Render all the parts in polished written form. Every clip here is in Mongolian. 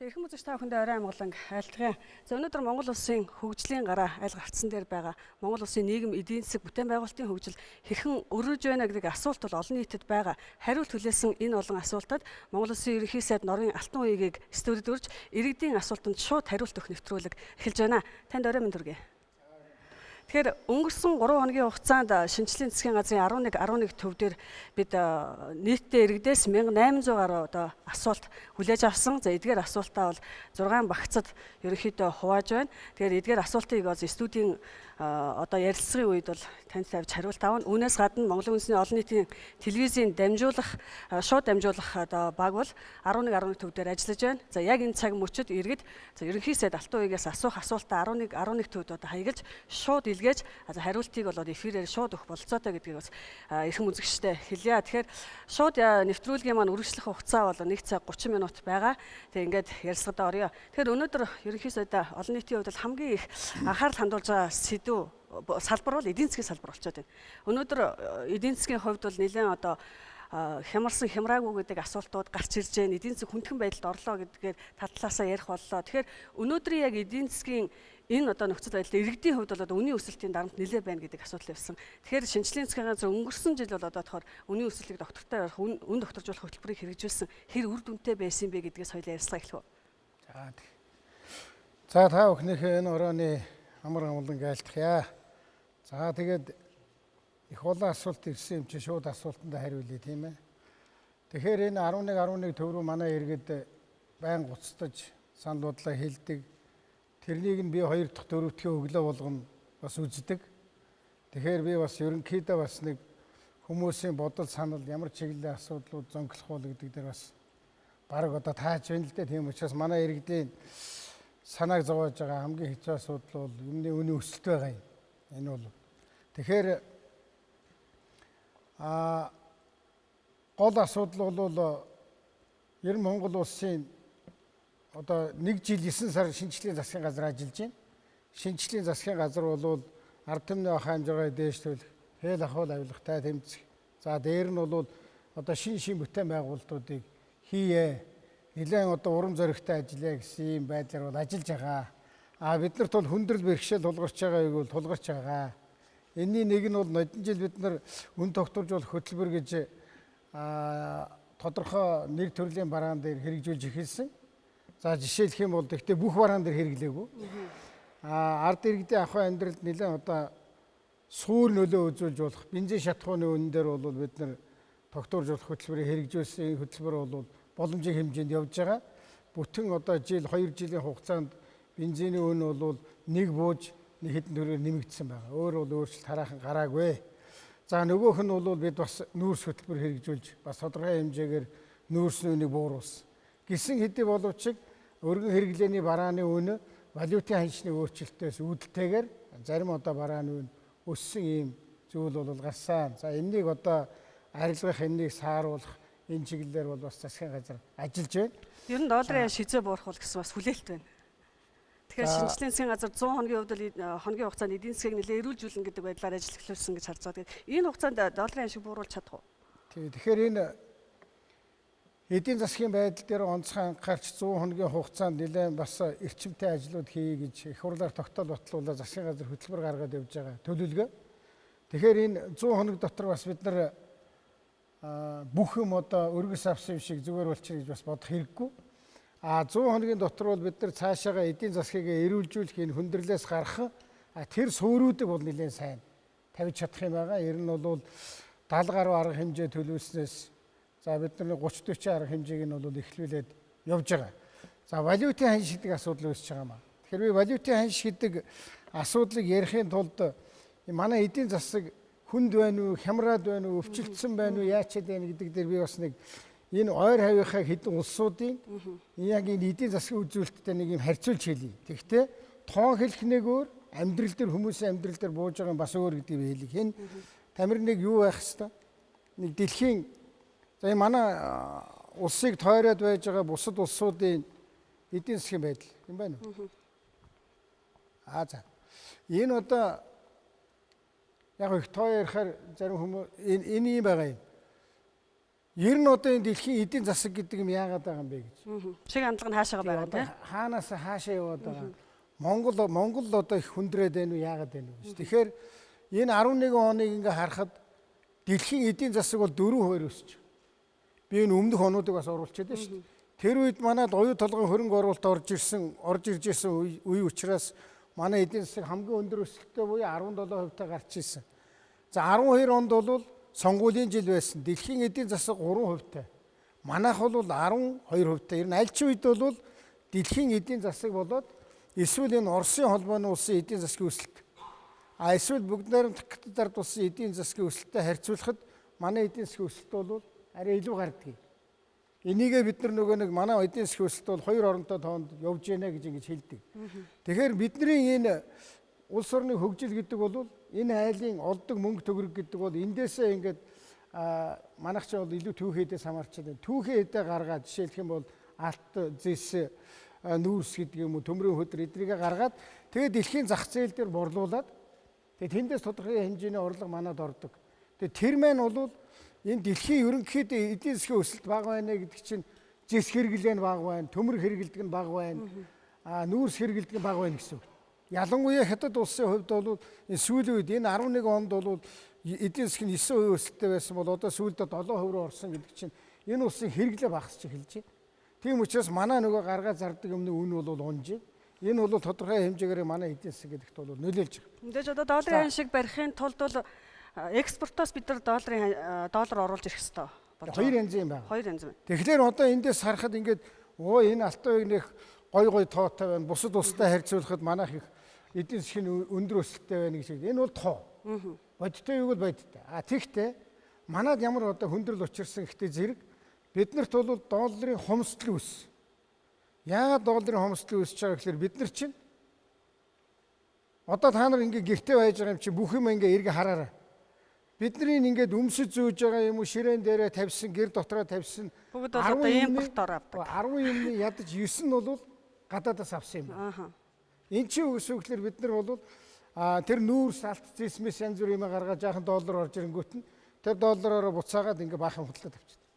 Эрхэм үзэгч та бүхэндээ орой амгалан айлтгая. За өнөөдөр Монгол улсын хөгжлийн гараа айл гарцсан дээр байгаа Монгол улсын нийгэм эдийн засаг бүтээн байгуулалтын хөгжил хэрхэн өргөж байна гэдэг асуулт бол олон нийтэд байгаа. Хариулт хүлээсэн энэ олон асуултад Монгол улсын ерөнхий сайд Норын Алтан уягийг студид урьж иргэдийн асуултанд шууд хариулт өгөх нэвтрүүлэг эхэлж байна. Танд орой минь хүргэе. Тэгэхээр өнгөрсөн 3 хоногийн хугацаанд шинжлэлийн засгийн газрын 11 төв дээр бид нийтдээ иргэдээс 1800 гаруй асуулт хүлээж авсан. За эдгээр асуултаа бол 6 багцад ерөнхийдөө хувааж байна. Тэгэхээр эдгээр асуултыг студийн ярилцлагын үед бол танд тавьж хариулт авна. Үүнээс гадна Монголын үндэсний олон нийтийн телевизийн шууд дамжуулах баг бол 11 төв дээр ажиллаж байна. За яг энэ цаг мөчид иргэд ерөнхий сайд Алтан уягаас асуух асуултаа 11 төвд хаягдж шууд илгээж хариултыг бол эфирээр шууд өгөх бололцоотой гэдгийг бас эрхэм үзэгчтэй хэлье. Тэгэхээр шууд нэвтрүүлгийн маань үргэлжлэх хугацаа бол 1 цаг 30 минут байгаа. Тэгээ ингээд ярилцлагадаа орё. Тэгэхээр өнөөдөр ерөнхий сайдаа олон нийтийн хувьд бол хамгийн их анхаарал хандуулж байгаа салбар бол эдийн засгийн салбар болчиход байна. Өнөөдөр эдийн засгийн хувьд бол нэлээд хямарсан хямраагүй гэдэг асуултууд гарч ирж байна. Эдийн засаг хүндхэн байдалд орлоо гэдгээр талаасаа ярих боллоо. Тэгэхээр өнөөдрийн яг эдийн засгийн энэ нөхцөл байдал иргэдийн хувьд бол үнийн өсөлтийн дарамт нэлээд байна гэдэг асуудал явсан. Тэгэхээр шинжлэлийн засгийн газар өнгөрсөн жил бол болохоор үнийн өсөлтийг доктортой ярих, үн докторжуулах хөтөлбөрийг хэрэгжүүлсэн. Хэр үр дүнтэй байсан бэ гэдгээс хоёул ярилцлага эхлэв. За та бүхнийхээ энэ орооны амар амгалан айлтгая. За тэгээд их олон асуулт ирсэн юм чи шууд асуултанд хариулъя тийм ээ. Тэгэхээр энэ 11 төв рүү манай иргэд байн гуцтаж санал бодлоо хэлдэг. Тэрнийг нь би 2 дахь дөрөвдгийн өглөө болгоно бас үздэг. Тэгэхээр би бас ерөнхийдөө бас нэг хүмүүсийн бодол санал ямар чиглэлийн асуудлууд зөнгөлөх бол гэдэг дээр бас бараг тааж байна л дээ. Тийм учраас манай иргэдийн санааг зовоож байгаа хамгийн хэцүү асуудал бол юмны үнийн өсөлт байгаа юм. Энэ бол. Тэгэхээр гол асуудал бол ер нь Монгол улсын 1 жил 9 сар шинжлэлийн засгийн газар ажиллаж байна. Шинжлэлийн засгийн газар бол ард түмний ах хэмжээгээ дээшлүүлэх, хэл ахуйл авилгатай тэмцэх. За дээр нь бол шин бүтээн байгуулалтуудыг хийе. Нэлээд урам зоригтой ажиллая гэсэн юм байдлаар бол ажиллаж байгаа. Биднэрт бол хүндрэл бэрхшээл тулгарч байгааг бол тулгарч байгаа. Энийн нэг нь бол нодон жил бид нар үн тогтворжуулах хөтөлбөр гэж тодорхой нэр төрлийн бараан дээр хэрэгжүүлж эхэлсэн. За жишээлх юм бол тэгтээ бүх бараан дээр хэрэглээгүй. Ард иргэдийн ахуй амьдралд нэлээд суур нөлөө үзүүлж болох бензин шатхууны үнэн дээр бол бид нар тогтворжуулах хөтөлбөрийг хэрэгжүүлсэн. Энэ хөтөлбөр бол боломжийн хэмжээнд явж байгаа. Бүтэн жил 2 жилийн хугацаанд бензиний үн бол нэг бууж нэг хэдэн төгрөгөөр нэмэгдсэн байгаа. Өөр бол өөрчлөлт хараахан гараагүй. За нөгөөх нь бол бид бас нүүрс хөтөлбөр хэрэгжүүлж бас тодорхой хэмжээгээр нүүрсний үнийг бууруулсан. Гисэн хэдий боловч өргөн хэрэглээний барааны үн валютын ханшны өөрчлөлтөөс үүдэлтэйгээр зарим барааны үн өссөн ийм зүйл бол гарсан. За энэнийг арилгах, энэнийг сааруулах энэ чиглэлээр бол бас засгийн газар ажиллаж байна. Ер нь долларын шизээ буурах бол гэсэн бас хүлээлт байна. Тэгэхээр шинжлэлийн засгийн газар 100 хоногийн хувьд хоногийн хугацаанд эдийн засгийг нэлээд эрүүлжүүлнэ гэдэг байдлаар ажил эхлүүлсэн гэж харж байгаа. Энэ хугацаанд долларын шиг бууруулж чадах уу? Тэгэхээр энэ эдийн засгийн байдал дээр онцгой анхаарч 100 хоногийн хугацаанд нэлээд бас эрчимтэй ажлууд хийе гэж их хурлаар тогтоол батлуулаад засгийн газар хөтөлбөр гаргаад явж байгаа төлөвлөгөө. Тэгэхээр энэ 100 хоног дотор бас бид нар бүх юм өргөс авсан юм шиг зүгээр болчихно гэж бас бодох хэрэггүй. 100 хоногийн дотор бол бид нар цаашаага эдийн засгийг эрүүлжүүлэх энэ хүндрэлээс гарах тэр суурьуудыг бол нэлээд сайн тавьж чадах юм байгаа. Ер нь бол 70 гаруй арга хэмжээ төлөвлөснөөс за бид нар 30-40 арга хэмжээг нь бол эхлүүлээд явж байгаа. За валютын ханш гэдэг асуудал үүсэж байгаа маа. Тэгэхээр би валютын ханш гэдэг асуудлыг ярихын тулд манай эдийн засаг хүнд байна уу, хямраад байна уу, өвчлөлтсөн байна уу, яачаад байна гэдэг дээр би бас нэг энэ ойр хавийнхаа хэдэн улсуудын яг энэ эдийн засгийн үзүүлэлттэй нэг юм харьцуулж хэлье. Тэгэхдээ тоон хэлэх нэг өөр, амьдрал дээр хүмүүсийн амьдрал дээр бууж байгаа бас өөр гэдэг би хэлье. Энэ тамир нэг юу байх хэвээр нэг дэлхийн за манай улсыг тойроод байж байгаа бусад улсуудын эдийн засгийн байдал юм байна уу? За энэ яг их тоо ярихаар зарим хүмүүс энэ юм байгаа юм. Ер нь одоо энэ дэлхийн эдийн засаг гэдэг юм яагаад байгаа юм бэ гэж. Шиг хандлага нь хаашаага байгаа тийм. Хаанаас хаашаа яваад байгаа. Монгол одоо их хүндрээд байна уу яагаад байна вэ гэж. Тэгэхээр энэ 11 оныг ингээ харахад дэлхийн эдийн засаг бол 4% өсөж. Би энэ өмнөх онуудыг бас оруулчихад байна шүү дээ. Тэр үед манайд оюу толгойн хөрөнгө оруулалт орж ирж ирсэн үе учраас манай эдийн засаг хамгийн өндөр өсөлттэй буюу 17% та гарч ирсэн. За 12 онд бол сонгуулийн жил байсан. Дэлхийн эдийн засаг 3%-тай. Манайх бол 12%-тай. Ер нь аль ч үед бол дэлхийн эдийн засаг болоод эсвэл энэ Оросын холбооны улсын эдийн засгийн өсөлт. Эсвэл бүгд найрамдах Катарт улсын эдийн засгийн өсөлтөд харьцуулахад манай эдийн засгийн өсөлт бол арай илүү гардаг. Энийгээ бид нөгөө нэг манай эдийн засгийн өсөлт бол хоёр оронтой тоонд явж байна гэж ингэж хэлдэг. Тэгэхээр бидний энэ улс орны хөгжил гэдэг бол энэ айлын олдог мөнгө төгрөг гэдэг бол эндээсээ ингээд манайх ч бол илүү түүхээдээс хамаарч байна. Түүхээдээ гаргаад жишээлх юм бол алт зэс нүүрс гэдэг юм уу төмрийн хөдөр эдрийгээ гаргаад тэгээд дэлхийн зах зээл дээр борлуулад тэгээд тэндээс тодорхой хэмжээний орлого манад ордог. Тэгээд тэр маань бол энэ дэлхийн ерөнхийдөө эдийн засгийн өсөлт бага байна гэдэг чинь зэс хэрэглээ нь бага байна, төмөр хэрэгэлдэг нь бага байна, нүүрс хэрэгэлдэг нь бага байна гэсэн үг. Ялангуяа хятад улсын хувьд бол энэ сүүлийн үед энэ 11 онд бол эдийн засгийн 9% өсөлттэй байсан бол одоо сүүлдээ 7% руу орсон гэдэг чинь энэ улсын хэрэглээ багасч эхэлж байна. Тийм учраас манай нөгөө гаргаа зардаг юмны үн бол унж байна. Энэ бол тодорхой хэмжээгээр манай эдийн засаг гэдэгт бол нөлөөлж байгаа. Мэдээж одоо долларын шиг барихын тулд бол экспортоос бид нар доллар оруулж ирэх хэрэгтэй болж байгаа. Хоёр янз юм байна. Хоёр янз байна. Тэгэхээр одоо эндээс харахад ингээд энэ алтан уяг нэх гой тоотой байна. Бусад улстай харьцуулахад манайх их эдийн засгийн өндөр өсөлттэй байна гэж. Энэ бол тоо. Бодиттой юу бол бодиттой. Тэгтээ манад ямар одоо хөндрөл учирсан гэхдээ зэрэг биднэрт бол долларын хомсдол үүс. Яагаад долларын хомсдол үүсэж байгаа гэхээр бид нар чинь одоо та нар ингээ гэртээ байж байгаа юм чи бүх юм ингээ эргэ хараарай. Бидний ингээд өмсөж зөөж байгаа юм уу ширээн дээрээ тавьсан, гэр дотроо тавьсан. Бүгд бол одоо импортоор авдаг. 10 юмны ядаж 9 нь бол гадаадаас авсан юм байна. Энд чинь үгүйгээр бид нар бол тэр нүүрс алт зэсмэс янз бүр юм гаргаад жаахан доллар орж ирэнгүүт нь тэр доллараараа буцаагаад ингээ баахан хөтлөд авчихдаг.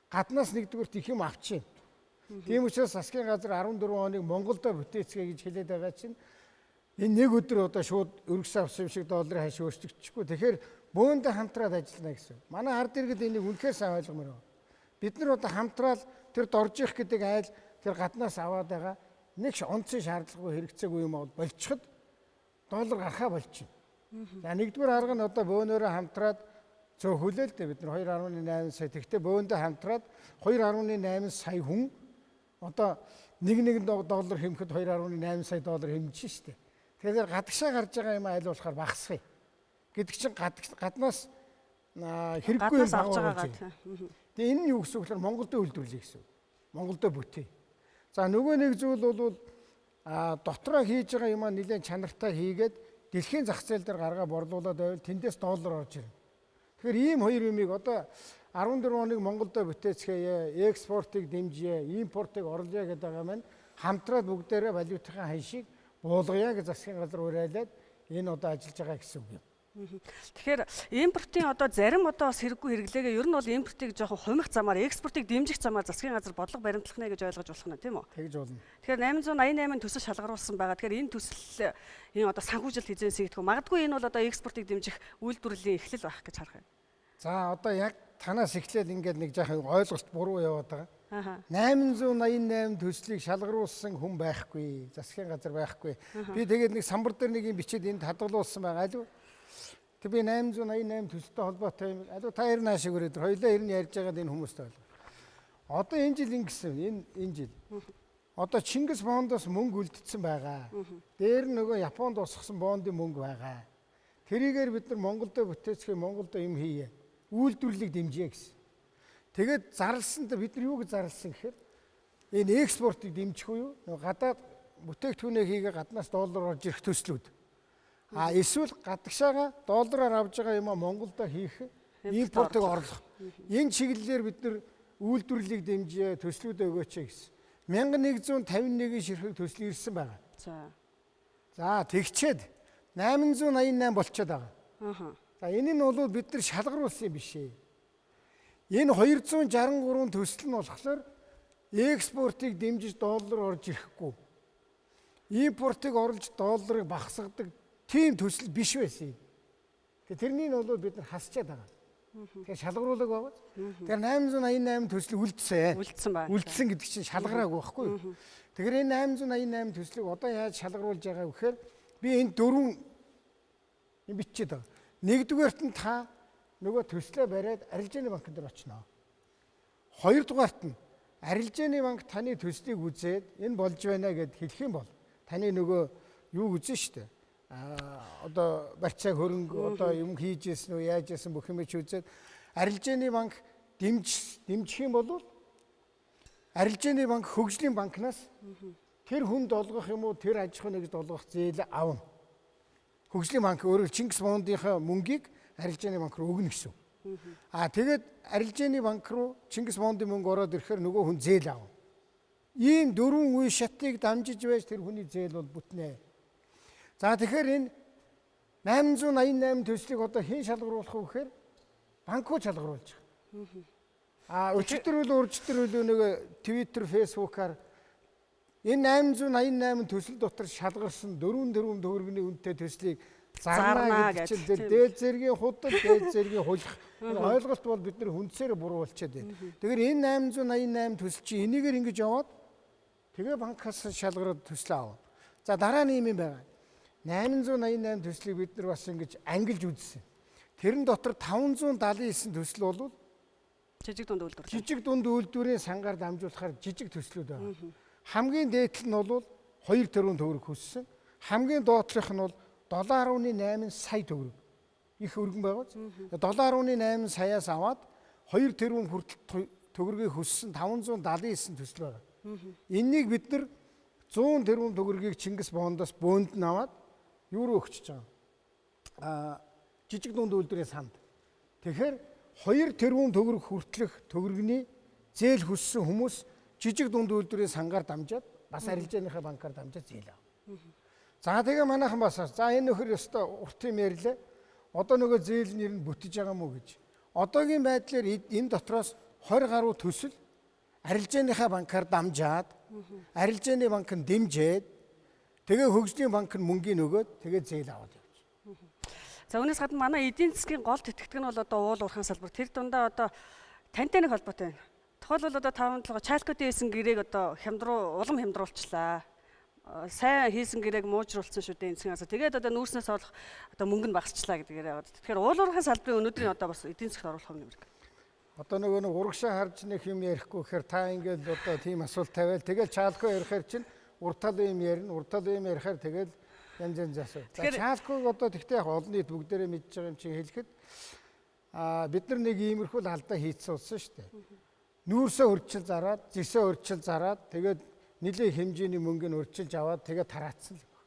Гаднаас нэгдүгээр их юм авчихна. Тийм учраас засгийн газар 14 оныг Монголдо бүтээцгээ гэж хэлээд байгаа чинь энэ нэг өдөр одоо шууд өргөсөн авсан юм шиг долларын ханш өөрчлөгдөхгүй. Тэгэхээр бөөндө хамтраад ажиллана гэсэн. Манай ард иргэд энийг үнэхээр сайн ойлгомоор байна. Бид нар одоо хамтраад тэр дорж их гэдэг айл тэр гаднаас аваад байгаа нэг онцгийн шаардлагагүй хэрэгцээгүй юм бол болчиход доллар гарахаа болчихно. За нэгдүгээр арга нь одоо бөөнөөрөө хамтраад цөөхөлөө л дээ бид нар 2.8 сая. Тэгтээ бөөндө хамтраад 2.8 сая хүн одоо нэг доллар хэмэхэд 2.8 сая доллар хэмжиж штэ. Тэгэхээр гадагшаа гарч байгаа юм айл болохоор багасгая. Гэдэг чинь гаднаас хэрэггүй юм авч байгаа. Тэгээ энэ нь юу гэсэн үг вэ? Монголдөө үйлдвэрлэе гэсэн үг. Монголдөө бүтээ. За нөгөө нэг зүйл бол дотроо хийж байгаа юмаа нэлээд чанартай хийгээд дэлхийн зах зээл дээр гаргаа борлуулад байвал тэндээс доллар орж ирнэ. Тэгэхээр ийм хоёр юмыг одоо 14 оныг Монголдөө бүтээцгээе, экспортыг дэмжье, импортыг орлоё гэдэг байгаа маань хамтраад бүгдээрээ валютын ханшийг буулгая гэж засгийн газар уриалаад энэ одоо ажиллаж байгаа гэсэн үг юм. Тэгэхээр импортын одоо зарим одоо бас хэрэггүй хэрэглээгээ ер нь бол импортыг жоохон хумих замаар экспортыг дэмжих замаар засгийн газар бодлого баримтлах нэ гэж ойлгож болох нь тийм үү? Тэгж болно. Тэгэхээр 888 төсөл шалгаруулсан байгаа. Тэгэхээр энэ төсөл энэ одоо санхүүжилт хязгаарыг сэгдэх үү? Магадгүй энэ бол одоо экспортыг дэмжих үйлдвэрлэлийн эхлэл байх гэж харах юм. За одоо яг танаас эхлээд ингээд нэг жоохон ойлголт буруу яваад байгаа. 888 төслийг шалгаруулсан хүн байхгүй, засгийн газар байхгүй. Би тэгээд нэг самбар дээр нэг юм бичээд энд хадгалуулсан байгаа аль. Тэг би 888 төсөлтэй холбоотой юм. Аль та ер нь хаашиг өрөөд хоёлаа ер нь ярьж байгаад энэ хүмүүстэй бол. Одоо энэ жил ингэсэн энэ жил. Одоо Чингис бондоос мөнгө үлдсэн байгаа. Дээр нь нөгөө Японд усгсан бондын мөнгө байгаа. Тэрийгээр бид нар Монголдөө бүтээцгээ Монголдөө юм хийе. Үйлдвэрлэлийг дэмжиж гэсэн. Тэгээд зарласан бид нар юу гэж зарласан гэхээр энэ экспортыг дэмжих уу юу? Гадаад бүтээгдэхүүнээ хийгээ гаднаас доллар орж ирэх төслүүд. Эсвэл гадагшаага доллараар авж байгаа юм а Монголдо хийх импортыг орлох. Энэ чиглэлээр бид нар үйлдвэрлэлийг дэмжиж төслүүд өгөөч гэсэн. 1151 ширхэг төсөл ирсэн байгаа. За тэгчээд 888 болчиход байгаа. За энэ нь бол бид нар шалгаруулсан юм биш ээ. Энэ 263 төсөл нь болохоор экспортыг дэмжиж доллар орж ирэхгүй. Импортыг оруулж долларыг багасгадаг тийм төсөл биш байсан юм. Тэрнийг бол бид нар хасчаад байгаа. Тэгэхээр шалгаруулаг байгаа. Тэгэхээр 888 төсөл үлдсэн. Үлдсэн гэдэг чинь шалгараагүй байхгүй юу? Тэгэхээр энэ 888 төслийг одоо яаж шалгаруулж байгаа вэ гэхээр би энэ дөрвөн юм бичээд байгаа. Нэгдүгээрт нь та нөгөө төслөө бариад арилжааны банк дээр очино. Хоёрдугаарт нь арилжааны банк таны төслийг үзээд энэ болж байна гэд хэлэх юм бол таны нөгөө юу үзэн штэ. Одоо барьцаа хөрөнгө одоо юм хийж ирсэн үү яаж ирсэн бүх юм чи үзээд арилжааны банк дэмжих юм бол арилжааны банк хөгжлийн банкнаас тэр хүнд олгох юм уу тэр аж ахуй нэгж олгох зээл авна. Хөгжлийн банк өөрөөр Чингис Мондынхаа мөнгийг арилжааны банк руу өгнө гэсэн. Тэгээд арилжааны банк руу Чингис Мондын мөнгө ороод ирэхээр нөгөө хүн зээл авна. Ийм дөрвөн үе шатыг дамжиж байж тэр хүний зээл бол бүтнэ. За тэгэхээр энэ 888 төслийг одоо хэн шалгаруулах вэ гэхээр банкуд шалгаруулж байгаа. Өчигдөр нэг Twitter, Facebook-аар энэ 888 төсөл дотор шалгарсан 4 төгрөгийн үнэтэй төслийг зарна гэж дээд зэргийн худал, дээд зэргийн хулах ойлголт бол бид нар хүнсээр буруу болчиход байна. Тэгэхээр энэ 888 төсөл чи энийгээр ингэж яваад тэгээ банкаас шалгараад төслөө авна. За дараа нь юм байна. 888 төслийг бид нар бас ингэж ангилж үзсэн. Тэрэн дотор 579 төсөл бол жижиг дунд үйлдвэр. Жижиг дунд үйлдвэрийн сангаар дамжуулахаар жижиг төслүүд байна. Хамгийн дээдл нь бол 2 тэрбум төгрөг хүссэн. Хамгийн доотлох нь бол 7.8 сая төгрөг. Их өргөн байгаа. 7.8 саяас аваад 2 тэрбум хүртэл төгрөгийг хүссэн 579 төсөл байгаа. Энийг бид нар 100 тэрбум төгрөгийг Чингис Мондоос бөөнд нь аваад юу руу өгчөж байгаа. Жижиг дунд үйлдвэрийн санд. Тэгэхээр 2 тэрбум төгрөг хүртэлх төгрөгний зээл хүссэн хүмүүс жижиг дунд үйлдвэрийн сангаар дамжаад бас арилжааныхаа банкаар дамжаад зээл авна. За тэгээ манайхан бас за энэ нөхөр ёстой урт юм ярьлаа. Одоо нөгөө зээл нэр нь бүтэж байгаа мó гэж. Одоогийн байдлаар энэ дотроос 20 гаруй төсөл арилжааныхаа банкаар дамжаад арилжааны банк нь дэмжээд тэгээ хөгжлийн банк нь мөнгөний өгөөд тэгээ зээл аваад явж. За үүнээс гадна манай эдийн засгийн гол тэтгэдэг нь бол одоо уул уурхайн салбар. Тэр дундаа одоо тантай нэг холбоотой байна. Тухайлбал одоо 5-7 Чалкотын хийсэн гэрээг одоо улам хямдруулчлаа. Сайн хийсэн гэрээг муужруулсан шүү дээ энэ засгаас. Тэгээд одоо нүүрснээс олох одоо мөнгө нь багасчлаа гэдгээр яваад. Тэгэхээр уул уурхайн салбарын өнөөдрийн одоо бас эдийн засгт оруулах юм нэмэр. Одоо нөгөө урагшаа харж нэг юм ярихгүй гэхээр та ингээд одоо тийм асуулт тавиал тэгэл Чалко ярихаар чинь уртал юм ярина. Уртал юм ярихаар тэгэл янз асуу. За Чалког одоо тэгтээ яг олон нийт бүгдээрээ мэдж байгаа юм чи хэлэхэд бид нар нэг иймэрхүү алдаа хийцсэн болсон шүү дээ. Нүүрсээ өрчил зараад, зэсээ өрчил зараад тэгээд нэлээд хэмжээний мөнгөний өрчилж аваад тэгээд тараацсан л байна.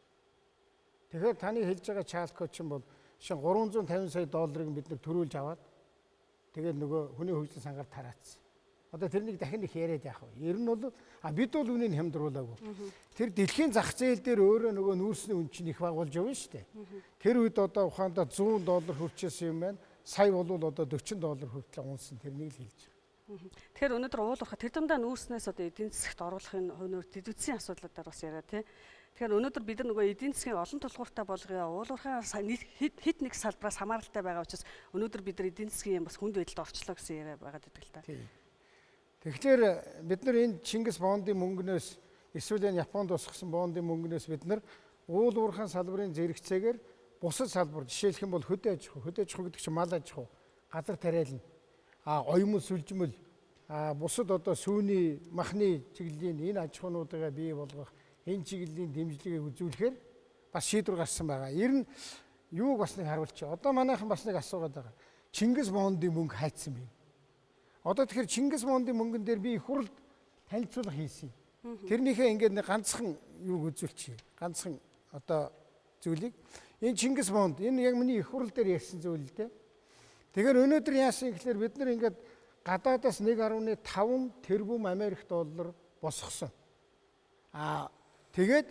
Тэгэхээр таны хэлж байгаа Чалко чинь бол шин 350 сая долларыг бид нар төрүүлж аваад тэгээд нөгөө хүний хөгжлийн сангаар тараацсан. Одоо тэрнийг дахин их яриад яах вэ? Ер нь бол бид бол үнийг хямдруулаагүй. Тэр дэлхийн зах зээл дээр өөрөө нөгөө нүүрсний үн чинь их багуулж явна шүү дээ. Тэр үед одоо ухаандаа $100 хүрчээсэн юм байна. Сая бол одоо $40 хүртэл унсан тэрнийг л хэлж байгаа. Тэгэхээр өнөөдөр уул уурхай тэр дундаа нүүрснээс одоо эдийн засгт оруулахын хөнөөр дэдвцийн асуудлуудаар бас яриа тий. Тэгэхээр өнөөдөр бид нар нөгөө эдийн засгийн олон тулгууртай болгоё. Уул уурхай хит нэг салбараас хамааралтай байгаа учраас өнөөдөр бид нар эдийн засгийн юм бас хүнд байдалд орчлоо гэсэн яриа байгаад байдаг л та. Тэгэхээр бид нар энэ Чингис Мондын мөнгнөөс эсвэл энэ Японд усгсан бондын мөнгнөөс бид нар уул уурхайн салбарын зэрэгцээгээр бусад салбар жишээлх юм бол хөдөө аж ахуй гэдэг чинь мал аж ахуй, газар тариална, оюмл сүлжмэл, бусад одоо сүүний махны чиглэлийн энэ аж ахуйнуудаа бий болгох энэ чиглэлийн дэмжлэгийг үзүүлэхээр бас шийдвэр гарсан байгаа. Ер нь юуг бас нэг харуулчих. Одоо манайхан бас нэг асуугаад байгаа. Чингис Мондын мөнгө хайцсан бэ? Одоо тэгэхээр Чингис Мондын мөнгөн дээр би их хурд танилцуулга хийсэн. Тэрнийхээ ингээд нэг ганцхан юуг үзүүлчихье. Ганцхан одоо зүйлийг энэ Чингис Монд энэ яг миний их хурл дээр ярьсан зүйл л дээ. Тэгэхээр өнөөдөр яасан гэхээр бид нар ингээд гадаадаас 1.5 тэрбум Америк доллар босгосон. Тэгээд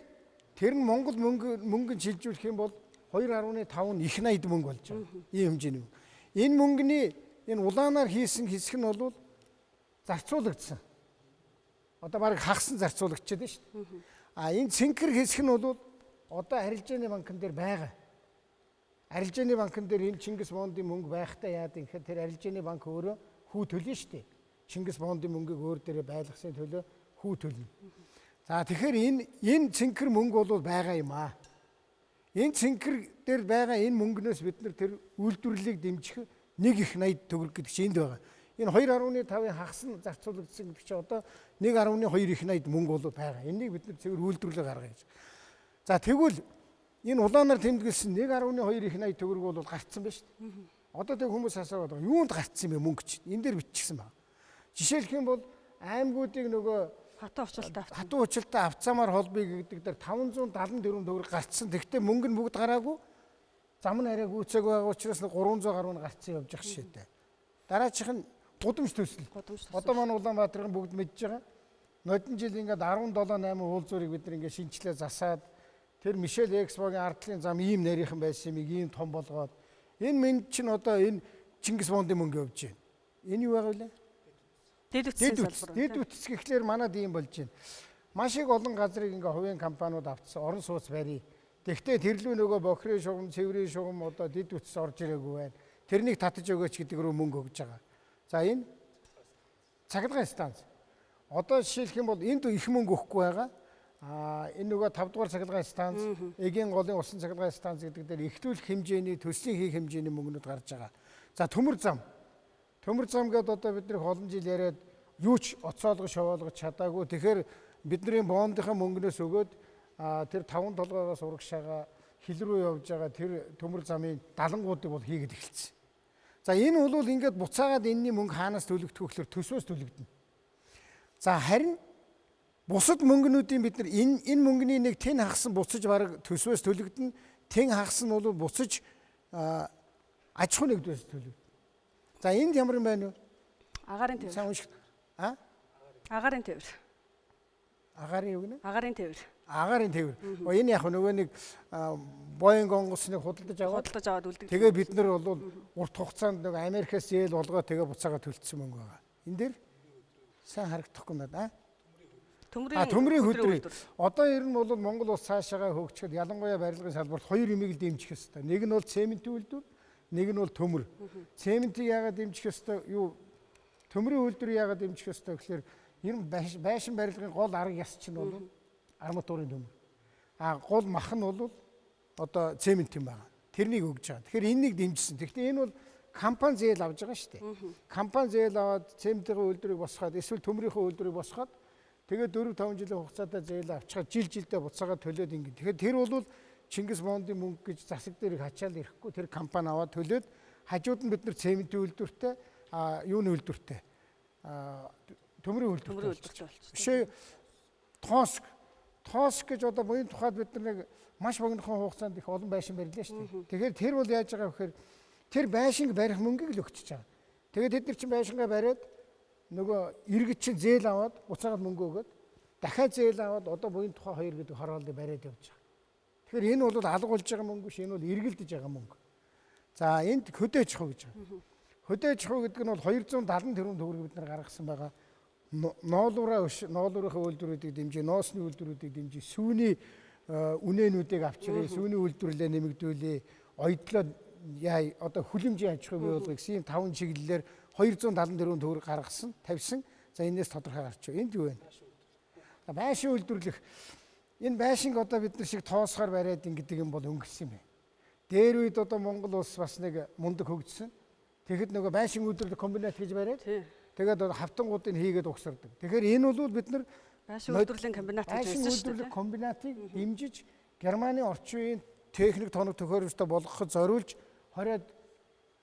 тэр нь Монгол мөнгөнд шилжүүлэх юм бол 2.5 их найд мөнгө болж байгаа. Ийм хэмжээний. Энэ мөнгөний энэ улаанаар хийсэн хэсэг нь бол зарцуулагдсан. Одоо баг хагасан зарцуулагдчихад байна шүү дээ. Энэ цэнхэр хэсэг нь бол одоо арилжааны банкн дээр байгаа. Арилжааны банкн дээр энэ Чингис Бондын мөнгө байхтай яад гэхээр тэр арилжааны банк өөрөө хүү төлнө шүү дээ. Чингис Бондын мөнгийг өөр дээрээ байлгахын төлөө хүү төлнө. За тэгэхээр энэ цэнхэр мөнгө бол байгаа юм аа. Энэ цэнхэр дээр байгаа энэ мөнгнөөс бид нар тэр үйлдвэрлэлийг дэмжих 1.80 төгрөг гэдэг чинь энд байгаа. Энэ 2.5-ын хагасан зарцуулагдсан гэдэг чинь одоо 1.280 мөнгө бол байгаа. Энийг бид нар зөвхөн үйлдвэрлэлээр гаргая гэж. За тэгвэл энэ улаанаар тэмдэглэсэн 1.280 төгрөг бол гарцсан байна шүү дээ. Одоо тэг хүмүүс асууад байгаа. Юунд гарцсан бэ мөнгө чинь? Энэ дээр бичсэн байна. Жишээлх юм бол аймагуудыг нөгөө хатуу училтаа авцаамаар холбоё гэдэг дээр 574 төгрөг гарцсан. Тэгвэл мөнгө нь бүгд гараагүй. Зам нь арай гүйцээг байгаа учраас 300 гаруй гарцсан явж байгаа шээ дээ. Дараачих нь гудамж төсөл. Одоо манай Улаанбаатарын бүгд мэдж байгаа. Нодон жил ингээд 17-8 уулзуурыг бид нар ингээд шинжилээ засаад тэр Мишель Экспогийн ардлын зам ийм нарийнхан байсан юм ийм том болгоод энэ мэнд чинь одоо энэ Чингис Бондын мөнгө явж байна. Энэ юу байгаа вэ? Дэд үтс гэхлээр манад ийм болж байна. Маш их олон газрыг ингээ хувийн компаниуд авцсан, орон сууц барий. Тэгвэл тэрлүү нөгөө бохрын шугам, цэврийн шугам одоо дэд үтс орж ирээгүй байна. Тэрнийг татаж өгөөч гэдэг рүү мөнгө өгж байгаа. За энэ цахилгаан станц. Одоо жишээлх юм бол энд их мөнгө өгөхгүй байгаа. Энэ нөгөө 5 дугаар цахилгаан станц, эгийн голын усан цахилгаан станц гэдэг дээр ихтүүлэх хэмжээний төслийн хийх хэмжээний мөнгнүүд гарч байгаа. За төмөр зам. Төмөр зам гэдэг одоо бид нэг олон жил яриад юу ч оцоолгож шовоолгож чадаагүй. Тэгэхээр бидний бондынхаа мөнгнөөс өгөөд тэр 5 толгоогоос урагшаага хил рүү явж байгаа тэр төмөр замын далангуудыг бол хийгээд эхэлсэн. За энэ бол ингээд буцаагаад энэний мөнгө хаанаас төлөгдөх вэ гэхээр төсвөөс төлөгдөнө. За харин бусад мөнгнүүдийн бид нар энэ мөнгөний нэг тэн хагас нь буцаж бараг төсвөөс төлөгдөнө. Тэн хагас нь бол буцаж аж ахуй нэгдвээс төлөгдөнө. За энд ямар юм байна вэ? Агаарын тээвэр. Сайн унших. Агаарын тээвэр. Агаарын юу гэнэ? Агаарын тээвэр. Агаарын тээвэр. Энэ яг нөгөө нэг Боинг онгоцныг худалдаж аваад үлддэг. Тэгээ бид нар бол урт хугацаанд нэг Америкаас зээл болгоо тэгээ буцаага төлцсөн мөнгө байгаа. Энэ дээр сайн харагдахгүй надад. Төмрийн хөдрий. Одоо ер нь бол Монгол улс цаашаага хөгжихэд ялангуяа барилгын салбарт хоёр юмыг дэмжих ёстой. Нэг нь бол цементийн үйлдвэр, нэг нь бол төмөр. Цементийг яагаад дэмжих ёстой? Төмрийн үйлдвэрийг яагаад дэмжих ёстой гэхээр ер нь байшин барилгын гол арга яс чинь бол арматурын төмөр. Гол мах нь бол одоо цемент юм байна. Тэрнийг өгж байгаа. Тэгэхээр энэнийг дэмжсэн. Гэхдээ энэ бол компани зээл авж байгаа шүү дээ. Компани зээл аваад цементийн үйлдвэрийг босгоод эсвэл төмрийнхөө үйлдвэрийг босгоод тэгээд 4-5 жилийн хугацаатай зээл авчихад жилдээ буцаагаад төлөөд ингэ. Тэгэхээр тэр бол Чингис Бондын мөнгө гэж засаг дээр хачаал ирэхгүй тэр компани аваад төлөөд хажууд нь бид нар цементийн үйлдвэртэй юуны үйлдвэртэй төмрийн үйлдвэртэй болчихсон. Жишээ Тооск гэж одоо буян тухайд бид нар нэг маш богинохон хугацаанд их олон байшин барилаа шүү дээ. Тэгэхээр тэр бол яаж байгаа вэ гэхээр тэр байшинг барих мөнгийг л өгч байгаа. Тэгээд тэд нар чинь байшингаа бариад нөгөө иргэд чинь зээл аваад буцаагаад мөнгө өгөөд дахиад зээл аваад одоо буян тухай 2 гэдэг хороолыг бариад явж байгаа. Тэгэхээр энэ бол алга болж байгаа мөнгө биш, энэ бол эргэлдэж байгаа мөнгө. За энд хөдөөж хөө гэж байгаа. Хөдөөж хөө гэдэг нь бол 270 тэрбум төгрөг бид нар гаргасан байгаа. Ноолуурынхаа үйлдвэрүүдийг дэмжиж, ноосны үйлдвэрүүдийг дэмжиж, сүүний үнээнүүдийг авчирээ, сүүний үйлдвэрлэлээ нэмэгдүүлээ, оёдлоо одоо хүлэмжийн аж ахуй бий болгох гэсэн 5 чиглэлээр 274 төгрөг гаргасан, тавьсан. За энэс тодорхой гарч байна. Энд юу вэ? Байшин үйлдвэрлэх. Энэ байшинг одоо бид нар шиг тоосгоор бариад ингэдэг юм бол өнгөрсөн юм байна. Дээр үед одоо Монгол улс бас нэг мундаг хөгжсөн. Тэгэхэд нөгөө байшин үйлдвэрлэх комбинат гэж бариад тэгээд хавтангуудыг хийгээд угсардаг. Тэгэхээр энэ бол бид нар байшин үйлдвэрлэлийн комбинат гэж байсан шүү дээ. Комбинатыг дэмжиж Германы орчин үеийн техник тоног төхөөрөмжтэй болгоход зориулж 20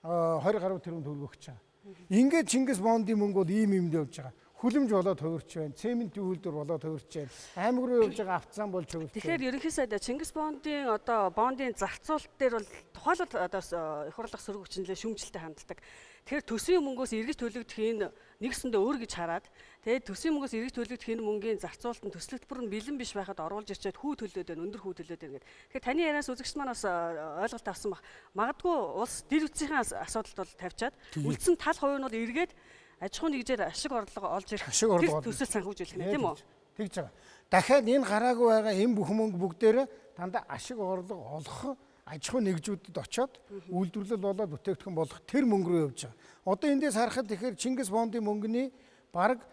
гаруй тэрбум төгрөг өгч байгаа. Ингээд Чингис Бондын мөнгө бол ийм юмд явж байгаа. Хүлэмж болоод хувирч байна. Цементийн үйлдвэр болоод хувирч байна. Аймаг руу явж байгаа автозан болж хувирч байна. Тэгэхээр ерөнхийдөө Чингис Бондын одоо бондын зарцуулалт дээр бол тухайлбал одоо их хурлах сөрөг хүчнэлээ шүүмжлэлтэй ханддаг. Тэгэхээр төсвийн мөнгөөс эргэж төлөгдөх энэ нэгсэндээ өөр гэж хараад Тэгээд төсвийн мөнгөөс эргэж төлөгдөх энэ мөнгөний зарцуулалт нь төслөлтбөр нь бэлэн биш байхад оруулж ирчээд хүү төлөөд байна, өндөр хүү төлөөд байна гэдэг. Тэгэхээр таны ярианаас үзэгч маань бас ойлголт авсан баг. Магадгүй улс дэр үтсийн асуудалд бол тавьчаад үлдсэн тал хувь нь бол эргээд аж ахуй нэгжээр ашиг орлого олж ирэх төсөл санхүүжүүлэх нэ тийм үү? Тэгж байгаа. Дахиад энэ гараагүй байгаа энэ бүх мөнгө бүгдээрээ дандаа ашиг орлого олох аж ахуй нэгжүүдэд очоод үйлдвэрлэл болоод бүтээгдэхүүн болох тэр мөнгө рүү явж байгаа. Одоо эндээс харахад тэгэхээр Чингис бондын мөнгөний бараг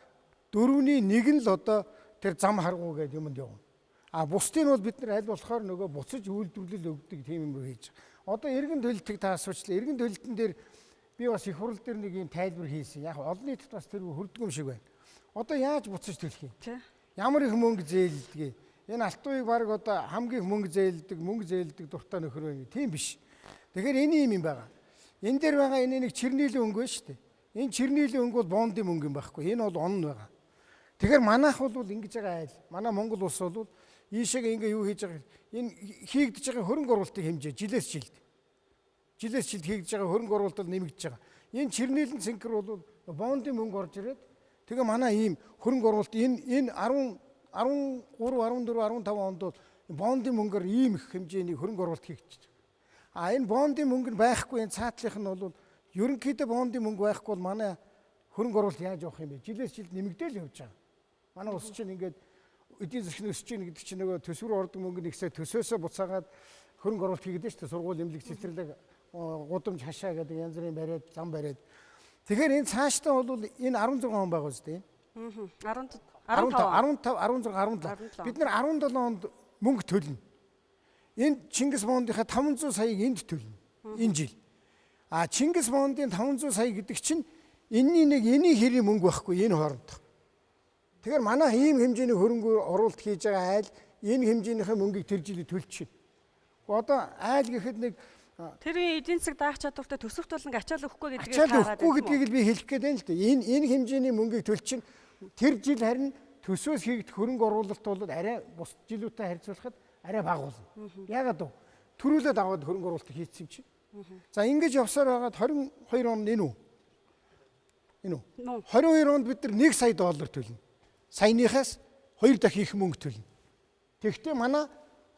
4/1 нь л одоо тэр зам харгуу гэдэг юмд явна. А бусдын бол бид нар аль болохоор нөгөө буцаж үйлдвэрлэл өгдөг тийм юм рүү хийж байгаа. Одоо эргэн төлөлтийг та асуучлаа. Эргэн төлөлтөн дээр би бас их хурал дээр нэг юм тайлбар хийсэн. Яг олон нийтэд бас тэр хүрдэг юм шиг байна. Одоо яаж буцаж төлөх юм? Ямар их мөнгө зээлдэг? Энэ алтууыг баг одоо хамгийн их мөнгө зээлдэг дуртай нөхөр байна. Тийм биш. Тэгэхээр энэ юм байгаа. Энэ дээр байгаа энэ нэг чирнийлийн өнгө байна шүү дээ. Энэ чирнийлийн өнгө бол бондын мөнгө юм байхгүй. Энэ бол он байгаа. Тэгэхээр манайх бол ингэж байгаа айл. Манай Монгол улс бол ийшээгээ ингээ юу хийж байгаа. Энэ хийгдэж байгаа хөрөнгө оруулалтын хэмжээ жилээс жилд хийгдэж байгаа хөрөнгө оруулалт бол нэмэгдэж байгаа. Энэ чирнийлийн цэнхэр бол бондын мөнгө орж ирээд тэгээ манай ийм хөрөнгө оруулалт энэ 13, 14, 15 онд бол бондын мөнгөөр ийм их хэмжээний хөрөнгө оруулалт хийгдэж байгаа. А энэ бондын мөнгө нь байхгүй, энэ цаатлах нь бол ерөнхийдөө бондын мөнгө байхгүй бол манай хөрөнгө оруулалт яаж явах юм бэ? Жилээс жилд нэмэгдээл явж байгаа. Манай улс чинь ингээд эдийн засгийн өсөж ийн гэдэг чинь нөгөө төсвөр ордог мөнгө нэгсээ төсөөсөө буцаагаад хөрөнгө оруулалт хийгээд шүү дээ. Сургууль эмнэлэг цэцэрлэг гудамж хашаа гэдэг янз бүрийн бариад зам бариад. Тэгэхээр энэ цаашдаа бол энэ 16 он байгаа үстэй. 15 16 бид нар 17 онд мөнгө төлнө. Энэ Чингис бондынхаа 500 саяыг энд төлнө. Энэ жил. А Чингис бондын 500 сая гэдэг чинь энэний хэрийн мөнгө байхгүй энэ хооронд. Тэгэхээр манай ийм хэмжээний хөрөнгө оруулалт хийж байгаа айл энэ хэмжээнийхээ мөнгийг тэр жилд төлчихнэ. Одоо айл гэхэд нэг тэрийн эдийн засаг даах чадвартай төсөвт болон ачаал өгөхгүй гэдгийг гэдгийг би хэлэх гээд байна л дээ. Энэ хэмжээний мөнгийг төлчихнэ. Тэр жил харин төсвөөс хийгдэх хөрөнгө оруулалт бол арай бус жилүүтэй харьцуулахад арай бага болно. Яагаад вэ? Төрүүлээд аваад хөрөнгө оруулалт хийсэн юм чинь. За ингэж явсаар байгаад 22 онд энэ үү? 22 онд бид нар $1 сая төлнө. Саяныхаас 2 дахин их мөнгө төлнө. Тэгэхдээ манай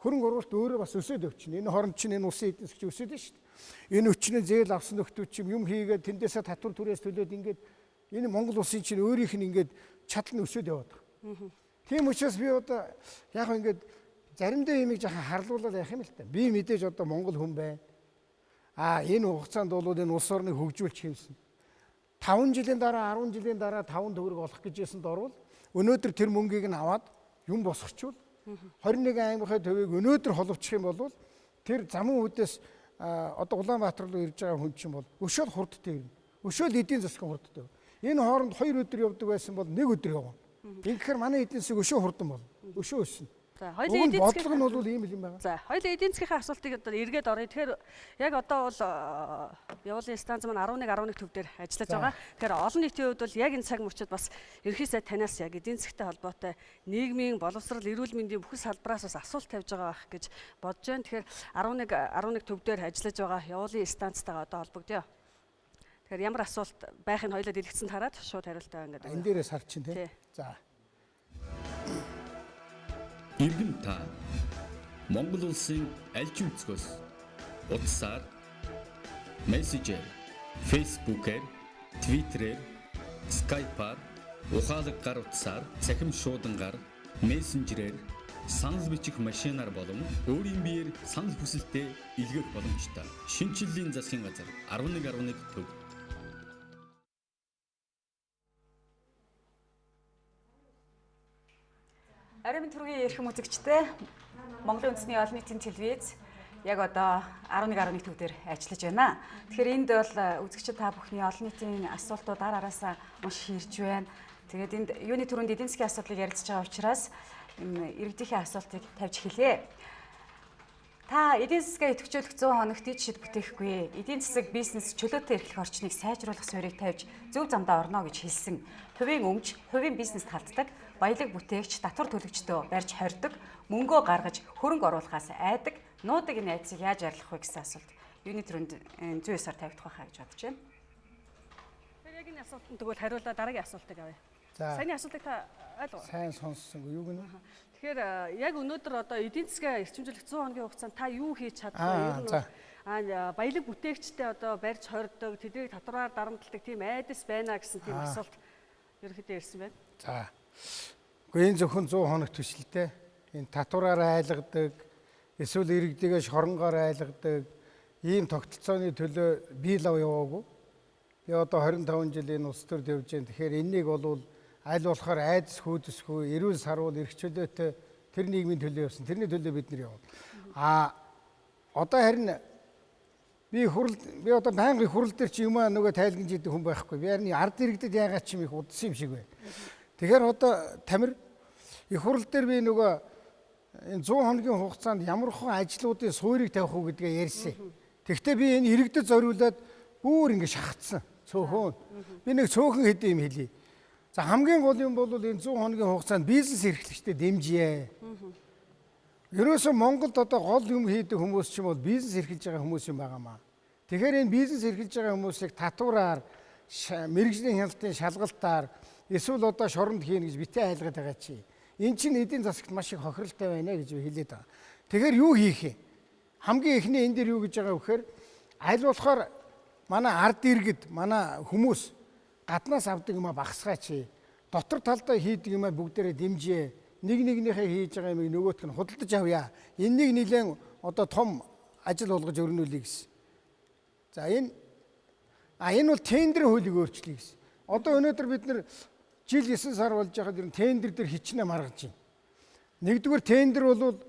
хөрөнгө оруулалт өөрөө бас өсөд өвчнө. Энэ хооронд чинь энэ улсын эдийн засгийн өсөд нь шүү дээ. Энэ өчнөө зээл авсан нөхдүүд чинь юм хийгээд тэндээсээ татвар түрээс төлөөд ингээд энэ Монгол улсын чинь өөрийнх нь ингээд чадал нь өсөд яваад байгаа. Тийм учраас би одоо яг ингээд заримдаа юмыг жоохон харлуулаад явах юм л та. Би мэдээж одоо Монгол хүн байна. Энэ хугацаанд бол энэ улс орныг хөгжүүлж хийсэн. 5 жилийн дараа 10 жилийн дараа 5 төгрөг олох гэж ясанд орвол өнөөдөр тэр мөнгийг нь аваад юм босгочвол 21 аймгийн төвийг өнөөдөр холбочих юм бол тэр замун үдээс одоо Улаанбаатар руу ирж байгаа хүн чинь бол өшөөл хурдтай ирнэ. Өшөөл эдийн засгийн хурдтай. Энэ хооронд 2 өдөр явдаг байсан бол 1 өдөр явна. Ингэхээр манай эдийн засаг өшөө хурдан болно. Өшөө өснө. За хоёулаа эдийн засгийн бодлого нь бол ийм л юм байна. За хоёулаа эдийн засгийн асуултыг одоо эргээд оръё. Тэгэхээр яг одоо бол явуулын станц маань 11 төв дээр ажиллаж байгаа. Тэгэхээр олон нийтийн хувьд бол яг энэ цаг мөчид бас ерхий сайд танаас яг эдийн засгтай холбоотой нийгмийн боловсрал, эрүүл мэндийн бүхэл салбараас бас асуулт тавьж байгаа байх гэж бодож байна. Тэгэхээр 11 төв дээр ажиллаж байгаа явуулын станцтайгаа одоо холбогдъё. Тэгэхээр ямар асуулт байхыг хоёулаа дэлгэцэнд хараад шууд хариултаа ингээд. Энэ дээрээс харчин тий. За. Иргэн та Монгол улсын аль ч өнцгөөс утсаар, мессежээр, фейсбүүкээр, твиттерээр, скайпаар, ухаалаг гар утсаар, цахим шуудангаар, мессенжерээр, санал бичих машинаар болон өөрийн биеэр санал хүсэлтэд илгээх боломжтой. Шинэчлэлийн засгийн газар 11 төв. Арим түргийн эрхэм үзэгчтэй Монголын үндэсний олон нийтийн телевиз яг одоо 11 төв дээр ажиллаж байна. Тэгэхээр энд бол үзэгчид та бүхний олон нийтийн асуултууд араасаа маш ирж байна. Тэгээд энд юуны түрүүнд эдийн засгийн асуудлыг ярилцж байгаа учраас иргэдийнхээ асуултыг тавьж эхэлье. Та эдийн засгаа идэвхжүүлэх 100 хоногт ид шид бүтээхгүй. Эдийн засаг бизнес чөлөөтэй эрхлэх орчныг сайжруулах суурийг тавьж зөв замдаа орно гэж хэлсэн. Хувийн өмч, хувийн бизнест халддаг, баялаг бүтээгч, татвар төлөгчдөө барьж хордог, мөнгөө гаргаж хөрөнгө оруулахаас айдаг, нуудаг энэ айдсыг яаж арилгах вэ гэсэн асуулт. Юуны түрүүнд 109-аар тавигдах байхаа гэж бодож байна. Тэгэхээр яг энэ асуултанд тэгвэл хариулаа дараагийн асуултыг авъя. За. Саяны асуултыг та ойлгоо. Сайн сонссон юу гэнэ? Тэгэхээр яг өнөөдөр одоо эдийн засгаа эрчимжүүлэх 100 хоногийн хугацаанд та юу хийж чадах Аа, вэ? за. Баялаг бүтээгчтэй одоо барьж хордог, тэднийг татвараар дарамтлагдаг тийм айдас байна гэсэн тийм асуулт ерөнхийдөө ирсэн байна. За. Гэхдээ энэ зөвхөн 100 хоног төсөлтэй. Энэ татвараар айлгадаг, эсвэл иргэдийгээ шоронгоор айлгадаг ийм тогтолцооны төлөө бий лав яваагүй. Би одоо 25 жилийн улс төрд явж байна. Тэгэхээр энэнийг бол аль болохоор айдас хүйдэсгүй, эрүүл сарвал эрх чөлөөтэй тэр нийгмийн төлөө явсан. Тэрний төлөө бид нар явна. Одоо харин би одоо байнгын хурал дээр чи юм нөгөө тайлгнаж идэг хүн байхгүй. Би харин ард иргэдэд яагаад ч юм их удсан юм шиг байна. Тэгэхээр одоо тамир их хурал дээр би нөгөө энэ 100 хоногийн хугацаанд ямар хэн ажлуудын суурийг тавих уу гэдгээ ярьсан. Тэгвэл би энэ иргэдэд зориулаад бүр ингэ шахацсан. Цөөхөн. Би нэг цөөхөн хэдэн юм хэлье. За хамгийн гол юм бол энэ 100 хоногийн хугацаанд бизнес эрхлэгчдэд дэмжье. Ерөөсөө Монголд одоо гол юм хийдэг хүмүүс ч юм бол бизнес эрхэлж байгаа хүмүүс юм байгаамаа. Тэгэхээр энэ бизнес эрхэлж байгаа хүмүүсийг татвараар, мэргэжлийн хяналтын шалгалтаар эсвэл одоо шоронд хийнэ гэж битээ айлгаад байгаа чи. Эн чинь эдийн засагт маш их хохиролтой байна гэж хэлээд байгаа. Тэгэхээр юу хийх юм? Хамгийн эхний энэ дээр юу гэж байгаа вэ гэхээр аль болохоор манай ард иргэд, манай хүмүүс гаднаас авдаг юм багасгаач. Дотор талдаа хийдэг юм бүгдээрээ дэмжээ. Нэг нэгнийхээ хийж байгаа юмыг нөгөөтг нь худалдаж авъя. Энэнийг нэлээд одоо том ажил болгож өрнүүлье гэсэн. За энэ бол тендерийн хуулийг өөрчлөе гэсэн. Одоо өнөөдөр бид нар жил 9 сар болж байхад ер нь тендер дээр хичнээн маргаж байна. Нэгдүгээр тендер бол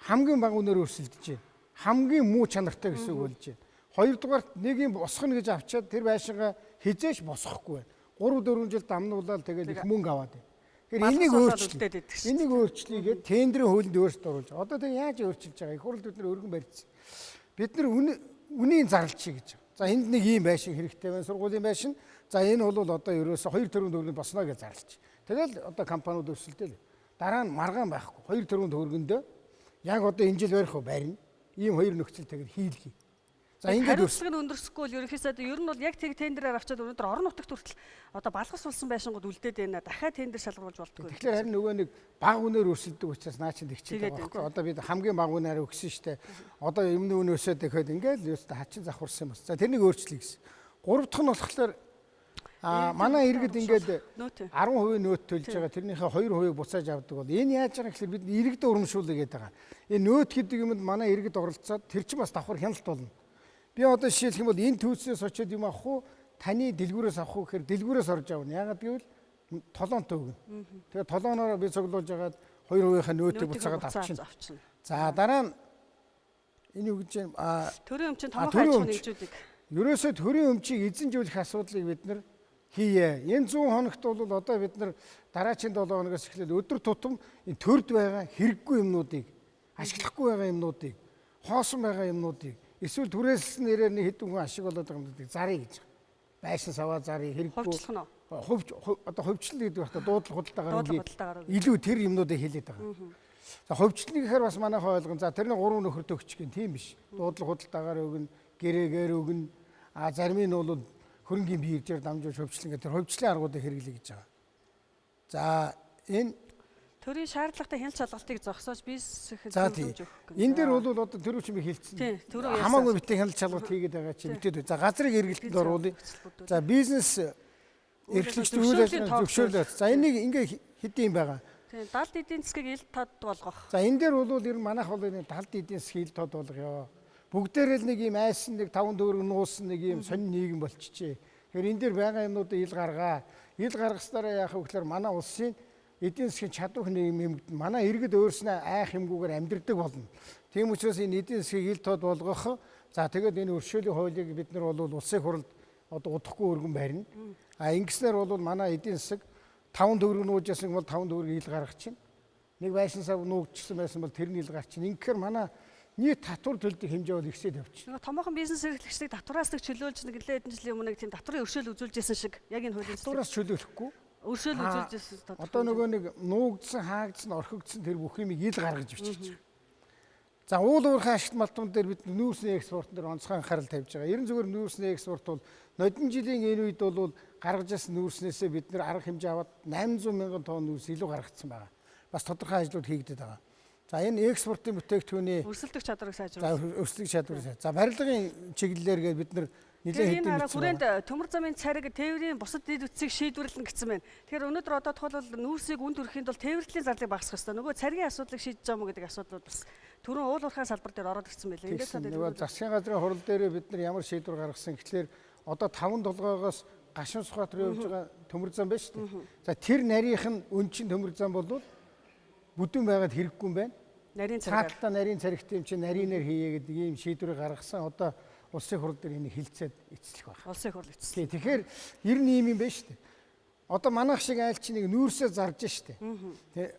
хамгийн бага үнээр өрсөлдөж байна. Хамгийн муу чанартай гэсэн үг болж байна. Хоёрдугаар нэг юм босгоно гэж авчаад тэр байшингаа хизээш босгохгүй байна. 3-4 жил дамнуулаад тэгэл их мөнгө аваад байна. Тэгэхээр энийг өөрчлөе. Энийг өөрчлөе гэдэг тендерийн хуулинд өөрчлөлт оруулж. Одоо тэг яаж өөрчилж байгаа? Их хурл бид нар өргөн барьсан. Бид нар үнийн зарлчий гэж. За энд нэг ийм байшин хэрэгтэй байна. Сургуулийн байшин. За энэ бол одоо ерөөсө 2 тэрбум төгрөгийн босноо гэж зарлч. Тэгэл одоо компаниуд өрсөлдөөл. Дараа нь маргаан байхгүй. 2 тэрбум төгрөгөндөө яг одоо энэ жил барих уу барина. Ийм хоёр нөхцөл тэгээд хийлгий. За ингээд хариуцлага нь өндөрсөхгүй бол ерөнхийдөө ер нь бол яг тэг тендерээр авчаад өнөөдөр орон нутагт хүртэл одоо балгас улсын байшингууд үлдээд байна. Дахиад тендер шалгаруулж болтгүй. Тэгэхээр харин нөгөө нэг бага үнээр өрсөлдөг учраас наа чинь тэгчээд байгаа байхгүй. Одоо бид хамгийн бага үнээр өгсөн штэ. Одоо өмнө үн өсөөд ихэд ингээд л өөртөө хачин завхурсан юм бас. За тэрнийг өөрчлөе гэсэн. Гурав дахь нь болохоор манай иргэд ингээд 10% нөөт төлж байгаа. Тэрнийхээ 2% буцааж авдаг бол энэ яаж байгаа гэхээр бид иргэд урамшуулъя гэдэг байгаа. Энэ нөөт гэдэг юмд манай иргэд оролцоод тэр чинь бас давхар хяналт болно. Би одоо жишээлх юм бол энэ түүцээс очиод юм авах уу, таны дэлгүүрээс авах уу гэхээр дэлгүүрээс орж авна. Яагаад гэвэл толоонтой өгнө. Тэгээ толооноор би цуглуулж агаад 2%-ийнхаа нөөтийг буцаагаад авчихна. За дараа нь энэ юу гэж төрийн өмчийн томоохон аж ахуйн нэгжүүдийг ерөөсөө төрийн өмчийг эзэнжүүлэх асуудлыг бид нар хийе. Энэ 100 хоногт бол одоо бид нар дараагийн 7 хоногоос эхлээд өдөр тутам энэ төрд байгаа хэрэггүй юмнуудыг, ашиглахгүй байгаа юмнуудыг, хоосон байгаа юмнуудыг эсвэл түрээсэлсэн нэрээр нэг хэдэн хүн ашиг болоод байгаа юмнуудыг зарыг гэж. Байшин саваа зарыг хэрэггүй. Ховчлох нь. Одоо ховчлол гэдэг байна. Дуудлага худалдаагаар илүү тэр юмнуудыг хэлээд байгаа. За ховчлол гэхээр бас манайхаа ойлгон. За тэрний 3 нөхөрт өгч гин тийм биш. Дуудлага худалдаагаар өгнө, гэрээгээр өгнө. Зарим нь бол хөрөнгийн биеэр дамжуулж ховчлон гэдэг тэр ховчлын аргуудыг хэрэглэе гэж байгаа. За энэ төрийн шаардлагатай хяналт шалгалтыг зогсоож бизнес зөвлөж өгөх. Энэ дээр бол одоо төрөө чимээ хэлсэн. Хамаагүй битээ хяналт шалгалт хийгээд байгаа чи битэд. За газрыг эргэлтэнд оруулъя. За бизнес эрхлэгчд үйл ажиллагааны зөвшөөрлөө. За энийг ингээ хэдийн юм байгаа. Тийм далд эдийн засгийг ил тод болгох. За энэ дээр бол ер нь манайх бол энэ далд эдийн засгийг ил тод болгоё. Бүгдээрээ л нэг юм айсан нэг 5 төгрөг нуусан нэг юм сонин нийгэм болчихжээ. Тэгэхээр энэ дээр байгаа юмнуудыг ил гаргаа. Ил гаргаснараа яах вэ гэхээр манай улсын эдийн засгийн чадвар нэмэгдэн манай иргэд өөрснөө айх юмгүйгээр амьдрдаг болно. Тийм учраас энэ эдийн засгийг ил тод болгох. За тэгээд энэ өршөөлийн хуулийг бид нар бол улсын хурлд одоо удахгүй өргөн барина. Ингэснээр бол манай эдийн засаг 5 төгрөг нуужсэн бол 5 төгрөг ил гаргах чинь. Нэг байшин сав нуугдчихсан байсан бол тэр нь ил гарч чинь. Ингэхээр манай нийт татвар төлдөг хэмжээ бол ихсээд явчихна. Нөгөө томоохон бизнес эрхлэгчдийг татвараас нэг чөлөөлж нэлээд хэдэн жилийн өмнө тийм татварын өршөөл үзүүлж байсан шиг яг энэ хуулийн татвараас чөлөөлөхгүй. Өршөөл үзүүлж байсан. Одоо нөгөө нэг нуугдсан, хаагдсан, орхигдсан тэр бүх юмыг ил гаргаж бичиж. За уул уурхай ашигт малтмууд дээр бид нүүрсний экспортын дээр онцгой анхаарал тавьж байгаа. Ерөн зүгээр нүүрсний экспорт бол Нодон жилийн энэ үед бол гаргаж ирсэн нүүрснээсээ бид нэр арга хэмжээ аваад 800 мянган тонн нүүрс илүү гаргацсан байгаа. Бас тодорхой ажлууд хийгдэж байгаа. За энэ экспортын бүтээгдэхүүний өрсөлдөх чадварыг сайжруулах. Өрсөлдөх чадварыг. За барилгын чиглэлээр бид нар нэлээд хэдэн хүрээнд төмөр замын цариг тээврийн бусад дэд үтсийг шийдвэрлэн гэсэн байна. Тэгэхээр өнөөдөр одоо тухайлбал нүүрсийг үнд хүрэхэд бол тээвэрлэлийн зарлыг багасгах хэрэгтэй. Нөгөө царгийн асуудлыг шийдэж байгаа мó гэдэг асуудлууд бас түрүүн уул уурхай салбар дээр ороод ирсэн байлээ. Ингээд нөгөө засгийн газрын хурал дээр бид нар ямар шийдвэр гаргасан гэхлээр одоо 5 толгоогоос Гашуун Сухбаатар руу явж байгаа төмөр зам байна шүү дээ. За тэр нарийнх нь өнчин төмөр зам бол бүдүүн байгаад хэрэггүй юм байна. Нарийн цариг. Цааталтаа нарийн царигт юм чи нарийнээр хийе гэдэг ийм шийдвэрийг гаргасан. Одоо улсын хурал дээр энийг хилцээд эцэслэх байна. Улсын хурал эцэслэх. Тэгэхээр ер нь ийм юм байна шүү дээ. Одоо манайх шиг айл чи нэг нүүрсээ зарж шүү дээ. Тэгээ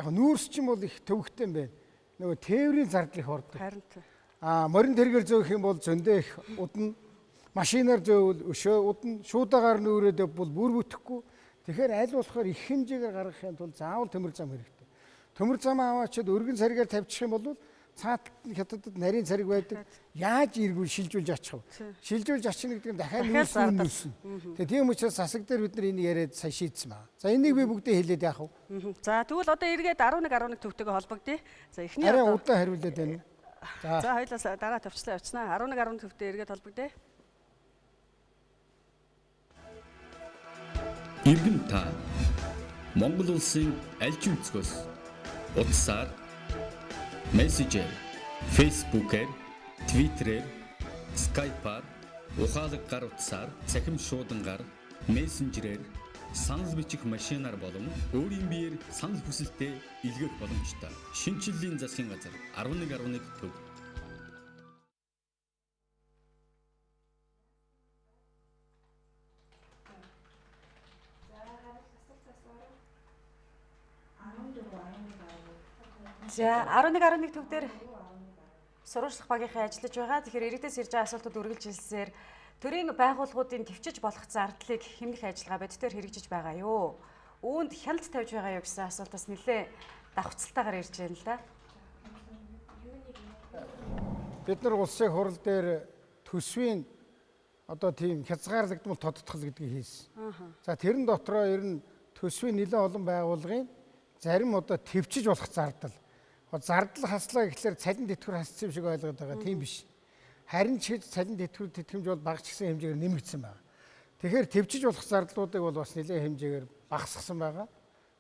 яг нүүрс ч юм бол их төвөгтэй юм байна. Нөгөө тээврийн зардал их ордог. Харин тий. Морин тэргээр зөөх юм бол зөндөө их удна. Машинаар зөөвөл өшөө удна. Шуудагаар нүүрээд бол бүр бүтэхгүй. Тэгэхээр аль болохоор их хэмжээгээр гаргахын тулд заавал төмөр зам хэрэгтэй. Төмөр зам аваачаад өргөн царигаар тавьчих юм бол цааталтын хятадд нарийн цариг байдаг. Яаж иргүүл шилжүүлж очих вэ? Шилжүүлж очих гэдэг нь дахиад нүүрсэн. Тэгээ тийм учраас засаг дээр бид нар энийг яриад сая шийдсэн байна. За энийг би бүгдээ хэлээд яах вэ? За тэгвэл одоо эргээд 11 төвтэйгээ холбогдъё. За эхний арай удаан хариулаад байна. За хоёулаас дараа төвчлээ явуулснаа. 11 төвтэй эргээд холбогдъё. Иргэн та Монгол улсын аль ч өнцгөөс утсаар мессежээр, фейсбүүкээр, твиттерээр, скайпаар, ухаалаг гар утсаар, цахим шуудангаар, мессенжерээр, санал бичих машинаар болон өөрийн биеэр санал хүсэлтээ илгээх боломжтой. Шинэчлэлийн засгийн газар 11 төв. За 11 төв дээр сурвалжлах багийнхаа ажиллаж байгаа. Тэгэхээр иргэдээс ирж байгаа асуултууд үргэлжилсээр төрийн байгууллагуудын төвчж болох зардлыг хэмнэх ажиллагаа бодитоор хэрэгжиж байгаа юу? Үүнд хяналт тавьж байгаа юу гэсэн асуултаас нэлээ давхцалтайгаар ирж байна л да. Бид нар улсын хурал дээр төсвийн одоо тийм хязгаарлагдмал тодтгол гэдгийг хийсэн. За тэрэн дотроо ер нь төсвийн нэлээд олон байгууллагын зарим одоо төвчж болох зардал. Зардал хаслаа гэхэлэр цалин тэтгэвэр хассан юм шиг ойлгоод байгаа. Тийм биш. Харин ч цалин тэтгэвэр тэтгэмж бол багч гисэн хэмжээгээр нэмэгдсэн байна. Тэгэхээр төвчж болох зардлуудыг бол бас нэлээд хэмжээгээр багасгасан байгаа.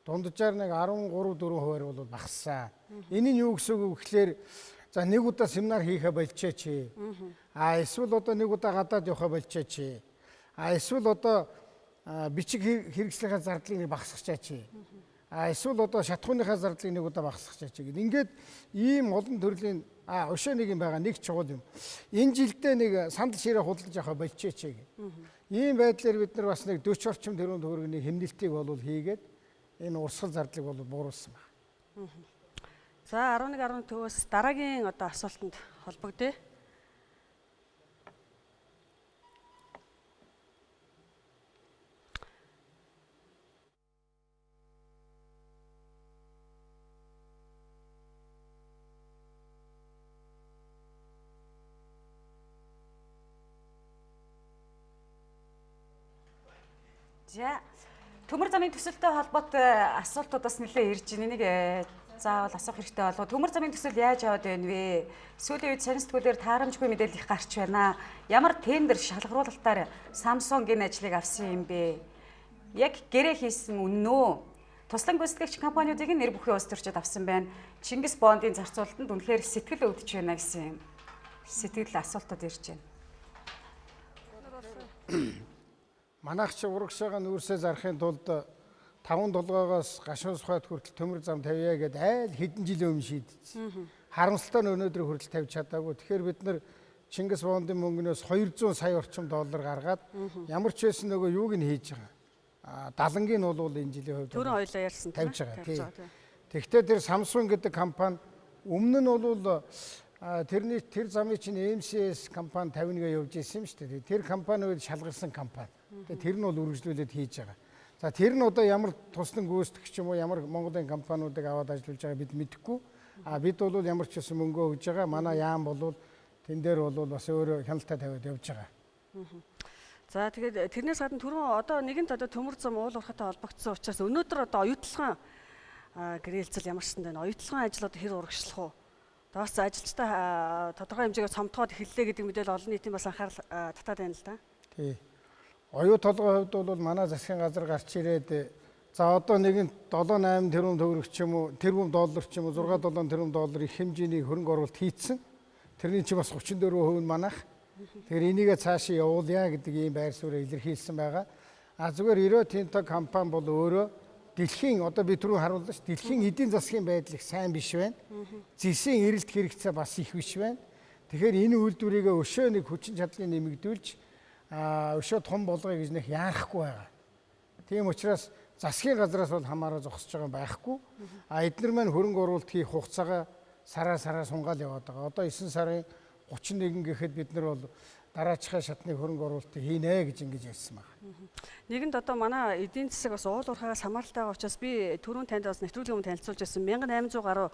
Дунджаар нэг 13-4% бол багассан. Энэ нь юу гэсэн үг вэ гэхэлэр за нэг удаа семинар хийхэ болчихооч. Эсвэл одоо нэг удаа гадаад явахэ болчихооч. Эсвэл одоо бичиг хэрэгслийнхаа зардлыг багасгачаач. Эсвэл одоо шатхууныхаа зардлыг нэг удаа багасгачаач гэдэг. Ингээд ийм олон төрлийн өшөө нэг юм байгаа, нэг чухал юм. Энэ жилдээ нэг сандал ширээ худалдаж авах болчихооч гэх. Ийм байдлаар бид нар бас нэг 40 орчим тэрбум төгрөгийн хэмнэлтийг бол хийгээд энэ урсгал зардлыг бол бууруулсан байна. За 11 төвөөс дараагийн одоо асуултанд холбогдъё. За төмөр замын төсөлтэй холбоотой асуултуудаас нэлээ ирж байна. Энийг заавал асуух хэрэгтэй болов. Төмөр замын төсөл яаж яваад байна вэ? Сүүлийн үед сонин сэтгүүлээр таарамжгүй мэдээлэл их гарч байна. Ямар тендер шалгаруулалтаар Samsung энэ ажлыг авсан юм бэ? Яг гэрээ хийсэн үнэн үү? Туслан гүйцэтгэгч компаниудыг нэр бүхий улс төрчид авсан байна. Чингис бондын зарцуулалтанд үнэхээр сэтгэл өвдөж байна гэсэн сэтгэл асуултууд ирж байна. Манайх чи урагшаага нүүрсээ зарахын тулд 5 толгоогоос Гашуун Сухбаатар хүртэл төмөр зам тавья гэдээ айл хэдэн жилийн өмнө шийдсэн. Харамсалтай нь өнөөдөр хүртэл тавьж чадаагүй. Тэгэхээр бид нар Чингис бондын мөнгнөөс 200 сая орчим доллар гаргаад ямар ч байсан нөгөө юуг нь хийж байгаа. Далангийн нь бол энэ жилийн хувьд түрүүн хоёлаа ярьсан тавьж байгаа. Тэгвэл тэр Samsung гэдэг компани өмнө нь бол тэр замын чинь MCS компани 51-гээ явж ирсэн юм шүү дээ. Тэр компаниуд шалгарсан компани. Тэр нь бол үргэлжлүүлээд хийж байгаа. За тэр нь одоо ямар туслан гүйцэтгэгч юм уу ямар Монголын компаниудыг аваад ажиллаж байгаа бид мэдэхгүй. Бид бол ямар ч гэсэн мөнгө өгж байгаа. Манай яам бол тэн дээр бол бас өөрөө хяналтаа тавиад явж байгаа. За тэгээд тэрнээс гадна түрүүн одоо нэгэнт одоо төмөр зам уул уурхайтай холбогдсон учраас өнөөдөр одоо оюутлахын гэрээлцэл ямар ч юм бэ? Оюутлахын ажил одоо хэр урагшлах уу? Бас ажилчдаа тодорхой хэмжээгээр цомтгоод эхэллээ гэдэг мэдээлэл олон нийтийн бас анхаарал татаад байна л да. Тий. Оюу толгойн хувьд бол манай засгийн газар гарч ирээд за одоо нэгэн 7-8 тэрбум төгрөг ч юм уу, тэрбум доллар ч юм уу, 6-7 тэрбум доллар их хэмжээний хөрөнгө оруулалт хийцэн. Тэрний чинь бас 34% нь манайх. Тэгэхээр энийгээ цаашаа явуулъя гэдэг ийм байр суурийг илэрхийлсэн байгаа. Зүгээр Rio Tinto компани бол өөрөө дэлхийн одоо би түрүү харуулсан ш дэлхийн эдийн засгийн байдал их сайн биш байна. Зэсийн эрэлт хэрэгцээ бас их биш байна. Тэгэхээр энэ үйлдвэрийг өшөө нэг хүчин чадлыг нэмэгдүүлж өшөө том болгоё гэж нэх яарахгүй байгаа. Тийм учраас засгийн газраас бол хамаараа зогсож байгаа байхгүй. Эдгээр маань хөрөнгө оруулалт хийх хугацаагаа сараа сунгаал яваад байгаа. Одоо 9 сарын 31 гэхэд бид нар бол дараачихаа шатны хөрөнгө оруулалтыг хийнэ гэж ингэж ярьсан байна. Нэгэнд одоо манай эдийн засаг бас уул уурхайгаас хамааралтай байгаа учраас би түрүүн танд бас нэвтрүүлгийн өмнө танилцуулж байсан 1800 гаруй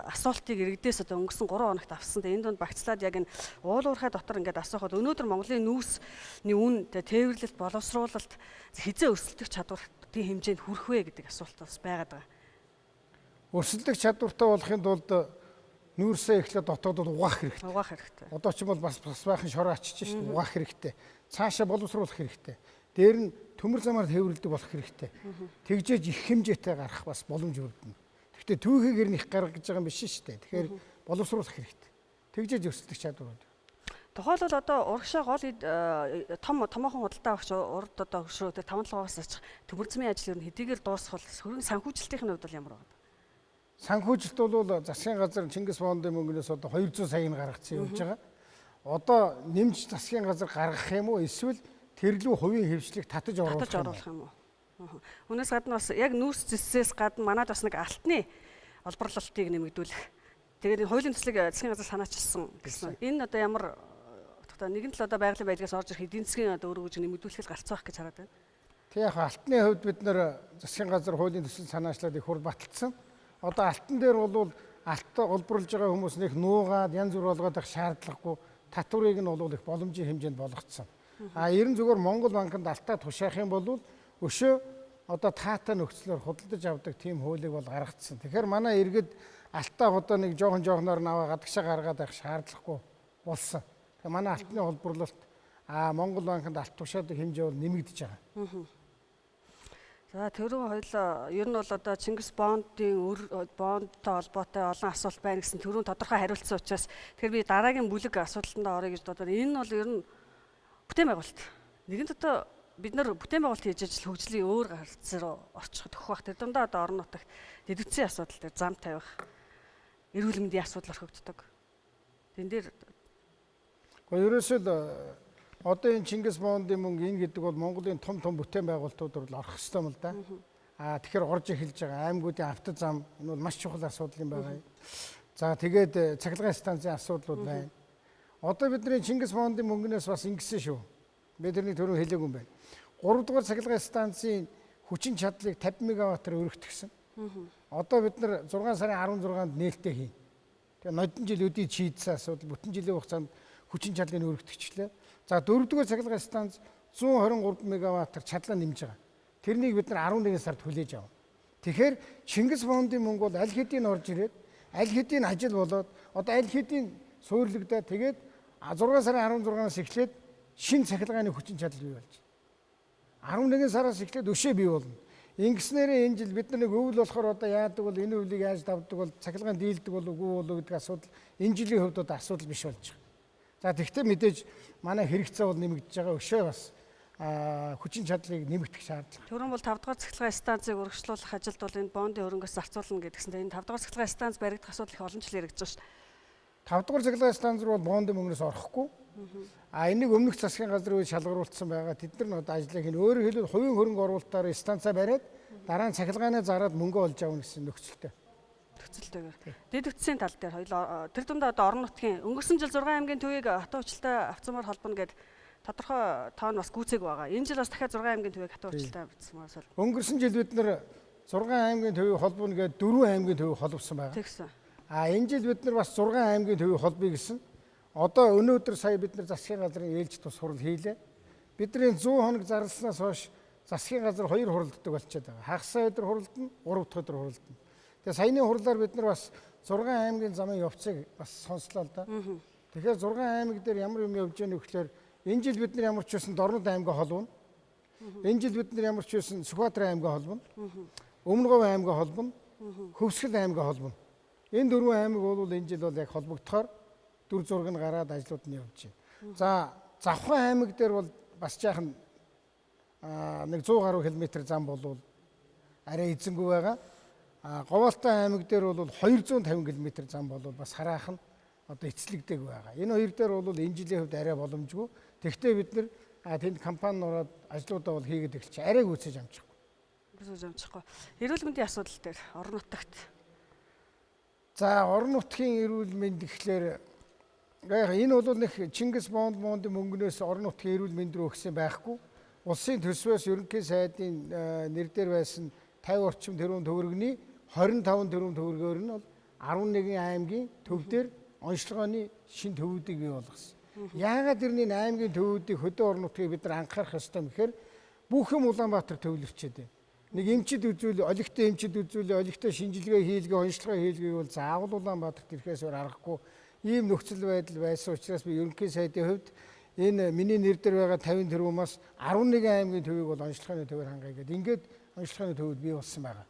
асуултыг иргэдээс одоо өнгөрсөн 3 хоногт авсан. Энэ донд багцлаад яг энэ уул уурхай дотор ингээд асуухад өнөөдөр Монголын нүүсний үн тээвэрлэлт боловсруулалт хизээ өрсөлдөх чадварын хэмжээнд хүрэх вэ гэдэг асуулт бас байгаад байгаа. Өрсөлдөх чадвартай болохын тулд нүүрсээ эхлээд дотоодод угаах хэрэгтэй. Угаах хэрэгтэй. Одоо ч юм бол бас баахан шороо ачиж шүү дээ. Угаах хэрэгтэй. Цаашаа боловсруулах хэрэгтэй. Дээр нь төмөр замаар тээвэрлдэг болох хэрэгтэй. Тэгжээж их хэмжээтэй гарах бас боломж өргөднө. Гэхдээ түүхийгээр нь их гаргаж байгаа юм биш шүү дээ. Тэгэхээр боловсруулах хэрэгтэй. Тэгжээж өрсөлдөх чадвар байна. Тухайлбал одоо урагшаа гол томоохон худалдаа авч урд одоо хөшрөөд 5-7-оос очих төмөр замын ажил ер нь хэдийгээр дуусгал хөрөнгө санхүүжилтийн хувьд бол ямар байна? Санхүүжилт бол засгийн газар Чингис Бондын мөнгнөөс одоо 200 саяг гаргацсан явж байгаа. Одоо нэмж засгийн газар гаргах юм уу эсвэл тэрлүү хувийн хэвшлийг татаж оруулах юм уу? Үүнээс гадна бас яг нүүрс зэссээс гадна манайд бас нэг алтны олборлолтыг нэмэгдүүлэх. Тэгээд энэ хуулийн төслийг засгийн газар санаачилсан гэсэн. Энэ одоо ямар нэгэн тал одоо байгалийн байдлаас орж ирэх эдийн засгийн одоо өргөж нэмэгдүүлэхэд гарцгаах гэж хараад байна. Тэг яг алтны хувьд бид нэр засгийн газар хуулийн төсөл санаачлаад их хурд баталсан. Одоо алтан дээр бол алтаа олборлож байгаа хүмүүс нэг нуугаад янз бүр болгоод их шаардлагагүй татварыг нь бол их боломжийн хэмжээнд болгоцсон. Ерэн зүгээр Монгол банкнд алтаа тушаах юм бол өшөө одоо таатай нөхцлөөр худалдаж авдаг тийм хуулийг бол гаргацсан. Тэгэхээр манай иргэд алтаа одоо нэг жоохноор наваа гадагшаа гаргаад байх шаардлагагүй болсон. Тэгэхээр манай алтны олборлолт Монгол банкнд алт тушаадаг хэмжээ бол нэмэгдэж байгаа. За тэрүүн хоёлоо ер нь бол одоо Чингис Бондтой холбоотой олон асуулт байна гэсэн тэрүүн тодорхой хариулсан учраас тэгэхээр би дараагийн бүлэг асуудалтанд орё гэж бодоод энэ нь бол ер нь бүтээн байгуулалт. Нэгэнт одоо бид нар бүтээн байгуулалт хийж ажил хөгжлийн өөр гарц руу орчих төгөх бах. Тэр дундаа одоо орон нутагт дэдвцийн асуудал дээр зам тавих, эрүүл мэндийн асуудал орхигддог. Тэн дээр ерөөсөө одоо энэ Чингис Бондын мөнгө энэ гэдэг бол Монголын том бүтээн байгуулалтууд бол орох ёстой юм л да. Тэгэхээр орж эхэлж байгаа аймагуудын автод зам энэ бол маш чухал асуудал юм байна. За тэгээд цахилгаан станцын асуудлууд байна. Одоо бидний Чингис Бондын мөнгнөөс бас ингэсэн шүү. Би тэрний түрүү хэлээгүй юм байна. 3 дугаар цахилгаан станцын хүчин чадлыг 50 мегаваттаар өргөтгсөн. Одоо бид нар 6 сарын 16-нд нээлттэй хийн. Тэгээ нодон жил өдий шийдсэн асуудал бүтэн жилийн хугацаанд хүчин чадлыг өргөтгчлээ. За 4-р цахилгаан станц 123 мегаваттаар чадлаа нэмж байгаа. Тэрнийг бид нар 11 сард хүлээж авав. Тэгэхээр Чингис Бондын мөнгө бол аль хэдийн орж ирээд аль хэдийн ажил болоод одоо аль хэдийн суйрлагдаад тэгээд 6 сарын 16-наас эхлээд шинэ цахилгааны хүчин чадал бий болж 11 сараас эхлээд өшөө бий болно. Ингэснээрээ энэ жил бид нар нэг өвөл болохоор одоо яадаг бол энэ өвлийг яаж давдаг бол цахилгаан дийлдэг бол үгүй болоо гэдэг асуудал энэ жилийн хувьд одоо асуудал биш болж байгаа. За тэгвэл мэдээж манай хэрэгцээ бол нэмэгдэж байгаа өшөө бас хүчин чадлыг нэмэгдэх шаардлага. Түрүүн бол 5 дугаар цахилгаан станцыг урагшлуулах ажилд бол энэ бондын хөрөнгөөс зарцуулна гэдгсэн. Энэ 5 дугаар цахилгаан станц баригдах асуудал их олон жил яригдж байгаа шүү дээ. 5 дугаар цахилгаан станц руу бондын мөнгнөөс орохгүй. Энийг өмнөх засгийн газрын үеийн шалгаруулсан байгаа. Тэд нар одоо ажиллах энэ өөрөөр хэлбэл хувийн хөрөнгө оруулалтаар станцаа бариад дараа нь цахилгаанаа зараад мөнгө олж авна гэсэн нөхцөлтэй. Дэдвцийн тал дээр хоёул тэр дундаа одоо орон нутгийн өнгөрсөн жил 6 аймгийн төвийг хатуу урьдчилан авцмаар холбоно гэдэг тодорхой тоон бас гүйцээг байгаа. Энэ жил бас дахиад 6 аймгийн төвийг хатуу урьдчилан авцмаар. Өнгөрсөн жил бид нар 6 аймгийн төвийг холбоно гэдэг 4 аймгийн төвийг холбосон байгаа. Тэгсэн. Энэ жил бид нар бас 6 аймгийн төвийг холбоё гэсэн. Одоо өнөөдөр сая бид нар засгийн газрын ээлж тус хурал хийлээ. бидний 100 хоног зарласнаас хойш засгийн газар 2 хуралддаг болчиход байгаа. Хагас өдөр хуралдана, 3 дахь өдөр хуралдана. Тэгээ саяны хурлаар бид нар бас 6 аймгийн замын явцыг бас сонслоо л да. Тэгэхээр 6 аймаг дээр ямар юм явж байгааг гэхээр энэ жил бид нар ямар ч байсан Дорнод аймгаа холбоно. Энэ жил бид нар ямар ч байсан Сүхбаатар аймгаа холбоно. Өмнөговь аймгаа холбоно. Хөвсгөл аймгаа холбоно. Энэ 4 аймаг бол энэ жил бол яг холбогдохоор дүр зураг нь гараад ажлууд нь явж байна. За Завхан аймаг дээр бол бас жаахан нэг 100 гаруй км зам болвол арай эзэнгүй байгаа. Говьалтай аймаг дээр бол 250 км зам болвол бас хараахан одоо эцэлэгдэг байгаа. Энэ хоёр дээр бол энэ жилийн хувьд арай боломжгүй. Тэгвэл бид нар тэнд компани ороод ажлуудаа бол хийгээд эхэлж арай гүйцэж амжихгүй. Гүйцэж амжихгүй. Эрүүл мэндийн асуудал дээр орон нутагт. За орон нутгийн эрүүл мэнд гэхлээр энэ бол нэг Чингис Бондын мөнгнөөс орон нутгийн эрүүл мэнд рүү өгсөн байхгүй. Улсын төсвөөс ерөнхий сайдын нэр дээр байсан 50 орчим тэрбум төгрөгийн 25 тэрбум төгрөгөөр нь бол 11 аймгийн төв дээр онцлогооны шин төвүүдийг бий болгосон. Яагаад тэрний аймгийн төвүүдийг хөдөө орон нутгийг бид нар анхаарах ёстой юм гэхээр бүх юм Улаанбаатар төвлөрчээд байна. Нэг эмчид үзүүл, олигтой эмчид үзүүл, олигтой шинжилгээ хийлгээ, онцлогоо хийлгээг бол заавал Улаанбаатарт ирэхээс өөр аргагүй ийм нөхцөл байдал байсан учраас би ерөнхий сайдын хувьд энэ миний нэр дээр байгаа 50 тэрбумаас 11 аймгийн төвийг бол онцлогооны төвөөр хангая гэдэг. Ингээд онцлогооны төвүүд бий болсон байгаа.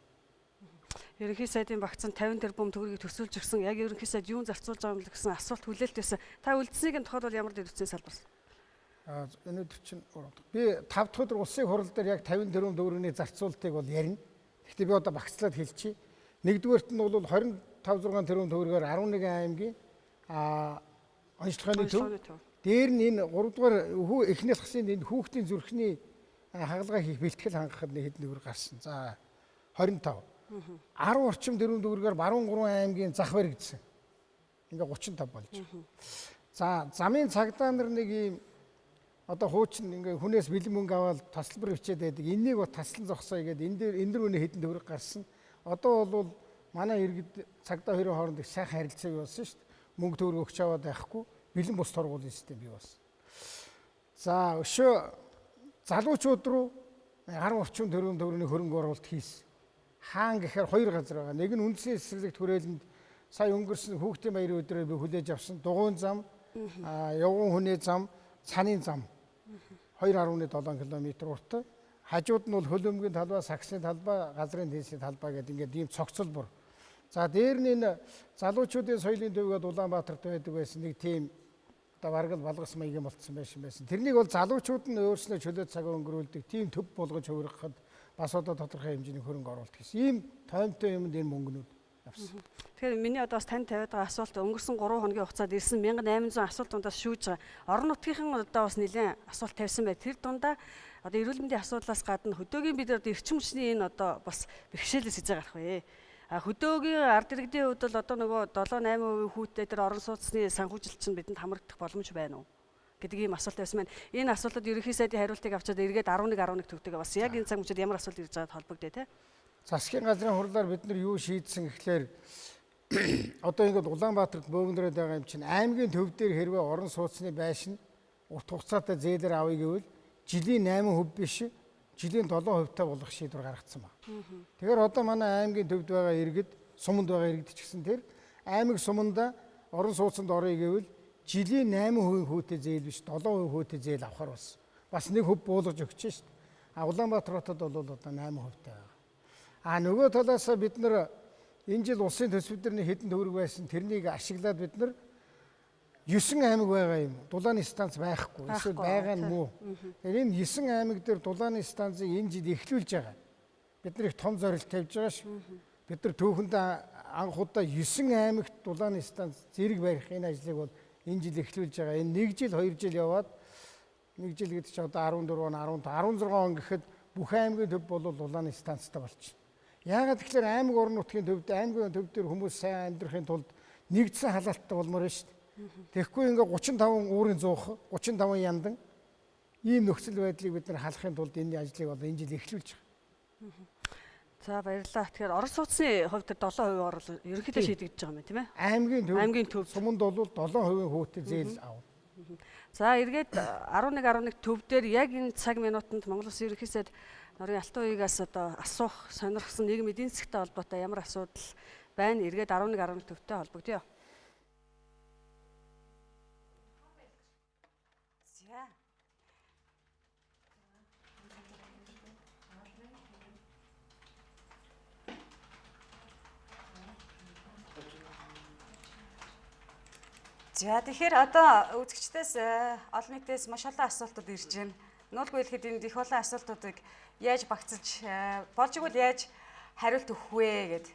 Ерөнхий сайдын багцсан 50 тэрбум төгрөгийг төсөөлж өгсөн. Яг ерөнхий сайд юун зарцуулж байгаа юм бэ гэсэн асуулт хүлээлт байсан. Та үлдсэнийг тохиолдол ямар дэвтсэн салбарсан? Өнөөдөр чинь би 5 дахь өдөр улсын хурал дээр яг 50 тэрбум төгрөгийн зарцуулалтыг бол ярина. Гэхдээ би одоо багцлаад хэлчихье. Нэгдүгээрт нь бол 25-6 тэрбум төгрөгөөр 11 аймгийн онцлогооны төв. Дээр нь энэ 3 дугаар эхнээс хасын энэ хүүхдийн зүрхний хагалгаа хийх бэлтгэл хангахад нэг хэдэн төгрөг гарсан. За 25. 10 орчим тэрбум төгрөгөөр баруун 3 аймгийн зах баригдсан. Ингээ 35 болж. За замын цагдаа нар нэг ийм одоо хуучин ингээ хүнээс бэлэн мөнгө аваад тасалбар бичээд байдаг. Энийг бол таслан зогсоё гэдэг энэ дэр үнэ хэдэн төгрөг гарсан. Одоо бол манай иргэд цагдаа хоёрын хооронд их сайхан харилцаа бий болсон шүү дээ. Мөнгө төгрөг өгч аваад байхгүй бэлэн бус торгуулийн систем бий болсон. За өшөө залуучууд руу 10 орчим тэрбум төгрөгийн хөрөнгө оруулалт хийсэн. Хаан гэхээр 2 газар байгаа. Нэг нь үндэсний эсрэлэгт хүрээлэнд сая өнгөрсөн хүүхдийн баярын өдрөөр би хүлээж авсан дугуйн зам, явган хүний зам, цанын зам 2.7 км уртаа. Хажууд нь бол хөлөмгийн талбай, саксны талбай, газрын тэнцлийн талбай гэдэг ингээд ийм цогцлбор. За дээр нь энэ залуучуудын соёлын төвгээд Улаанбаатарт байдаг байсан нэг тийм одоо бараг л балгас маягийн болцсон байсан. Тэрнийг бол залуучууд нь өөрснөө чөлөө цагаа өнгөрүүлдэг тийм төв болгож хувиргахад бас одоо тодорхой хэмжээний хөрөнгө оруулалт хийсэн. Ийм тоймтой юмд энэ мөнгнүүд явсан. Тэгэхээр миний одоо бас танд тавиад байгаа асуулт өнгөрсөн 3 хоногийн хугацаанд ирсэн 1800 асуулт дундаас шүүж байгаа. Орон нутгийн одоо бас нэлээд асуулт тавьсан бай. Тэр дундаа одоо эрүүл мэндийн асуудлаас гадна хөдөөгийн бид одоо эрчим хүчний энэ одоо бас бэрхшээлээс хийж гарах вэ. Хөдөөгийн ард иргэдийн хувьд бол одоо нөгөө 7-8% хүүтэй тэр орон сууцны санхүүжилт чинь бидэнд хамрагдах боломж байна уу гэдэг ийм асуулт байсан байна. Энэ асуултад ерөнхий сайдын хариултыг авчаад эргээд 11 төгдөг. Бас яг энэ цаг мөчид ямар асуулт ирж байгааг холбогдъё те. Засгийн газрын хурлаар бид нар юу шийдсэн гэхлээр одоо ингээд Улаанбаатарт бөөгнөрөөд байгаа юм чинь аймгийн төв дээр хэрвээ орон сууцны байшин урт хугацаатай зээлэр авъя гэвэл жилийн 8% биш жилийн 7% та болох шийдвэр гаргацсан байна. Тэгэхээр одоо манай аймгийн төвд байгаа иргэд, суманд байгаа иргэд ч гэсэн тэр аймаг суманда орон сууцанд оръё гэвэл жилийн 8% хүүтэй зээл биш 7% хүүтэй зээл авахар болсон. Бас нэг хөв буулгаж өгч шít. Улаанбаатар хотод бол одоо 8% таа. Нөгөө талаас бид нар энэ жил улсын төсвөдөрний хэдэн төгрөг байсан тэрнийг ашиглаад бид нар 9 аймаг байгаа юм. Дулааны станц байхгүй. Эсвэл байгаа нь муу. Тэгэхээр энэ 9 аймаг дээр дулааны станцыг энэ жил эхлүүлж байгаа. Бид нар их том зорилт тавьж байгаа ш. Бид нар түүхэнд анх удаа 9 аймагт дулааны станц зэрэг барих энэ ажлыг бол энэ жил эхлүүлж байгаа. Энэ 1 жил 2 жил яваад 1 жил гэдэг чинь одоо 14 он 15 16 он гэхэд бүх аймгийн төв бол дулааны станцтай болчих. Яагаад тэгэхээр аймаг орон нутгийн төвд аймгийн төв дээр хүмүүс сайн амьдрахын тулд нэгдсэн халаалттай болмоор шүү дээ. Тэгэхгүй ингээ 35 уурын зуух, 35 яндан ийм нөхцөл байдлыг бид нар халахын тулд энэ ажлыг бол энэ жил эхлүүлж байгаа. За баярлалаа. Тэгэхээр орон сууцны хувьд 7% орол ерөнхийдөө шийдэгдэж байгаа юм тийм ээ. Аймгийн төв суманд бол 7% хүүтэй зээл авна. За эргээд 11 төв дээр яг энэ цаг минутанд Монгол Улсын ерөнхий сайд Нурын Алтан уягаас одоо асуух сонирхсан нийгэм эдийн засгийн холбоотой ямар асуудал байна? Эргээд 11 төвтэй холбогдъё. За тэгэхээр одоо үзэгчдээс олон нийтээс маш олон асуултууд ирж байна. Нуулгүй хэлэхэд энэ их олон асуултуудыг яаж багцаж болж игэл яаж хариулт өгөх вэ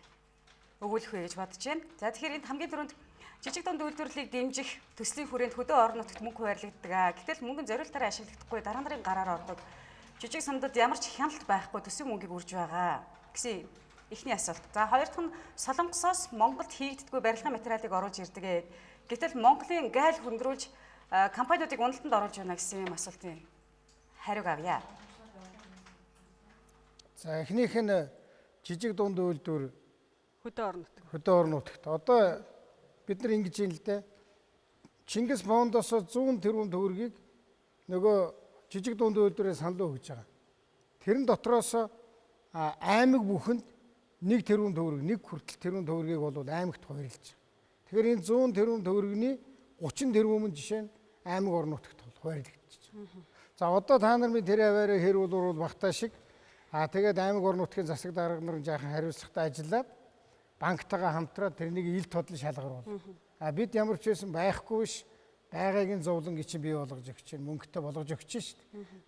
өгүүлэх вэ гэж бодож байна. За тэгэхээр энд хамгийн түрүүнд жижиг дунд үйлдвэрлэлийг дэмжих төслийн хүрээнд хөдөө орон нутагт мөнгө хуваарлагддаг. Гэтэл мөнгө зориултаараа ашиглагдахгүй дараа нарын гараар ордог. Жижиг сандад ямар ч хяналт байхгүй төсвийн мөнгийг үрж байгаа гэсэн эхний асуулт. За хоёр дахь нь Солонгосоос Монголд хийгддэггүй барилгын материалыг оруулж ирдэг. Гэтэл Монголын гайл хөндрүүлж компаниудыг уналтанд оруулж байна гэсэн юм асуултын хариуг авъя. За эхнийх нь жижиг дунд үйлдвэр Хөдөө орон нутагт. Одоо бид нар ингэж юм л дээ. Чингис Бондоос 100 тэрбум төгрөгийг нөгөө жижиг дунд үйлдвэрээс санал өгж байгаа. Тэрэн дотроос аймаг бүхэнд 1 тэрбум төгрөг, 1 хүртэл тэрбум төгрөгийг бол аймагт хуваарлаж байгаа. Тэгэхээр энэ 100 тэрбум төгрөгийн 30 тэрбум нь жишээ нь аймаг орон нутагт хуваарлагдчих. За одоо та нар минь тэр аваараа хэрүүл багтаа шиг тэгээд аймаг орон нутгийн засаг дарга нар жаахан хариуцлагатай ажиллаад банктайгаа хамтраад тэрнийг ил тодлон шалгаруулна. Бид ямар ч байсан байхгүй биш байгааг нь зовлон гэж бий болгож өгч чинь мөнгөтэй болгож өгч шүү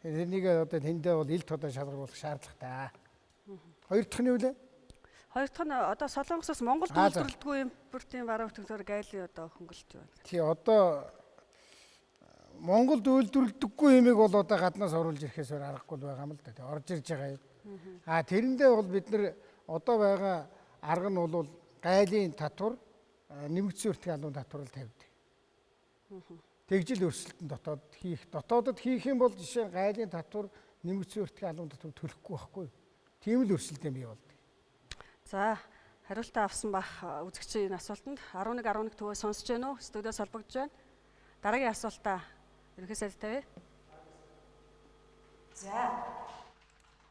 дээ. Тэрнийг одоо тэндээ бол ил тодлон шалгаруулах шаардлагатай. Хоёр дахь нь юу вэ? Хоёр дахь нь одоо Солонгосоос Монголд үйлдвэрлэдэггүй импортын бараа бүтээлээр гайлын одоо хөнгөлж байна. Тий одоо Монголд үйлдвэрлэдэггүй юмыг бол одоо гаднаас оруулж ирэхээс аргагүй байгаа юм л да. Орж ирж байгаа юм. Тэрэндээ бол бид нар одоо байгаа арга нь бол гайлын татвар нэмэгдсэн өртгийн албан татварыг тавьдаг. Тэгжил өрсөлдөн дотоодод хийх юм бол жишээ гайлын татвар нэмэгдсэн өртгийн албан татвар төлөхгүй байхгүй. Тийм л өрсөлдөөн бий болдог. За хариултаа авсан бах үзэгчийн энэ асуултанд 11 төвөө сонсож байна уу? Студиос холбогдож байна. Дараагийн асуултаа ерөнхий сайд тавья. За.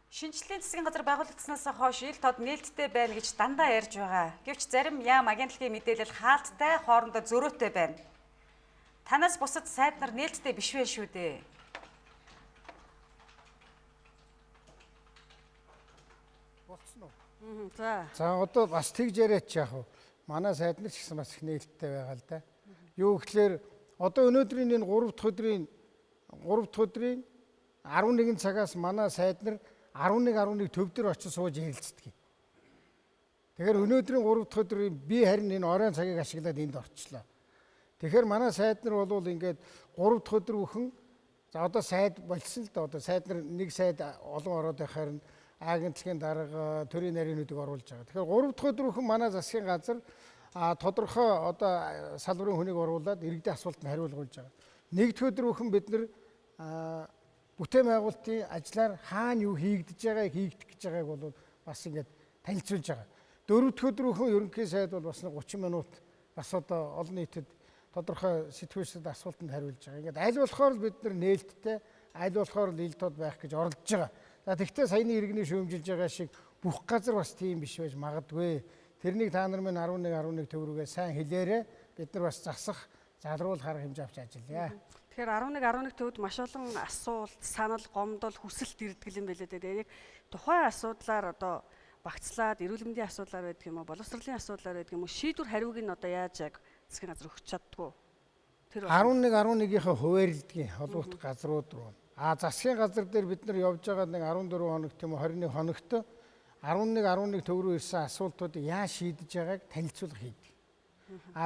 Шинжлэлийн засгийн газар байгуулагдсанаас хойш ил тод нээлттэй байна гэж дандаа ярьж байгаа. Гэвч зарим яам агентлагийн мэдээлэл хаалттай, хоорондоо зөрөөтэй байна. Танаас бусад сайд нар нээлттэй биш вэ шүү дээ. Болцсон уу? За одоо бас тэгж яриач яах вэ? Манай сайд нар ч гэсэн бас их нээлттэй байгаа л да. Юу гэхээр одоо өнөөдрийн энэ 3 дахь өдрийн 11 цагаас манай сайд нар 11 төв дээр очиж сууж ярилцдаг. Тэгэхээр өнөөдрийн 3 дахь өдрийн би харин энэ оройн цагийг ашиглаад энд орчлоо. Тэгэхээр манай сайд нар бол ингээд 3 дахь өдөр бүхэн за одоо сайд болсон л да. Одоо сайд нар нэг сайд олон ороод байхаар нь агентлагийн дарга төрийн нарийнуудыг оруулж байгаа. Тэгэхээр 3 дахь өдөр бүхэн манай засгийн газар тодорхой одоо салбарын хүнийг оруулаад иргэдийн асуултанд хариулгуулж байгаа. Нэг дахь өдөр бүхэн бид нар бүтээн байгуулалтын ажлаар хаана юу хийгдэж байгааг хийгдэх гэж байгааг бол бас ингээд танилцуулж байгаа. Дөрөв дэх өдөр бүхэн ерөнхий сайд бол бас 30 минут бас одоо олон нийтэд тодорхой сэтгүүлчдэд асуултанд хариулж байгаа. Ингээд аль болохоор бид нар нээлттэй, аль болохоор ил тод байх гэж оролдож байгаа. За тэгвэл саяны иргэний шүүмжилж байгаа шиг бүх газар бас тийм биш байж магадгүй. Тэрнийг та нар минь 11 төгрөгээ сайн хэлээрээ бид нар бас засах, залруулах арга хэмжээ авч ажиллая. Тэгэхээр 11 төвд маш олон асуулт, санал, гомдол, хүсэлт ирдэг юм байлээ дээ. Яг тухайн асуудлаар одоо багцлаад эрүүл мэндийн асуудлаар байдаг юм уу, боловсролын асуудлаар байдаг юм уу, шийдвэр хариуг нь одоо яаж яг засгийн газар өгч чаддгүй. Тэр 11-ийнхээ хуваарлдгийн холбогдох газрууд руу. Засгийн газар дээр бид нар явж байгаа нэг 14 хоног тийм үү 21 хоногт 11 төгрөг ирсэн асуултуудыг яаж шийдэж байгааг танилцуулга хийдэг.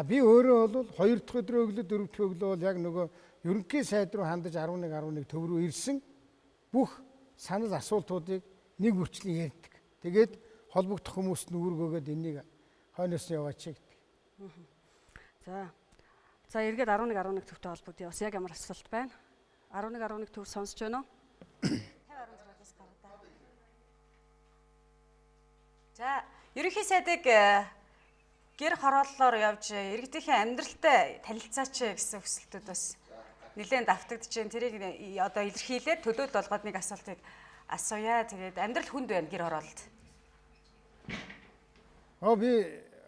Би өөрөө бол 2 дахь өдрөө өглөө 4 дахь өглөө бол яг нөгөө ерөнхий сайд руу хандаж 11 төгрөг ирсэн бүх санал асуултуудыг нэг үрчлэн ярьдаг. Тэгээд холбогдох хүмүүст нүгэргөөгөөд энийг хойноос нь яваач гэдэг. За эргээд 11 төвтэй холбогдъё. Бас яг ямар асуулт байна? 11 төв сонсож байна уу? 50-16-аас гараа. За, ерөнхий сайдыг гэр хорооллоор явж иргэдийнхээ амьдралтай танилцаач гэсэн хүсэлтүүд бас нэлээд давтагдж байна. Тэрийг одоо илэрхийлээд төлөөлөл болгоод нэг асуултыг асууя. Тэгээд амьдрал хүнд байна гэр хороололд. Би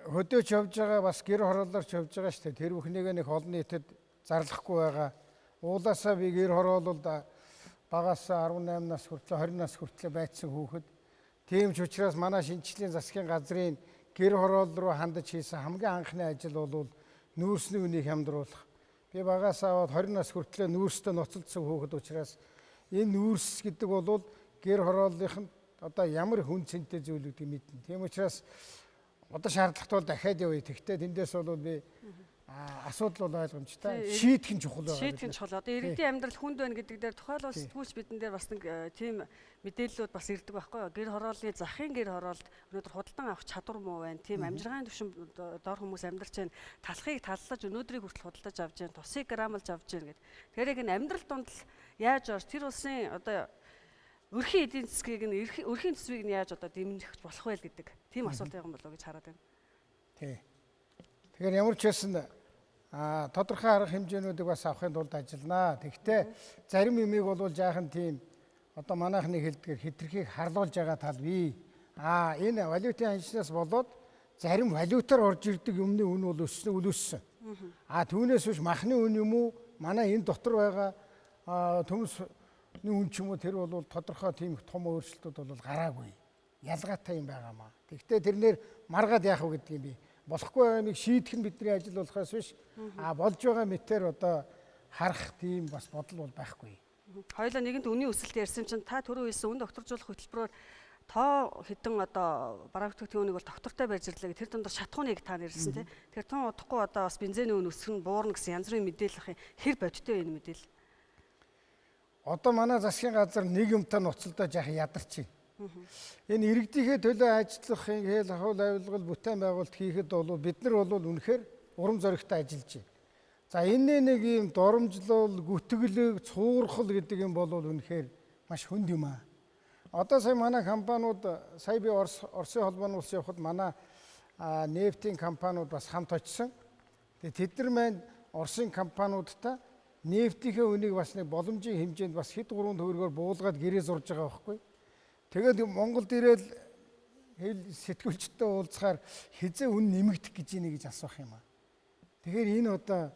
хөдөөч явж байгаа бас гэр хорооллоор ч явж байгаа шүү дээ. Тэр бүхнийг нэг олон нийтэд зарлахгүй байгаа. Уулаасаа би гэр хороололд багасаа 18 нас хүртэл 20 нас хүртэл байцсан хүүхэд. Тийм ч учраас манай шинжлэлийн засгийн газрын гэр хороол руу хандаж хийсэн хамгийн анхны ажил бол нүүрсний үнийг хямдруулах. Би багасаа аваад 20 нас хүртэл нүүрстэй ноцолдсон хүүхэд учраас энэ нүүрс гэдэг бол гэр хорооллынх нь одоо ямар хүн цэнтэй зүйл гэдгийг мэднэ. Тийм учраас одоо шаардлагатай бол дахиад явъя. Тэгтээ тэндээс бол би асуудал бол ойлгомжтой. Шийдэх нь чухал байгаа. Шийдэх нь чухал. Одоо иргэдийн амьдрал хүнд байна гэдэг дээр тухайлбал сэтгүүлч бидэн дээр бас нэг тийм мэдээллүүд бас ирдэг байхгүй юу? Гэр хорооллын захын гэр хороолд өнөөдөр худалдан авах чадвар муу байна. Тийм амжиргааны түвшин доор хүмүүс амьдарч байна. Талхыг таллаж өнөөдрийг хүртэл худалдаж авч байна. Тусыг грамлж авч байна гэдэг. Тэгэхээр яг энэ амьдрал донд л яаж орж тэр улсын одоо өрхийн эдийн засгийг нь өрхийн төсвийг нь яаж одоо дэмжих болох вэ гэдэг тийм асуулт байгаа юм болов уу гэж хараад байна. Тий. Тэгэхээр ямар ч байсан тодорхой арга хэмжээнүүдийг бас авахын тулд ажилланаа. Тэгвэл зарим юмыг бол жаахан тийм одоо манайхны хэлдгээр хитрхийг харлуулж байгаа тал бий. Энэ валютын анчнаас болоод зарим валютаар орж ирдэг юмны үн бол өссөн. Түүнээс биш махны үн юм уу? Манай энэ дотор байгаа төмсний үн ч юм уу тэр бол тодорхой тийм том өөрчлөлтүүд бол гараагүй. Ялгаатай юм байгаамаа. Тэгвэл тэрнэр маргаад яах вэ гэдгийг би болохгүй байгааг шийдэх нь бидний ажил болохоос биш болж байгаа мэтэр одоо харах тийм бас бодол бол байхгүй. Хоёулаа нэгэнт үнийн өсөлт ярьсан чинь та түрүү хэлсэн үн докторжуулах хөтөлбөрөөр тоо хэдэн одоо бараа бүтээгдэхүүн үнийг бол доктортой барьж ирлээ гэх тэр дундаа шатхууныг та нэрлсэн тийм. Тэгэхээр тун удахгүй одоо бас бензиний үн өсөх нь буурна гэсэн янз бүрийн мэдээлэл ахын хэр бодиттой энэ мэдээлэл. Одоо манай засгийн газар нэг юмтай ноцолдож яах ядарч байна. Энэ иргэдийнхээ төлөө ажиллахын хэл хавь авилгал бүтээн байгуулалт хийхэд бол бид нар бол үнэхээр урам зоригтой ажиллаж байна. За энэ нэг юм доромжлол, гүтгэлэг, цуурхал гэдэг юм бол үнэхээр маш хүнд юм аа. Одоо сая манай компаниуд сая би Оросын холбооны улс явахад манай нефтийн компаниуд бас хамт очсон. Тэгээд тэд нар маань Оросын компаниудтай нефтийнхээ үнийг бас нэг боломжийн хэмжээнд бас хэд 3 төгрөгөөр буулгаад гэрээ зурж байгаа байхгүй. Тэгээд Монголд ирээд сэтгүүлчтэй уулзахаар хизээ үн нэмэгдэх гэж ийнэ гэж асуух юм аа. Тэгэхээр энэ одоо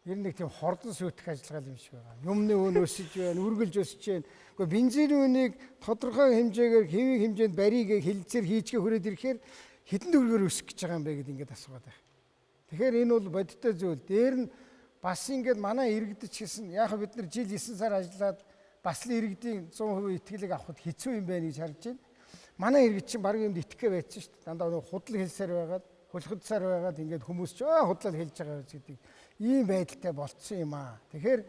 ер нь нэг тийм хордон сүйтгэх ажиллагаа юм шиг байгаа. Юмны үн өсөж байна, үргэлж өсөж байна. Гэхдээ бензиний үнийг тодорхой хэмжээгээр хэвийн хэмжээнд барийг хилцээр хийчгээ хүрээд ирэхээр хэдэн төгрөгөөр өсөх гэж байгаа юм бэ гэдээ ингээд асуугаад байна. Тэгэхээр энэ бол бодиттой зүйл. Дээр нь бас ингээд манай иргэдэж гэсэн яг бид нар жил 9 сар ажиллаад бас л иргэдийн 100% итгэлийг авахд хэцүү юм байна гэж харж байна. Манай иргэд чинь баг юмд итгэхэ байсан шүү дээ. Дандаа худал хэлсээр байгаад, хулхадсаар байгаад ингээд хүмүүс ч худлал хэлж байгаа гэдэг ийм байдалтай болцсон юм аа. Тэгэхээр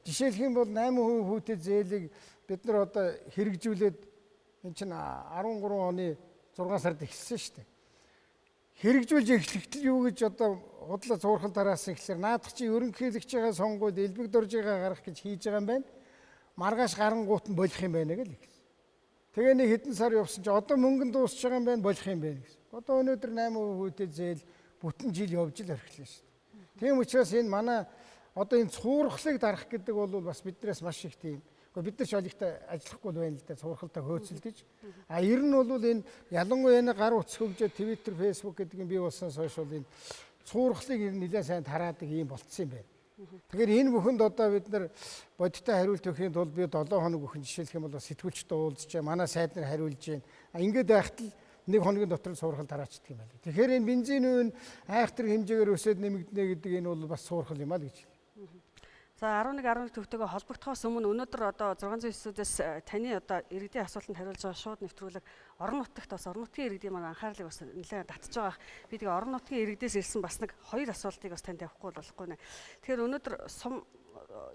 жишээлх юм бол 8% хүүтэй зээлийг бид нар одоо хэрэгжүүлээд энэ чинь 13 оны 6 сард эхэлсэн шүү дээ. Хэрэгжүүлж эхлэхдээ юу гэж одоо худлаа зуурхал дараасан гэхэлэр наадах чи ерөнхийлөгчийн сонгуульд элбэг доржигаа гарах гэж хийж байгаа юм байна. Маргааш гарангуут нь болох юм байна гэл гэсэн. Тэгээ нэг хэдэн сар явсан чи одоо мөнгөнд дуусч байгаа юм байна болох юм байна гэсэн. Одоо өнөөдөр 8% хүүтэй зээл бүтэн жил явж л орхилоо шүү дээ. Тийм учраас энэ манай одоо энэ цуурхлыг дарах гэдэг бол бас биднээс маш их тийм. Бид нар ч олигтой ажиллахгүй байна л да цуурхалтай хөөцөлдөж. Ер нь бол энэ ялангуяа энэ гар утас хөгжөөд Twitter, Facebook гэдэг юм бий болсон сошиал бол энэ цуурхлыг ер нь нэлээд сайн тараадаг юм болцсон юм байна. Тэгэхээр энэ бүхэнд одоо бид нар бодиттой хариулт өгөхийн тулд би 7 хоног өгөн жишээлх юм бол сэтгүүлчтэй уулзж, манай сайд нар хариулж байна. Ингээд байхад л нэг хоногийн дотор цуурхал тараачдаг юм байна. Тэгэхээр энэ бензиний үн айхтар хэмжээгээр өсөд нэмэгдэнэ гэдэг энэ бол бас цуурхал юм аа гэж. За 11 төвтэйгээ холбогдохоос өмнө өнөөдөр одоо 609-өөс таны одоо иргэдийн асуултанд хариулж байгаа шууд нэвтрүүлэг орон нутагт бас орон нутгийн иргэдийн маань анхаарлыг бас нэлээд татж байгаа. Би тэгээ орон нутгийн иргэдээс ирсэн бас нэг 2 асуултыг бас танд явахгүй болохгүй нэ. Тэгэхээр өнөөдөр